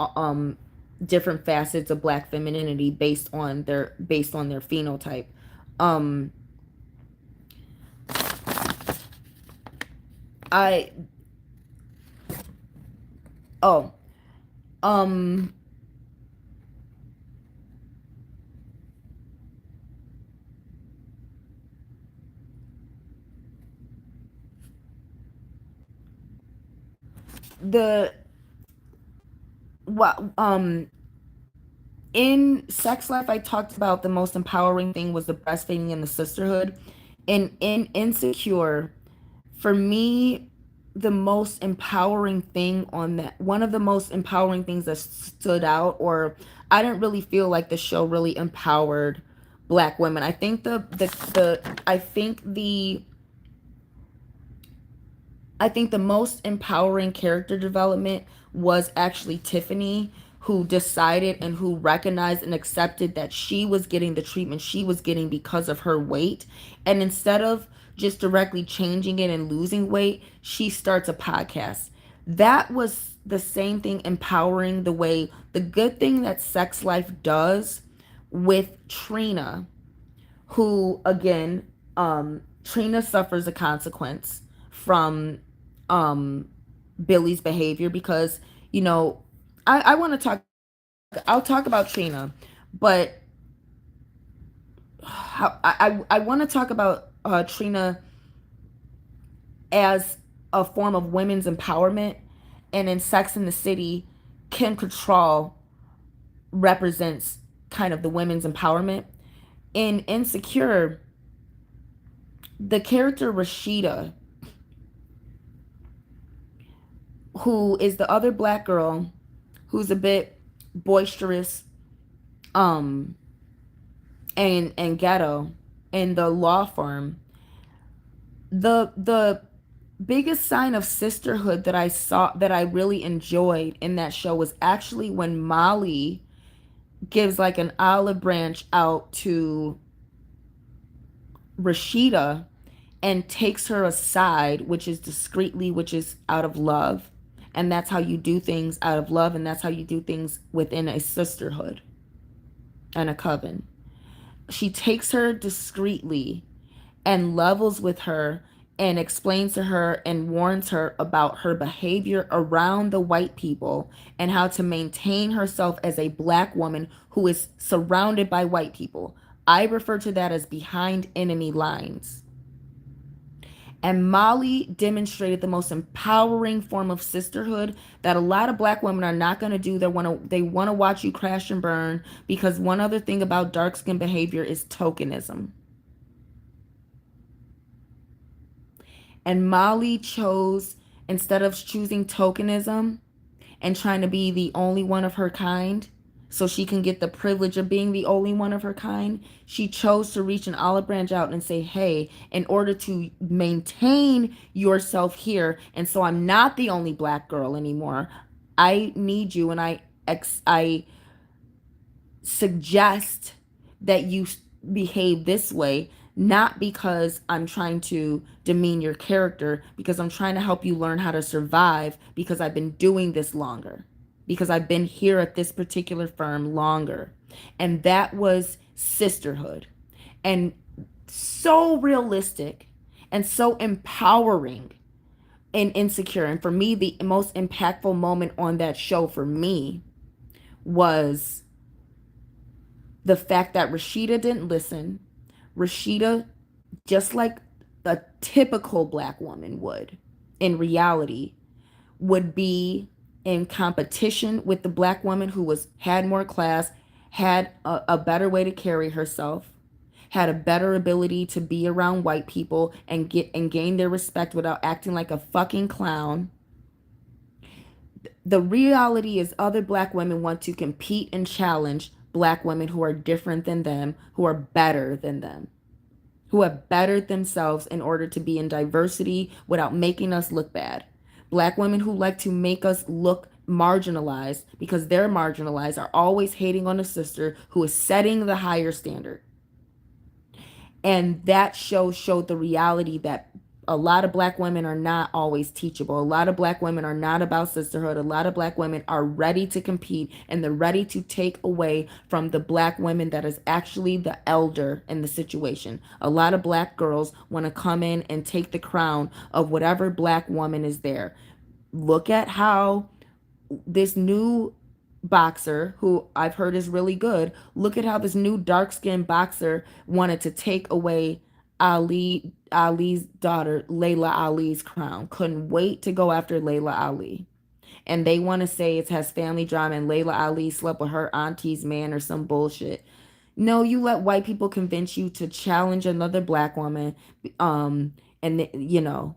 different facets of black femininity based on their phenotype. Um I oh um the what in Sex Life, I talked about the most empowering thing was the breastfeeding and the sisterhood. And in Insecure, for me, the most empowering thing on that, one of the most empowering things that stood out, or I didn't really feel like the show really empowered black women. I think the most empowering character development was actually Tiffany, who decided and who recognized and accepted that she was getting the treatment she was getting because of her weight. And instead of just directly changing it and losing weight, she starts a podcast. That was the same thing empowering the way the good thing that Sex Life does with Trina, who again, Trina suffers a consequence from Billy's behavior because you know I want to talk. I'll talk about Trina, but how, I want to talk about Trina as a form of women's empowerment, and in Sex in the City, Kim Cattrall represents kind of the women's empowerment. In Insecure, the character Rashida, who is the other black girl who's a bit boisterous um and ghetto in the law firm, the biggest sign of sisterhood that I saw that I really enjoyed in that show was actually when Molly gives like an olive branch out to Rashida and takes her aside, which is discreetly, which is out of love. And that's how you do things out of love, and that's how you do things within a sisterhood and a coven. She takes her discreetly and levels with her and explains to her and warns her about her behavior around the white people and how to maintain herself as a black woman who is surrounded by white people. I refer to that as behind enemy lines. And Molly demonstrated the most empowering form of sisterhood that a lot of black women are not going to do. They want to watch you crash and burn because one other thing about dark skin behavior is tokenism. And Molly chose, instead of choosing tokenism and trying to be the only one of her kind, so she can get the privilege of being the only one of her kind, she chose to reach an olive branch out and say, hey, in order to maintain yourself here, and so I'm not the only black girl anymore, I need you, and I suggest that you behave this way, not because I'm trying to demean your character, because I'm trying to help you learn how to survive, because I've been doing this longer, because I've been here at this particular firm longer. And that was sisterhood. And so realistic and so empowering and Insecure. And for me, the most impactful moment on that show for me was the fact that Rashida didn't listen. Rashida, just like a typical black woman would in reality, would be in competition with the black woman who had more class, had a better way to carry herself, had a better ability to be around white people and gain their respect without acting like a fucking clown. The reality is other black women want to compete and challenge black women who are different than them, who are better than them, who have bettered themselves in order to be in diversity without making us look bad. Black women who like to make us look marginalized because they're marginalized are always hating on a sister who is setting the higher standard. And that show showed the reality that a lot of black women are not always teachable. A lot of black women are not about sisterhood. A lot of black women are ready to compete, and they're ready to take away from the black women that is actually the elder in the situation. A lot of black girls want to come in and take the crown of whatever black woman is there. Look at how this new boxer, who I've heard is really good, look at how this new dark-skinned boxer wanted to take away Ali's daughter, Layla Ali's crown. Couldn't wait to go after Layla Ali. And they want to say it has family drama and Layla Ali slept with her auntie's man or some bullshit. No, you let white people convince you to challenge another black woman, and you know,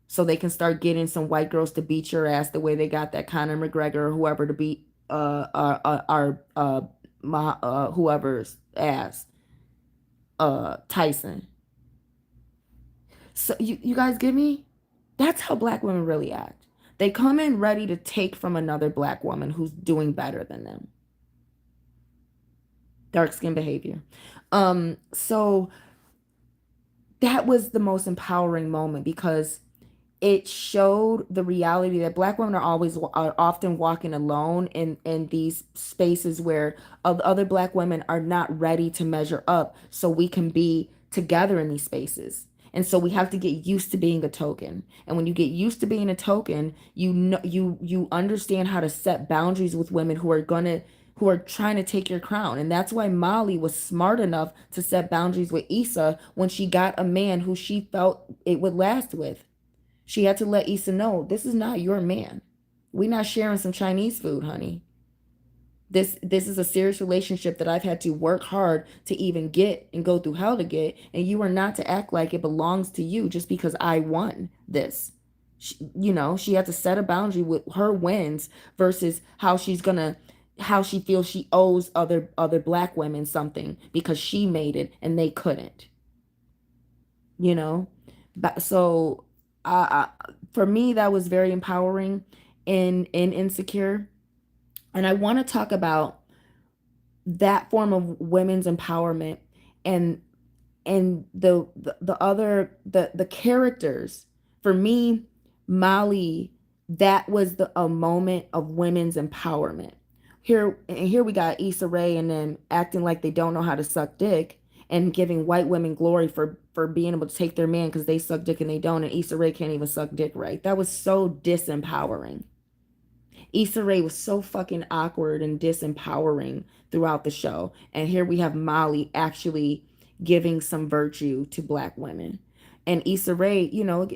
so they can start getting some white girls to beat your ass the way they got that Conor McGregor or whoever to beat whoever's ass, Tyson. So you guys get me? That's how black women really act. They come in ready to take from another black woman who's doing better than them. Dark skin behavior. So that was the most empowering moment because it showed the reality that black women are often walking alone in these spaces where other black women are not ready to measure up, so we can be together in these spaces. And so we have to get used to being a token. And when you get used to being a token, you know, you understand how to set boundaries with women who are trying to take your crown. And that's why Molly was smart enough to set boundaries with Issa when she got a man who she felt it would last with. She had to let Issa know, this is not your man. We're not sharing some Chinese food, honey. This is a serious relationship that I've had to work hard to even get and go through hell to get, and you are not to act like it belongs to you just because I won this. She had to set a boundary with her wins versus how she feels she owes other black women something because she made it and they couldn't. You know, so for me that was very empowering in Insecure. And I want to talk about that form of women's empowerment and the characters. For me, Molly, that was a moment of women's empowerment. Here we got Issa Rae and them acting like they don't know how to suck dick and giving white women glory for being able to take their man because they suck dick and they don't, and Issa Rae can't even suck dick right. That was so disempowering. Issa Rae was so fucking awkward and disempowering throughout the show. And here we have Molly actually giving some virtue to black women. And Issa Rae,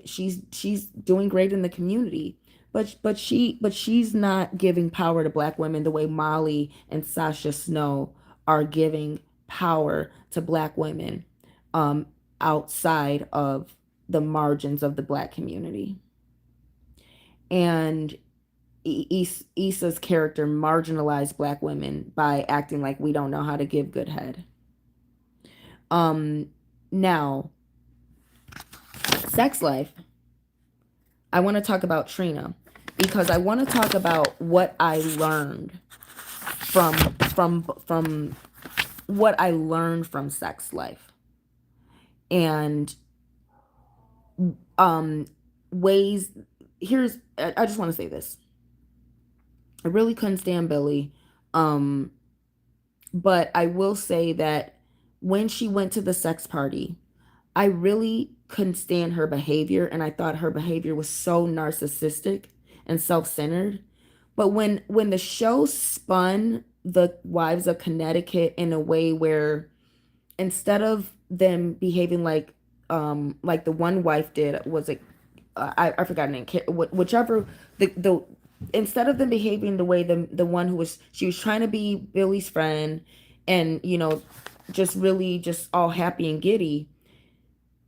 she's doing great in the community. But she's not giving power to black women the way Molly and Sasha Snow are giving power to black women outside of the margins of the black community. And Issa's character marginalized black women by acting like we don't know how to give good head. Now, sex life. I want to talk about Trina because I want to talk about what I learned from what I learned from sex life and ways. I just want to say this. I really couldn't stand Billy. But I will say that when she went to the sex party, I really couldn't stand her behavior. And I thought her behavior was so narcissistic and self-centered. But when the show spun the Wives of Connecticut in a way where instead of them behaving like the one wife did, was it, I forgot her name, whichever, the instead of them behaving the way the one who was, she was trying to be Billy's friend, and just really just all happy and giddy,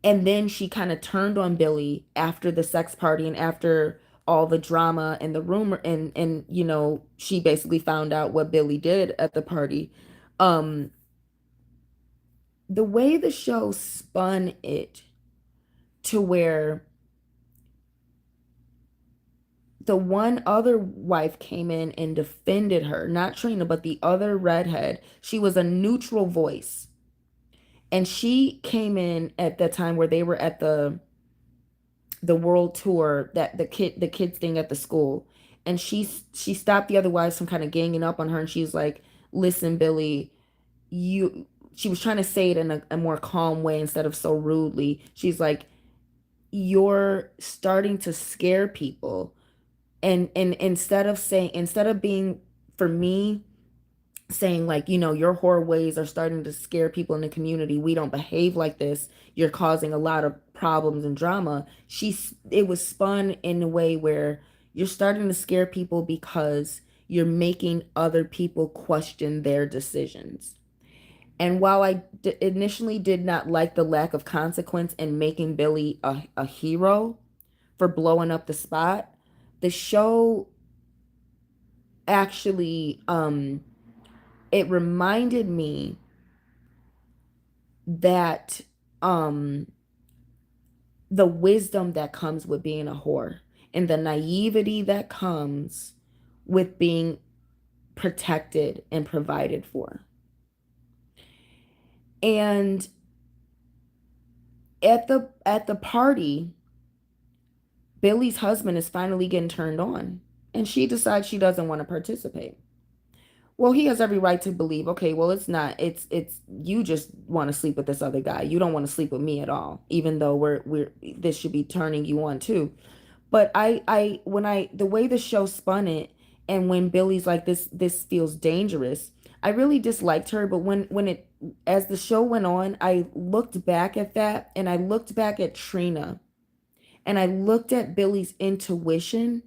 and then she kind of turned on Billy after the sex party and after all the drama and the rumor, and she basically found out what Billy did at the party. um the way the show spun it to where the one other wife came in and defended her, not Trina, but the other redhead. She was a neutral voice. And she came in at the time where they were at the world tour, that the kids thing at the school. And she stopped the other wives from kind of ganging up on her, and she's like, "Listen, Billy, you," she was trying to say it in a more calm way instead of so rudely. She's like, "You're starting to scare people." And instead of being, for me, saying like, your horror ways are starting to scare people in the community, we don't behave like this, you're causing a lot of problems and drama, it was spun in a way where you're starting to scare people because you're making other people question their decisions. And while initially did not like the lack of consequence in making Billy a hero for blowing up the spot, the show actually, it reminded me that, um the wisdom that comes with being a whore, and the naivety that comes with being protected and provided for. And at the party, Billy's husband is finally getting turned on, and she decides she doesn't want to participate. Well, he has every right to believe, okay, well, it's you just want to sleep with this other guy. You don't want to sleep with me at all, even though we're this should be turning you on too. But the way the show spun it, and when Billy's like, this feels dangerous, I really disliked her. But as the show went on, I looked back at that, and I looked back at Trina, and I looked at Billy's intuition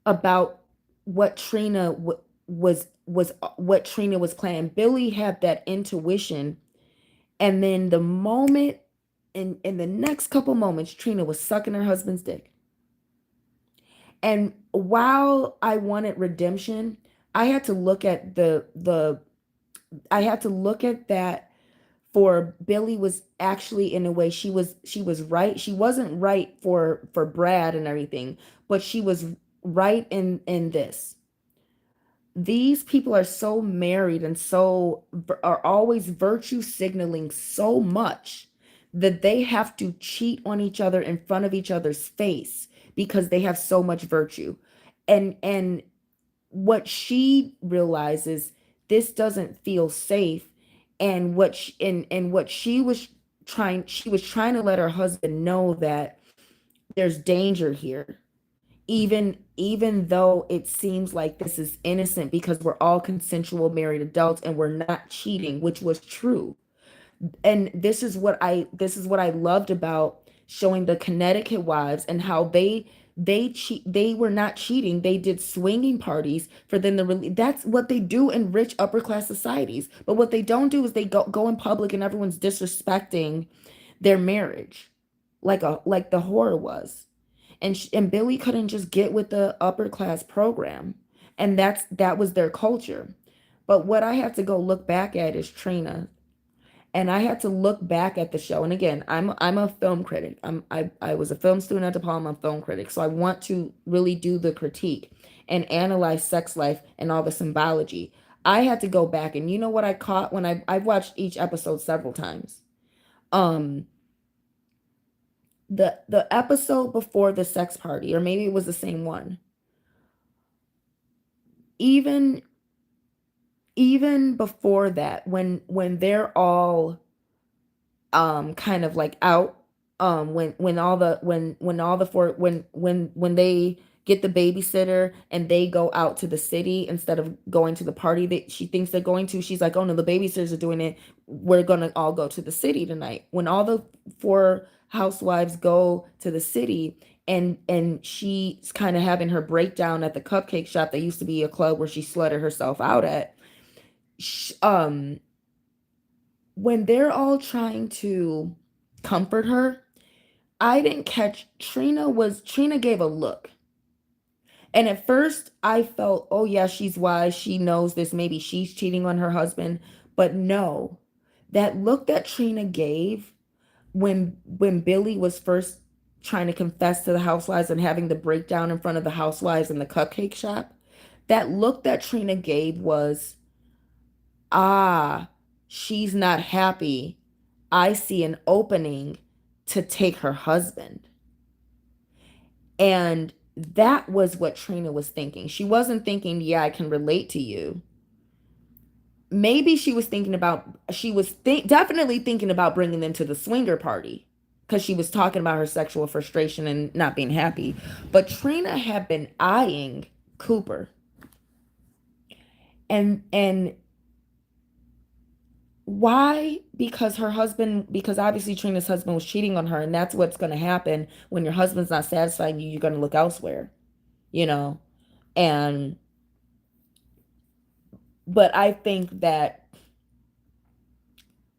about what what Trina was planning. Billy had that intuition, and then the moment, in the next couple moments, Trina was sucking her husband's dick. And while I wanted redemption, I had to look at the I had to look at that. For Billy was actually, in a way, she was right. She wasn't right for Brad and everything, but she was right in this. These people are so married and are always virtue signaling so much that they have to cheat on each other in front of each other's face because they have so much virtue. And what she realizes, this doesn't feel safe. And what she was trying to let her husband know that there's danger here, even though it seems like this is innocent because we're all consensual married adults and we're not cheating, which was true. And this is what I loved about showing the Connecticut wives, and how they were not cheating. They did swinging parties for them to really, that's what they do in rich upper class societies. But what they don't do is they go in public and everyone's disrespecting their marriage, like the horror was. And Billy couldn't just get with the upper class program, and that was their culture. But what I had to go look back at is Trina, and I had to look back at the show. And again, I'm a film critic. I was a film student at DePaul. I'm a film critic, so I want to really do the critique and analyze sex life and all the symbology. I had to go back, and you know what I caught when I've watched each episode several times. Um, the episode before the sex party, or maybe it was the same one. Even even before that, when they're all kind of like out, when all the four when they get the babysitter and they go out to the city instead of going to the party that she thinks they're going to, she's like, oh no, the babysitters are doing it, we're gonna all go to the city tonight. When all the four housewives go to the city, and she's kind of having her breakdown at the cupcake shop that used to be a club where she slutted herself out at. sh when they're all trying to comfort her, I didn't catch Trina gave a look. And at first I felt, oh yeah, she's wise. She knows this. Maybe she's cheating on her husband. But no, that look that Trina gave when Billy was first trying to confess to the housewives and having the breakdown in front of the housewives in the cupcake shop, that look that Trina gave was, ah, she's not happy. I see an opening to take her husband. And that was what Trina was thinking. She wasn't thinking, yeah, I can relate to you. Maybe she was thinking about, definitely thinking about bringing them to the swinger party because she was talking about her sexual frustration and not being happy. But Trina had been eyeing Cooper. And why? Because her husband, because obviously Trina's husband was cheating on her, and that's what's going to happen when your husband's not satisfying you, you're going to look elsewhere, you know? And, but I think that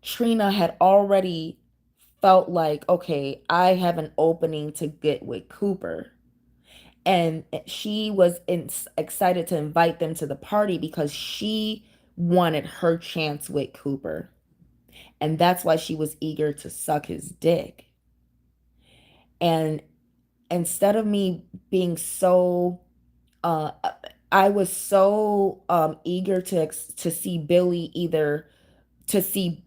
Trina had already felt like, okay, I have an opening to get with Cooper. And she was excited to invite them to the party because she wanted her chance with Cooper. And that's why she was eager to suck his dick. And instead of me being so uh I was so eager to see Billy either to see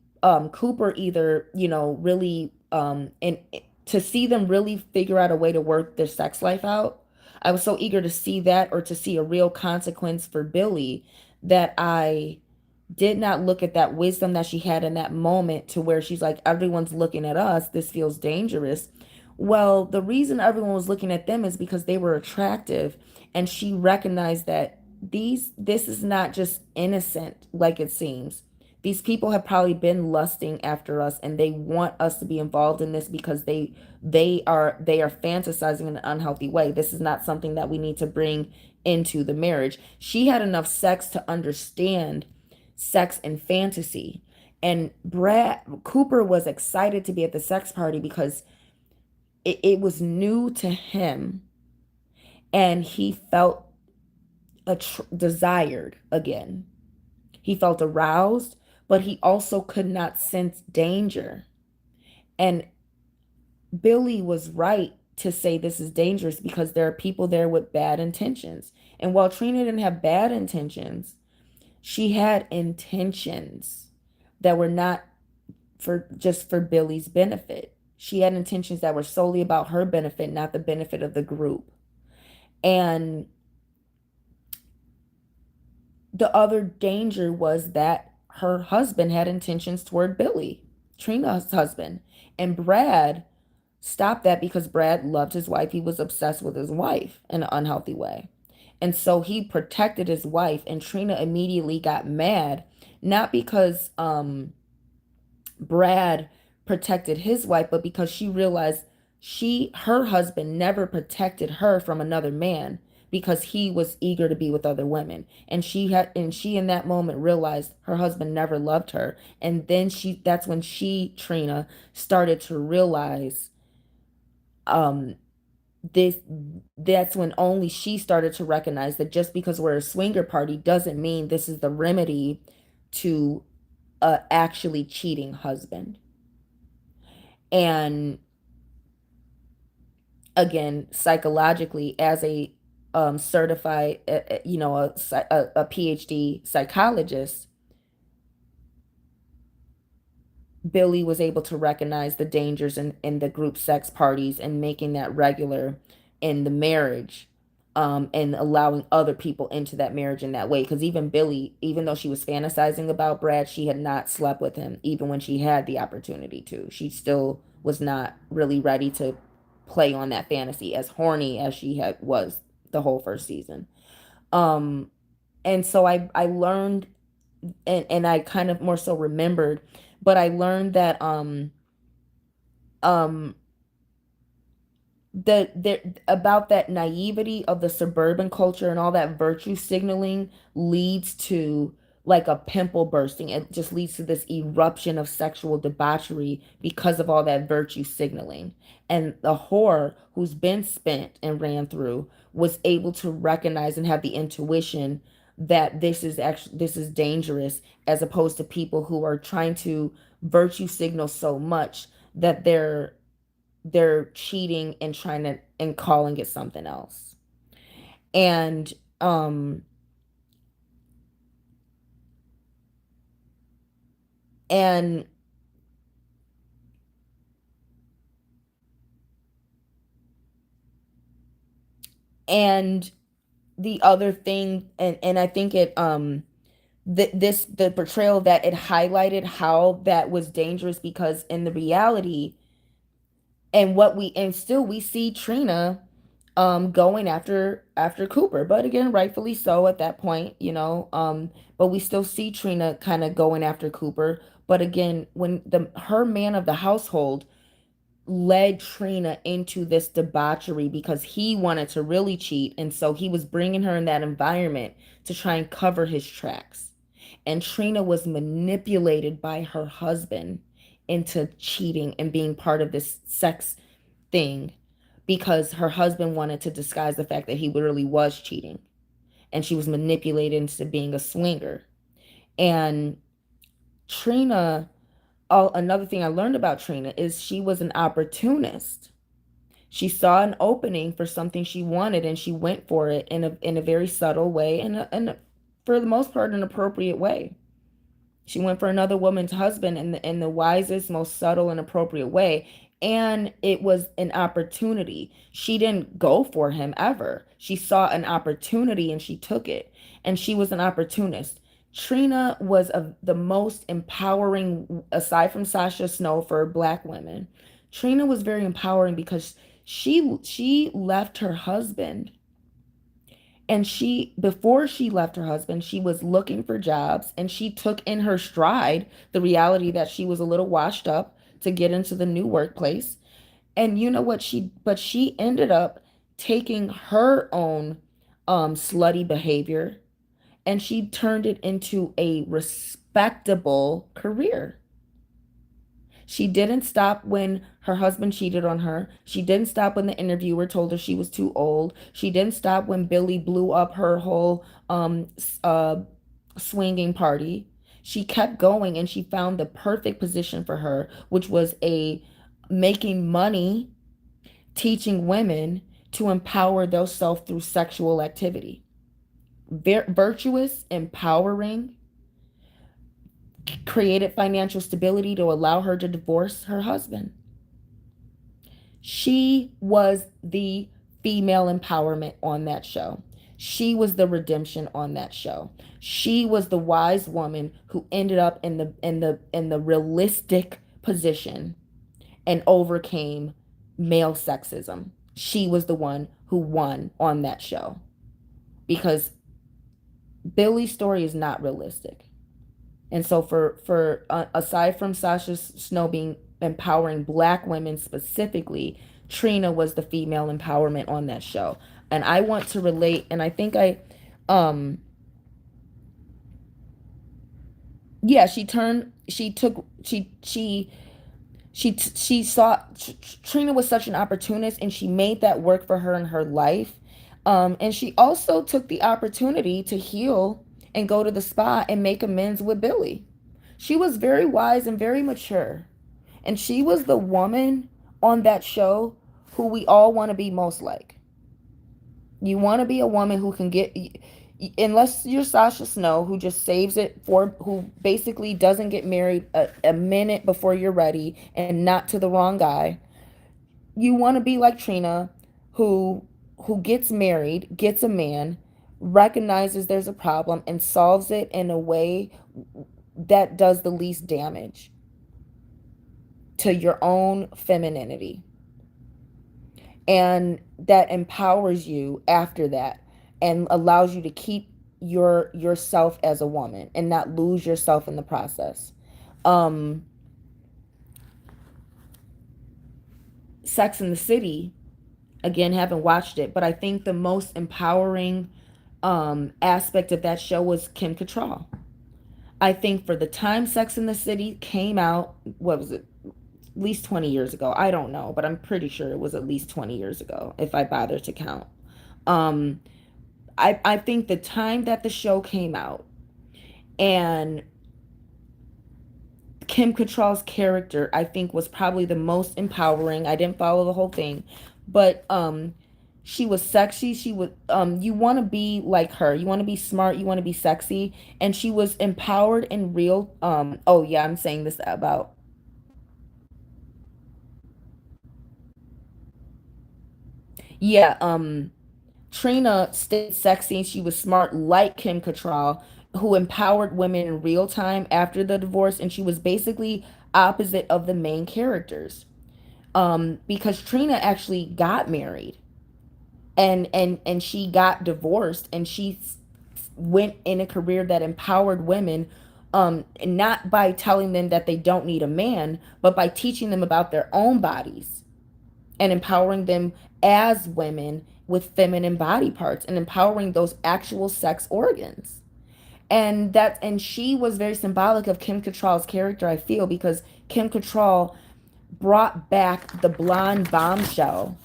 Cooper either, really and to see them really figure out a way to work their sex life out. I was so eager to see that or to see a real consequence for Billy that I did not look at that wisdom that she had in that moment to where she's like, everyone's looking at us. This feels dangerous. Well, the reason everyone was looking at them is because they were attractive. And she recognized that this is not just innocent like it seems. These people have probably been lusting after us and they want us to be involved in this because they are fantasizing in an unhealthy way. This is not something that we need to bring into the marriage. She had enough sex to understand sex and fantasy. And Brad Cooper was excited to be at the sex party because it was new to him and he felt desired again. He felt aroused, but he also could not sense danger. And Billy was right to say this is dangerous because there are people there with bad intentions. And while Trina didn't have bad intentions, she had intentions that were not for just for Billy's benefit. She had intentions that were solely about her benefit, not the benefit of the group. And the other danger was that her husband had intentions toward Billy, Trina's husband. And Brad stopped that because Brad loved his wife. He was obsessed with his wife in an unhealthy way. And so he protected his wife, and Trina immediately got mad, not because Brad protected his wife, but because she realized her husband never protected her from another man because he was eager to be with other women. And she in that moment realized her husband never loved her. And then that's when Trina, started to realize um this that's when only she started to recognize that just because we're a swinger party doesn't mean this is the remedy to a actually cheating husband. And again, psychologically, as a certified, a PhD psychologist, Billy was able to recognize the dangers in the group sex parties and making that regular in the marriage, and allowing other people into that marriage in that way. Because even Billy, even though she was fantasizing about Brad, she had not slept with him, even when she had the opportunity to. She still was not really ready to play on that fantasy, as horny as she had was the whole first season. Um, and so I learned, and I kind of more so remembered, but I learned that um the about that naivety of the suburban culture and all that virtue signaling leads to like a pimple bursting. It just leads to this eruption of sexual debauchery because of all that virtue signaling. And the whore who's been spent and ran through was able to recognize and have the intuition that this is dangerous, as opposed to people who are trying to virtue signal so much that they're cheating and trying to and calling it something else. And um and and the other thing, and I think it the portrayal that it highlighted how that was dangerous, because in the reality, and still we see Trina going after Cooper, but again, rightfully so at that point, but we still see Trina kind of going after Cooper. But again, when the her man of the household led Trina into this debauchery because he wanted to really cheat, and so he was bringing her in that environment to try and cover his tracks. And Trina was manipulated by her husband into cheating and being part of this sex thing, because her husband wanted to disguise the fact that he literally was cheating, and she was manipulated into being a swinger. And Trina, another thing I learned about Trina is she was an opportunist. She saw an opening for something she wanted, and she went for it in a very subtle way, and for the most part an appropriate way. She went for another woman's husband in the wisest, most subtle and appropriate way. And it was an opportunity. She didn't go for him ever. She saw an opportunity and she took it. And she was an opportunist. Trina was the most empowering, aside from Sasha Snow, for Black women. Trina was very empowering because she left her husband, and before she left her husband, she was looking for jobs, and she took in her stride the reality that she was a little washed up to get into the new workplace. And you know what but she ended up taking her own slutty behavior, and she turned it into a respectable career. She didn't stop when her husband cheated on her. She didn't stop when the interviewer told her she was too old. She didn't stop when Billy blew up her whole swinging party. She kept going, and she found the perfect position for her, which was a making money teaching women to empower themselves through sexual activity. Virtuous, empowering, created financial stability to allow her to divorce her husband. She was the female empowerment on that show. She was the redemption on that show. She was the wise woman who ended up in the realistic position and overcame male sexism. She was the one who won on that show, because Billy's story is not realistic. And so for aside from Sasha Snow being empowering Black women specifically, Trina was the female empowerment on that show. And I want to relate, and I think um yeah, she saw Trina was such an opportunist, and she made that work for her in her life. And she also took the opportunity to heal and go to the spa and make amends with Billy. She was very wise and very mature. And she was the woman on that show who we all want to be most like. You want to be a woman who can get, unless you're Sasha Snow, who just saves it for, who basically doesn't get married a minute before you're ready and not to the wrong guy. You want to be like Trina, who gets married, gets a man, recognizes there's a problem, and solves it in a way that does the least damage to your own femininity, and that empowers you after that, and allows you to keep yourself as a woman and not lose yourself in the process. um Sex in the City, Again, haven't watched it, but I think the most empowering aspect of that show was Kim Cattrall. I think for the time Sex in the City came out, what was it? At least 20 years ago. I don't know, but I'm pretty sure it was at least 20 years ago, if I bother to count. Um, I think the time that the show came out and Kim Cattrall's character, I think, was probably the most empowering. I didn't follow the whole thing, but she was sexy. She was you want to be like her. You want to be smart, you want to be sexy, and she was empowered in real oh yeah, I'm saying this about yeah, Trina stayed sexy. She was smart like Kim Cattrall, who empowered women in real time after the divorce, and she was basically opposite of the main characters. Because Trina actually got married and she got divorced, and she went in a career that empowered women, not by telling them that they don't need a man, but by teaching them about their own bodies and empowering them as women with feminine body parts and empowering those actual sex organs. And she was very symbolic of Kim Cattrall's character, I feel, because Kim Cattrall brought back the blonde bombshell,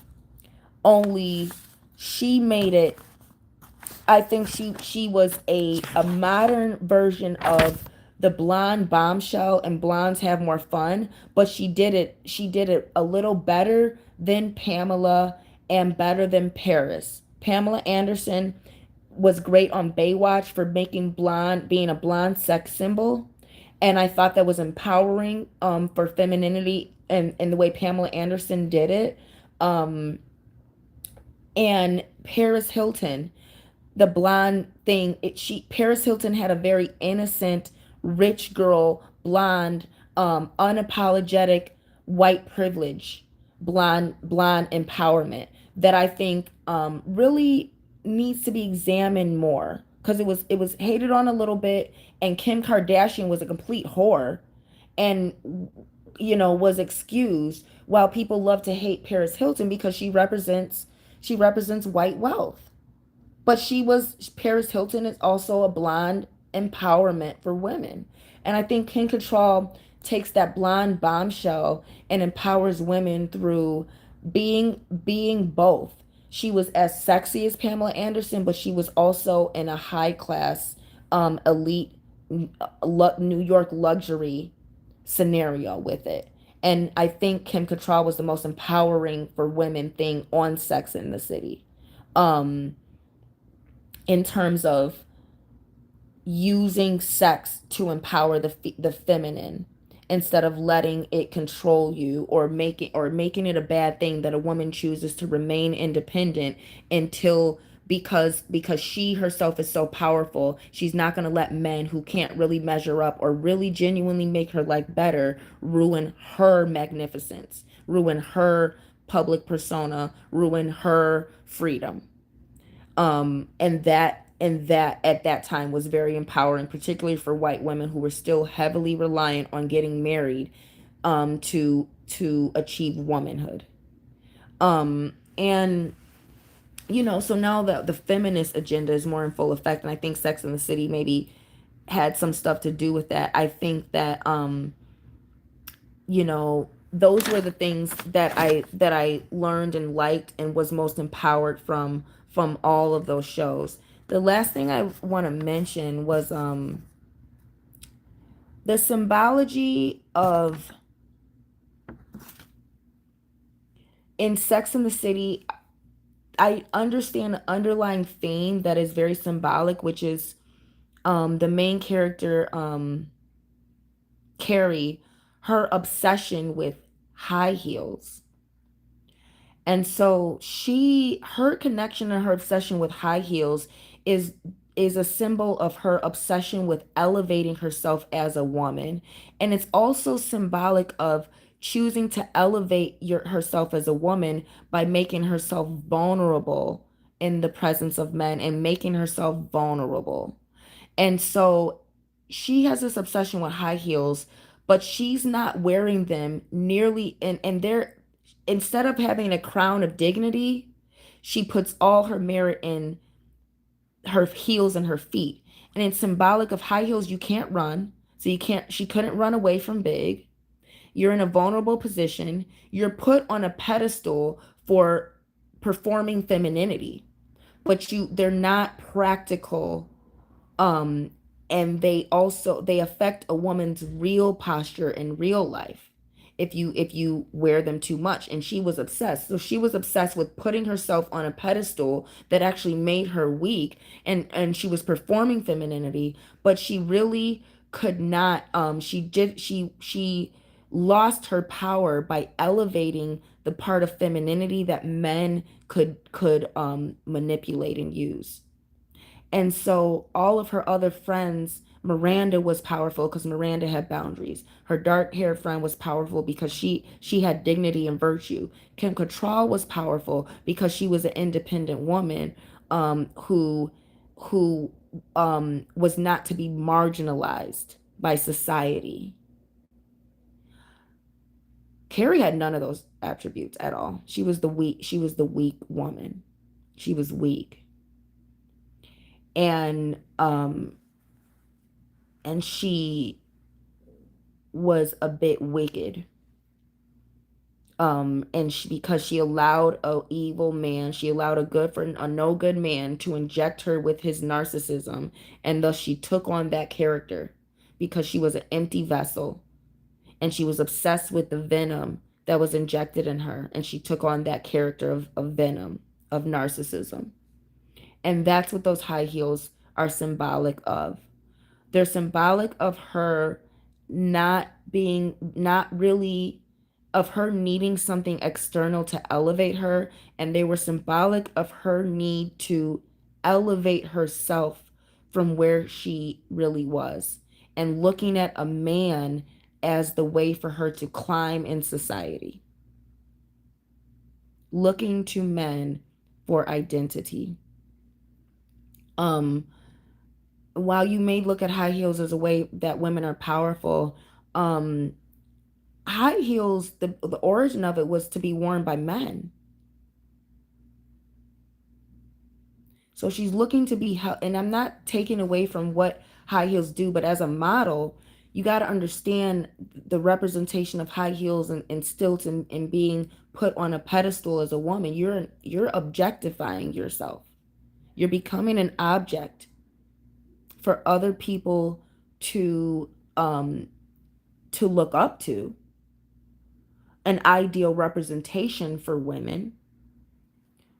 only she made it. I think she was a modern version of the blonde bombshell, and blondes have more fun, but she did it a little better than Pamela and better than Paris. Pamela Anderson was great on Baywatch for making blonde being a blonde sex symbol, and I thought that was empowering for femininity and the way Pamela Anderson did it. Um and Paris Hilton, the blonde thing, she Paris Hilton had a very innocent rich girl blonde, unapologetic white privilege, blonde empowerment that I think really needs to be examined more, because it was hated on a little bit, and Kim Kardashian was a complete whore and was excused, while people love to hate Paris Hilton because she represents white wealth. But Paris Hilton is also a blonde empowerment for women. And I think Kim Cattrall takes that blonde bombshell and empowers women through being both. She was as sexy as Pamela Anderson, but she was also in a high class, elite New York luxury scenario with it. And I think Kim Cattrall was the most empowering for women thing on Sex in the City. Um, in terms of using sex to empower the feminine, instead of letting it control you, or making it a bad thing that a woman chooses to remain independent until, because she herself is so powerful, she's not going to let men who can't really measure up or really genuinely make her life better ruin her magnificence, ruin her public persona, ruin her freedom. And that at that time was very empowering, particularly for white women who were still heavily reliant on getting married, to achieve womanhood. And so now that the feminist agenda is more in full effect, and I think Sex and the City maybe had some stuff to do with that. I think that those were the things that I learned and liked and was most empowered from all of those shows. The last thing I want to mention was the symbology of in Sex and the City. I understand the underlying theme that is very symbolic, which is the main character, Carrie, her obsession with high heels. And so her connection and her obsession with high heels is is a symbol of her obsession with elevating herself as a woman. And it's also symbolic of choosing to elevate herself as a woman by making herself vulnerable in the presence of men and making herself vulnerable. And so she has this obsession with high heels, but she's not wearing them nearly, and they're instead of having a crown of dignity, she puts all her merit in her heels and her feet. And it's symbolic of high heels. You can't run. So you can't, she couldn't run away from big. You're in a vulnerable position. You're put on a pedestal for performing femininity, but they're not practical. um and they affect a woman's real posture in real life if you wear them too much. And she was obsessed. So she was obsessed with putting herself on a pedestal that actually made her weak, and she was performing femininity, but she really could not. She lost her power by elevating the part of femininity that men could manipulate and use. And so all of her other friends, Miranda was powerful because Miranda had boundaries. Her dark-haired friend was powerful because she had dignity and virtue. Kim Cattrall was powerful because she was an independent woman, who was not to be marginalized by society. Carrie had none of those attributes at all. She was the weak woman. She was weak. And she was a bit wicked. And because she allowed a evil man, she allowed a no good man to inject her with his narcissism, and thus she took on that character because she was an empty vessel, and she was obsessed with the venom that was injected in her, and she took on that character of venom, of narcissism. And that's what those high heels are symbolic of. They're symbolic of her not really, of her needing something external to elevate her. And they were symbolic of her need to elevate herself from where she really was, and looking at a man as the way for her to climb in society, looking to men for identity. Um, while you may look at high heels as a way that women are powerful, um, high heels, the origin of it was to be worn by men. So she's looking to be held, and I'm not taking away from what high heels do, but as a model, you got to understand the representation of high heels and stilts, and being put on a pedestal as a woman. You're objectifying yourself. You're becoming an object for other people to look up to, an ideal representation for women,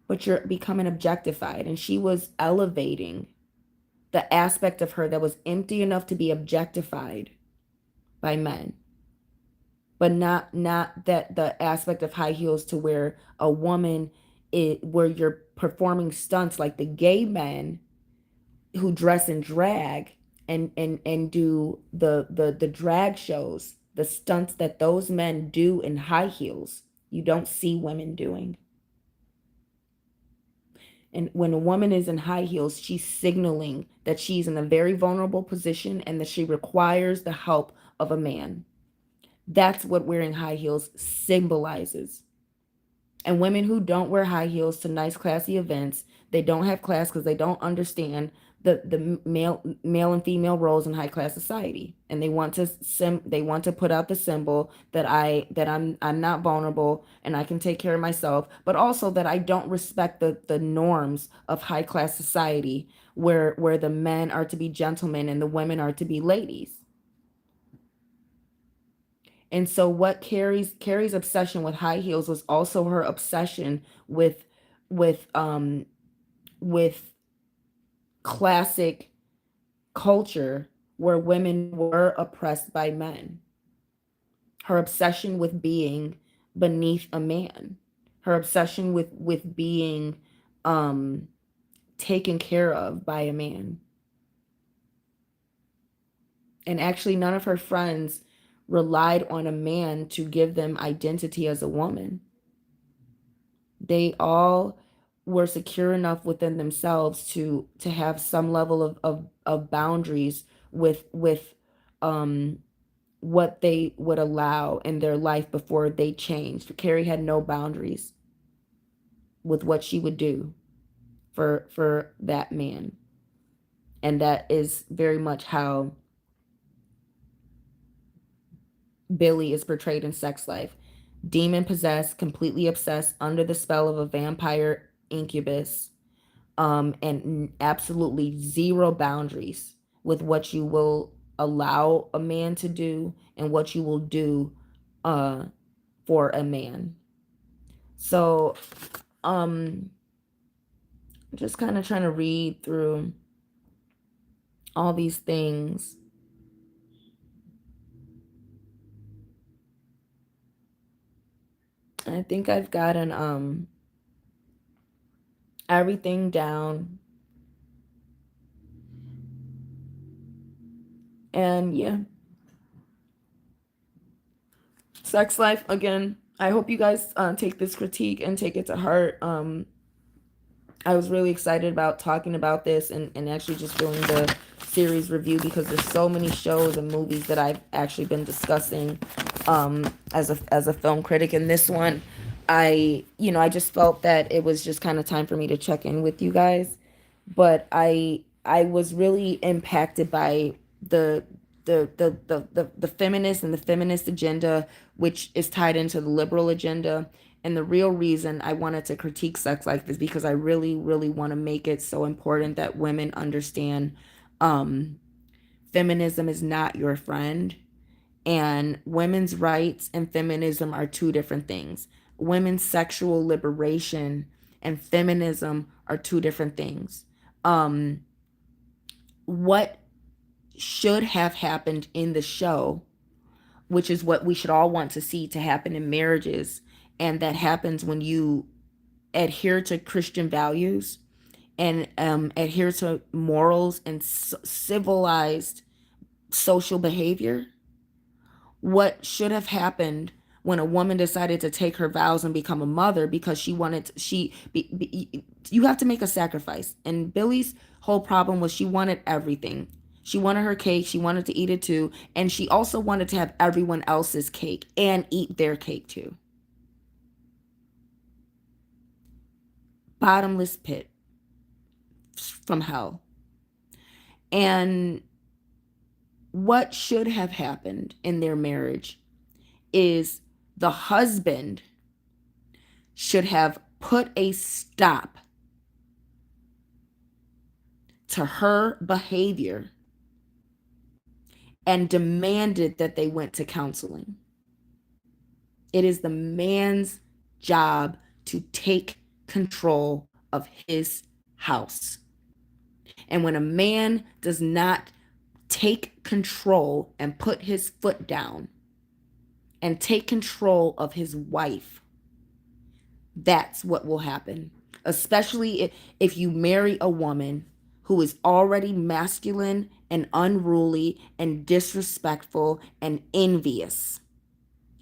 but you're becoming objectified. And she was elevating the aspect of her that was empty enough to be objectified by men, but not that the aspect of high heels to where a woman where you're performing stunts like the gay men who dress in drag and do the drag shows, the stunts that those men do in high heels, you don't see women doing. And when a woman is in high heels, she's signaling that she's in a very vulnerable position and that she requires the help of a man. That's what wearing high heels symbolizes. And women who don't wear high heels to nice, classy events, they don't have class because they don't understand the male and female roles in high class society, and they want to put out the symbol that I'm not vulnerable and I can take care of myself, but also that I don't respect the norms of high class society where the men are to be gentlemen and the women are to be ladies. And so what Carrie's obsession with high heels was also her obsession with with classic culture where women were oppressed by men. Her obsession with being beneath a man. Her obsession with being taken care of by a man. And actually none of her friends relied on a man to give them identity as a woman. They all were secure enough within themselves to have some level of boundaries with what they would allow in their life before they changed. Carrie had no boundaries with what she would do for that man. And that is very much how Billy is portrayed in Sex Life. Demon possessed, completely obsessed, under the spell of a vampire incubus, and absolutely zero boundaries with what you will allow a man to do and what you will do uh, for a man. So, just kind of trying to read through all these things. I think I've gotten everything down. And yeah, Sex Life, again, I hope you guys take this critique and take it to heart. I was really excited about talking about this and actually just doing the series review, because there's so many shows and movies that I've actually been discussing as a film critic. And this one, I just felt that it was just kind of time for me to check in with you guys. But I was really impacted by the the feminist and the feminist agenda, which is tied into the liberal agenda. And the real reason I wanted to critique Sex Life is because I really, really want to make it so important that women understand um, feminism is not your friend. And women's rights and feminism are two different things. Women's sexual liberation and feminism are two different things. Um, what should have happened in the show, which is what we should all want to see to happen in marriages, and that happens when you adhere to Christian values and adhere to morals and civilized social behavior. What should have happened when a woman decided to take her vows and become a mother because she wanted to, you have to make a sacrifice. And Billy's whole problem was she wanted everything. She wanted her cake, she wanted to eat it too, and she also wanted to have everyone else's cake and eat their cake too. Bottomless pit from hell. And what should have happened in their marriage is the husband should have put a stop to her behavior and demanded that they went to counseling. It is the man's job to take control of his house. And when a man does not take control and put his foot down and take control of his wife, that's what will happen. Especially if you marry a woman who is already masculine and unruly and disrespectful and envious,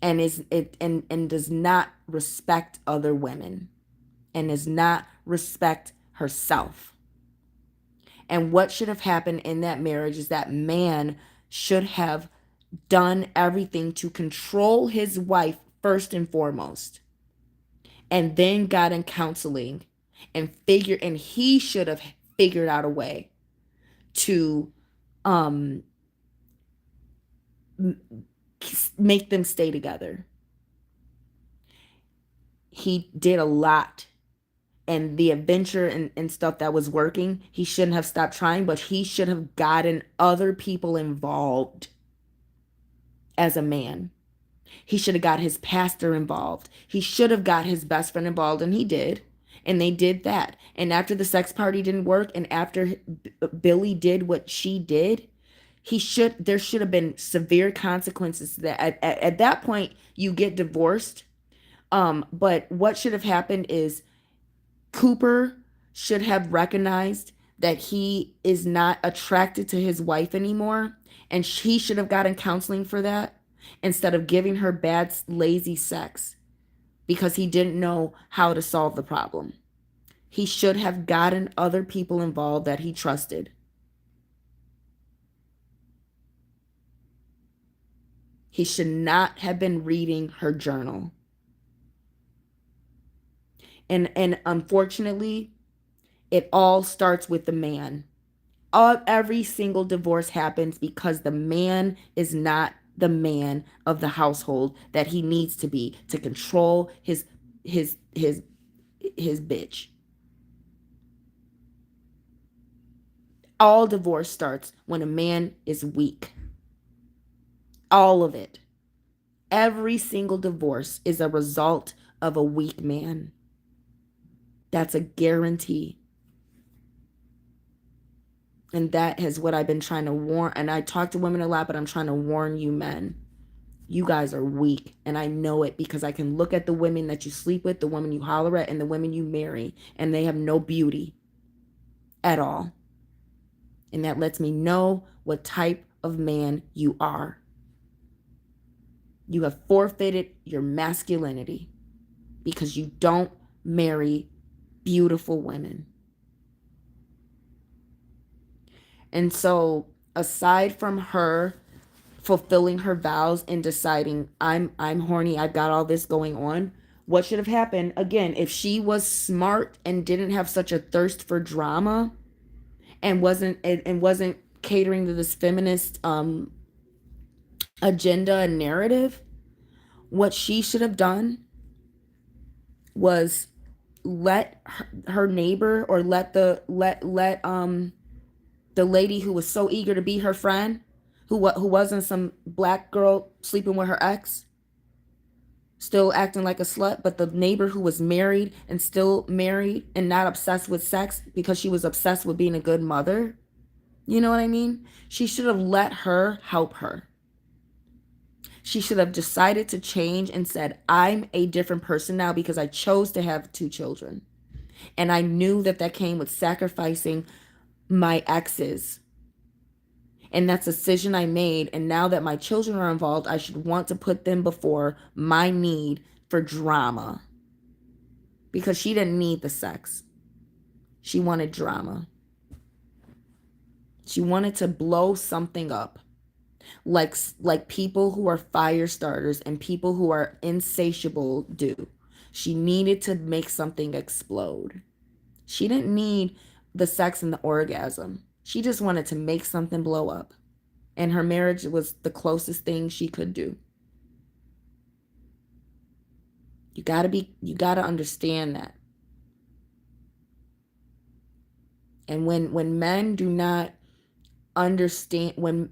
and and does not respect other women and does not respect herself. And what should have happened in that marriage is that man should have done everything to control his wife first and foremost, and then got in counseling and he should have figured out a way to um make them stay together. He did a lot, and the adventure and stuff that was working, he shouldn't have stopped trying, but he should have gotten other people involved as a man. He should have got his pastor involved. He should have got his best friend involved, and he did. And they did that. And after the sex party didn't work, and after Billy did what she did, there should have been severe consequences to that. At that point, you get divorced. But what should have happened is Cooper should have recognized that he is not attracted to his wife anymore, and he should have gotten counseling for that instead of giving her bad, lazy sex because he didn't know how to solve the problem. He should have gotten other people involved that he trusted. He should not have been reading her journal. And unfortunately, it all starts with the man. Every single divorce happens because the man is not the man of the household that he needs to be to control his bitch. All divorce starts when a man is weak. All of it. Every single divorce is a result of a weak man. That's a guarantee. And that is what I've been trying to warn. And I talk to women a lot, but I'm trying to warn you men. You guys are weak. And I know it because I can look at the women that you sleep with, the women you holler at, and the women you marry, and they have no beauty at all. And that lets me know what type of man you are. You have forfeited your masculinity because you don't marry beautiful women. And so, aside from her fulfilling her vows and deciding I'm horny, I've got all this going on, what should have happened again if she was smart and didn't have such a thirst for drama and wasn't catering to this feminist agenda and narrative? What she should have done was let her neighbor, or let the lady who was so eager to be her friend, who wasn't some black girl sleeping with her ex, still acting like a slut, but the neighbor who was married and still married and not obsessed with sex because she was obsessed with being a good mother. You know what I mean? She should have let her help her. She should have decided to change and said, I'm a different person now because I chose to have 2 children. And I knew that came with sacrificing my exes. And that's a decision I made. And now that my children are involved, I should want to put them before my need for drama. Because she didn't need the sex. She wanted drama. She wanted to blow something up. Like people who are fire starters and people who are insatiable do. She needed to make something explode. She didn't need the sex and the orgasm. She just wanted to make something blow up. And her marriage was the closest thing she could do. You gotta understand that. And when men do not understand, when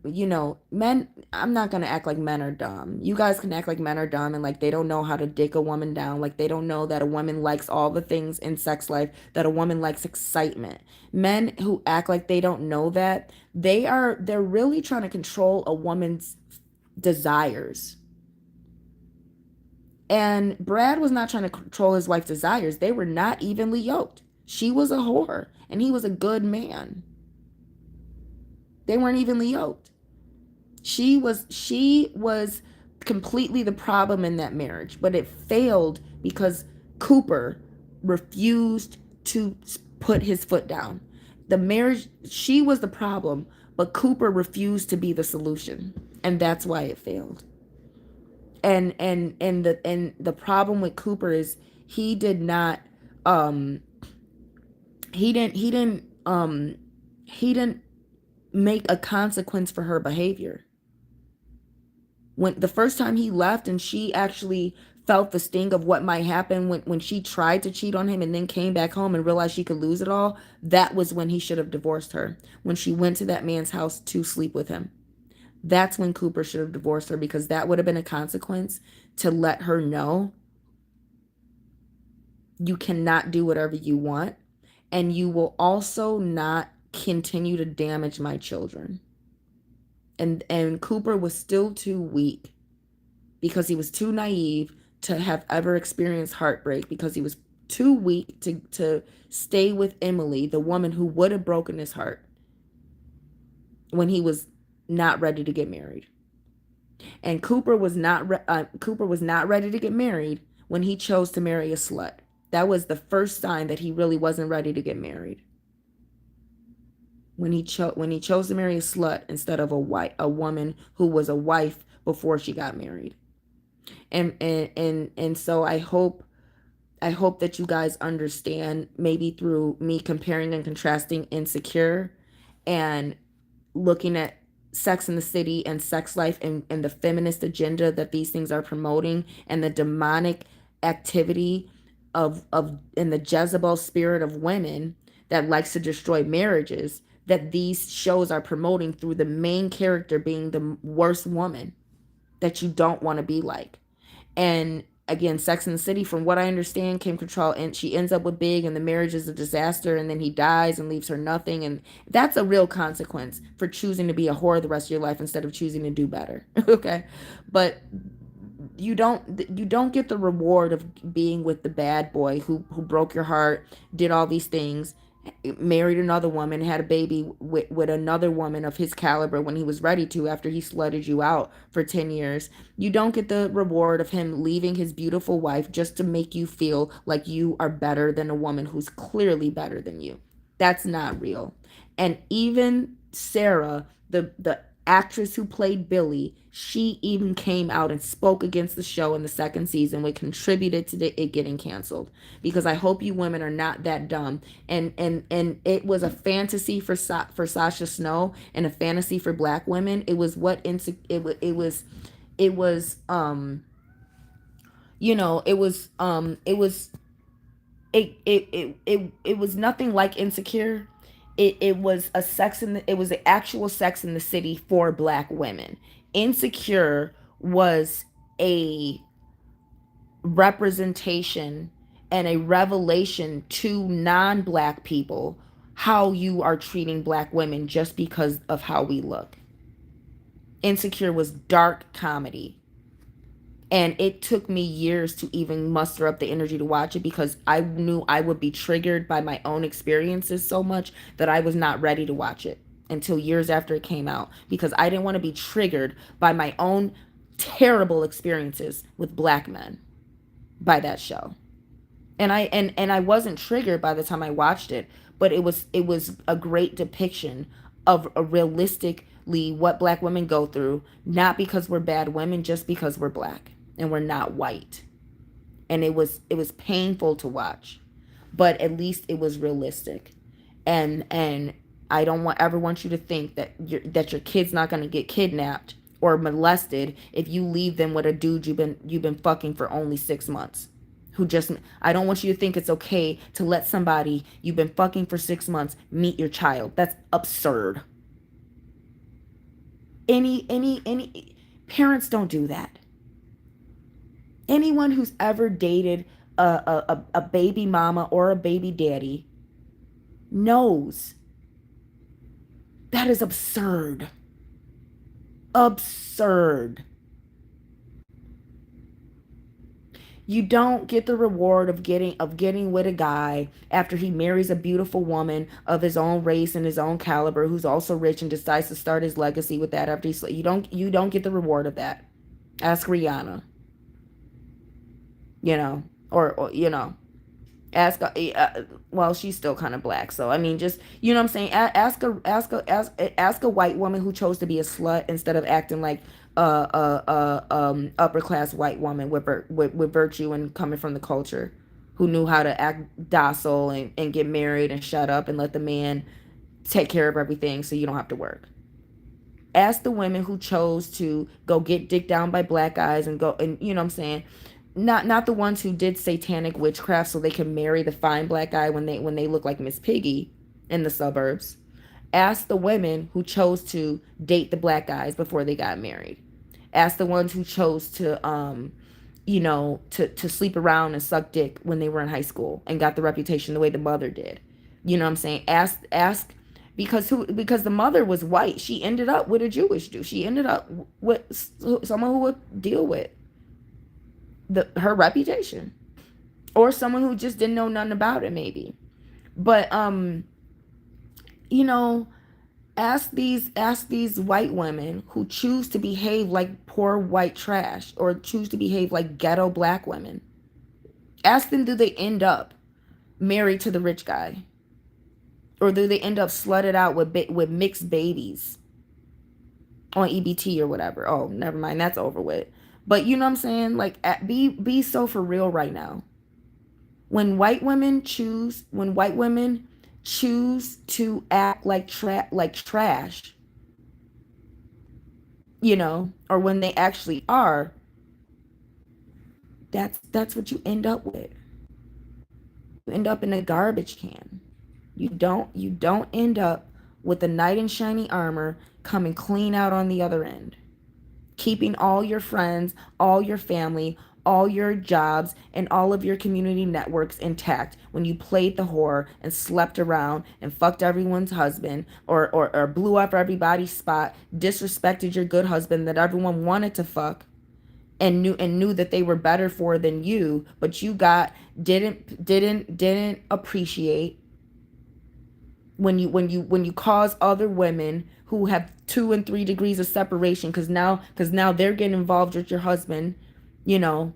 men, I'm not gonna act like men are dumb. You guys can act like men are dumb and like they don't know how to dick a woman down, like they don't know that a woman likes all the things in sex life, that a woman likes excitement. Men who act like they don't know that, they're really trying to control a woman's desires. And Brad was not trying to control his wife's desires. They were not evenly yoked. She was a whore and he was a good man. They weren't evenly yoked. She was completely the problem in that marriage, but it failed because Cooper refused to put his foot down. The marriage, she was the problem, but Cooper refused to be the solution, and that's why it failed. And the problem with Cooper is he did not he didn't make a consequence for her behavior. When the first time he left and she actually felt the sting of what might happen when she tried to cheat on him and then came back home and realized she could lose it all, that was when he should have divorced her. When she went to that man's house to sleep with him. That's when Cooper should have divorced her, because that would have been a consequence to let her know you cannot do whatever you want, and you will also not continue to damage my children. And Cooper was still too weak because he was too naive to have ever experienced heartbreak, because he was too weak to stay with Emily, the woman who would have broken his heart, when he was not ready to get married. And Cooper was not ready to get married when he chose to marry a slut. That was the first sign that he really wasn't ready to get married. When he chose to marry a slut instead of a woman who was a wife before she got married. And so I hope that you guys understand, maybe through me comparing and contrasting Insecure and looking at Sex in the City and sex life, and the feminist agenda that these things are promoting, and the demonic activity of and the Jezebel spirit of women that likes to destroy marriages, that these shows are promoting through the main character being the worst woman that you don't want to be like. And again, Sex and the City, from what I understand, Kim Cattrall, and she ends up with Big, and the marriage is a disaster, and then he dies and leaves her nothing. And that's a real consequence for choosing to be a whore the rest of your life instead of choosing to do better. Okay. But you don't get the reward of being with the bad boy who broke your heart, did all these things, married another woman, had a baby with another woman of his caliber when he was ready to, after he slutted you out for 10 years. You don't get the reward of him leaving his beautiful wife just to make you feel like you are better than a woman who's clearly better than you. That's not real. And even Sarah, the actress who played Billy, she even came out and spoke against the show in the second season, which contributed to it getting canceled. Because I hope you women are not that dumb. And it was a fantasy for Sasha Snow, and a fantasy for black women. It was it was it was nothing like Insecure. It was a it was an actual Sex in the City for black women. Insecure was a representation and a revelation to non-black people how you are treating black women just because of how we look. Insecure was dark comedy. And it took me years to even muster up the energy to watch it, because I knew I would be triggered by my own experiences so much that I was not ready to watch it until years after it came out, because I didn't want to be triggered by my own terrible experiences with black men by that show. And I wasn't triggered by the time I watched it, but it was a great depiction of a realistically what black women go through, not because we're bad women, just because we're black and we're not white. And it was painful to watch, but at least it was realistic. And I don't ever want you to think that your kid's not going to get kidnapped or molested if you leave them with a dude you've been fucking for only 6 months. Who just I don't want you to think it's okay to let somebody you've been fucking for 6 months meet your child. That's absurd. Any parents don't do that. Anyone who's ever dated a baby mama or a baby daddy knows that is absurd. Absurd. You don't get the reward of getting with a guy after he marries a beautiful woman of his own race and his own caliber, who's also rich, and decides to start his legacy with that after you don't get the reward of that. Ask Rihanna. Or ask well, she's still kind of black, so I mean, just, what I'm saying, ask a white woman who chose to be a slut instead of acting like upper class white woman with virtue and coming from the culture, who knew how to act docile and get married and shut up and let the man take care of everything so you don't have to work. Ask the women who chose to go get dicked down by black guys and go, and what I'm saying, not the ones who did satanic witchcraft so they can marry the fine black guy when they look like Miss Piggy in the suburbs. Ask the women who chose to date the black guys before they got married. Ask the ones who chose to sleep around and suck dick when they were in high school and got the reputation the way the mother did. You know what I'm saying? Ask because the mother was white. She ended up with a Jewish dude. She ended up with someone who would deal with her reputation, or someone who just didn't know nothing about it, maybe. But you know ask these white women who choose to behave like poor white trash, or choose to behave like ghetto black women. Ask them, do they end up married to the rich guy, or do they end up slutted out with mixed babies? on EBT or whatever. Oh, never mind, that's over with. But you know what I'm saying? Like, be so for real right now. When white women choose to act like trash, or when they actually are, that's what you end up with. You end up in a garbage can. You don't end up with a knight in shiny armor coming clean out on the other end, keeping all your friends, all your family, all your jobs, and all of your community networks intact when you played the whore and slept around and fucked everyone's husband, or blew up everybody's spot, disrespected your good husband that everyone wanted to fuck, and knew that they were better for than you, but you got didn't appreciate when you cause other women who have 2 and 3 degrees of separation, because now they're getting involved with your husband, you know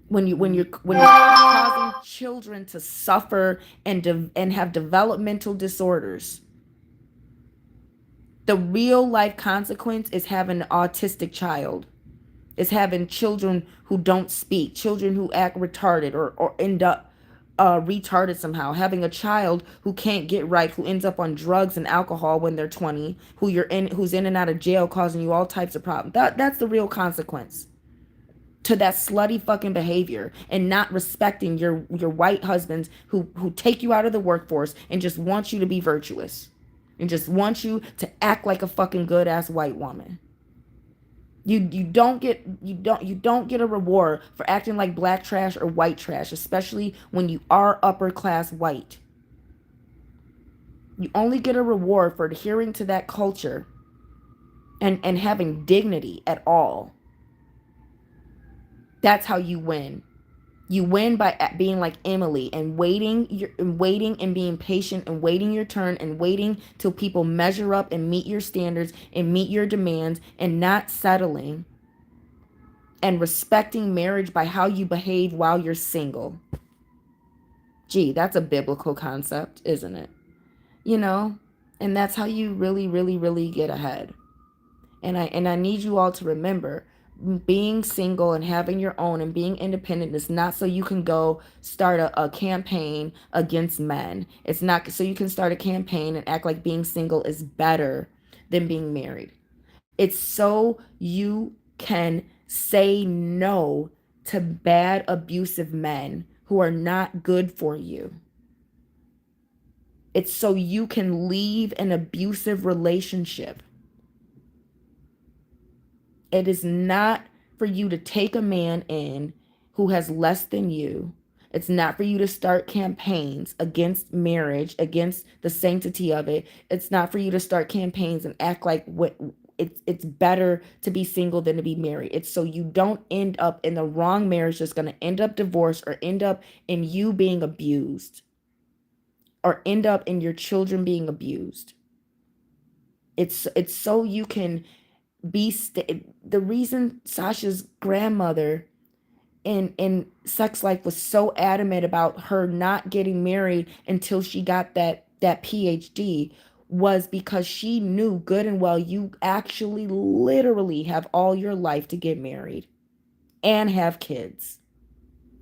when you're causing children to suffer and have developmental disorders. The real life consequence is having an autistic child, is having children who don't speak, children who act retarded or end up retarded somehow, having a child who can't get right, who ends up on drugs and alcohol when they're 20, who's in and out of jail, causing you all types of problems. That's the real consequence to that slutty fucking behavior, and not respecting your white husbands who take you out of the workforce and just want you to be virtuous and just want you to act like a fucking good ass white woman. You don't get a reward for acting like black trash or white trash, especially when you are upper class white. You only get a reward for adhering to that culture and having dignity at all. That's how you win. You win by being like Emily and waiting and being patient and waiting your turn and waiting till people measure up and meet your standards and meet your demands, and not settling, and respecting marriage by how you behave while you're single. Gee, that's a biblical concept, isn't it? You know, and that's how you really, really, really get ahead. And I need you all to remember, being single and having your own and being independent is not so you can go start a campaign against men. It's not so you can start a campaign and act like being single is better than being married. It's so you can say no to bad, abusive men who are not good for you. It's so you can leave an abusive relationship. It is not for you to take a man in who has less than you. It's not for you to start campaigns against marriage, against the sanctity of it. It's not for you to start campaigns and act like it's better to be single than to be married. It's so you don't end up in the wrong marriage that's going to end up divorced, or end up in you being abused, or end up in your children being abused. It's so you can the reason Sasha's grandmother in Sex Life was so adamant about her not getting married until she got that PhD was because she knew good and well you actually literally have all your life to get married and have kids.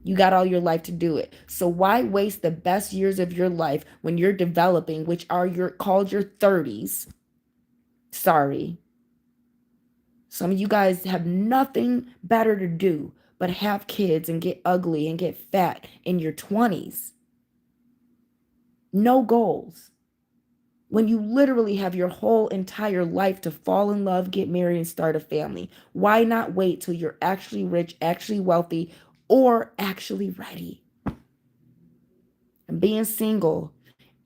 You got all your life to do it. So why waste the best years of your life when you're developing, which are called your 30s? Sorry. Some of you guys have nothing better to do but have kids and get ugly and get fat in your 20s. No goals. When you literally have your whole entire life to fall in love, get married, and start a family. Why not wait till you're actually rich, actually wealthy, or actually ready? And being single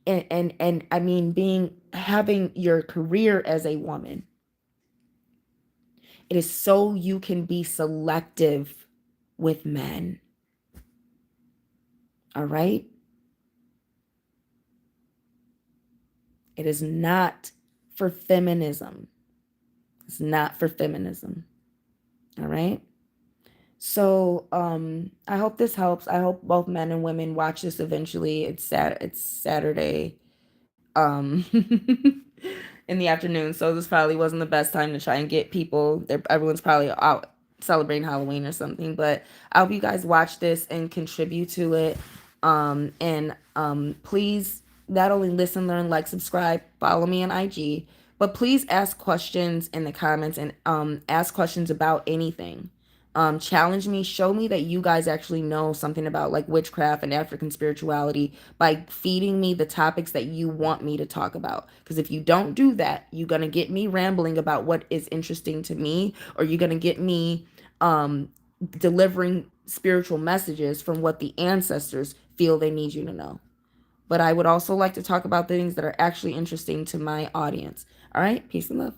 and I mean having your career as a woman. It is so you can be selective with men. All right? It is not for feminism. It's not for feminism. All right? So I hope this helps. I hope both men and women watch this eventually. It's Saturday. in the afternoon, so this probably wasn't the best time to try and get people. Everyone's probably out celebrating Halloween or something. But I hope you guys watch this and contribute to it. And please not only listen, learn, like, subscribe, follow me on IG, but please ask questions in the comments and ask questions about anything. Challenge me, show me that you guys actually know something about like witchcraft and African spirituality by feeding me the topics that you want me to talk about. Because if you don't do that, you're gonna get me rambling about what is interesting to me, or you're gonna get me delivering spiritual messages from what the ancestors feel they need you to know. But I would also like to talk about things that are actually interesting to my audience. All right, peace and love.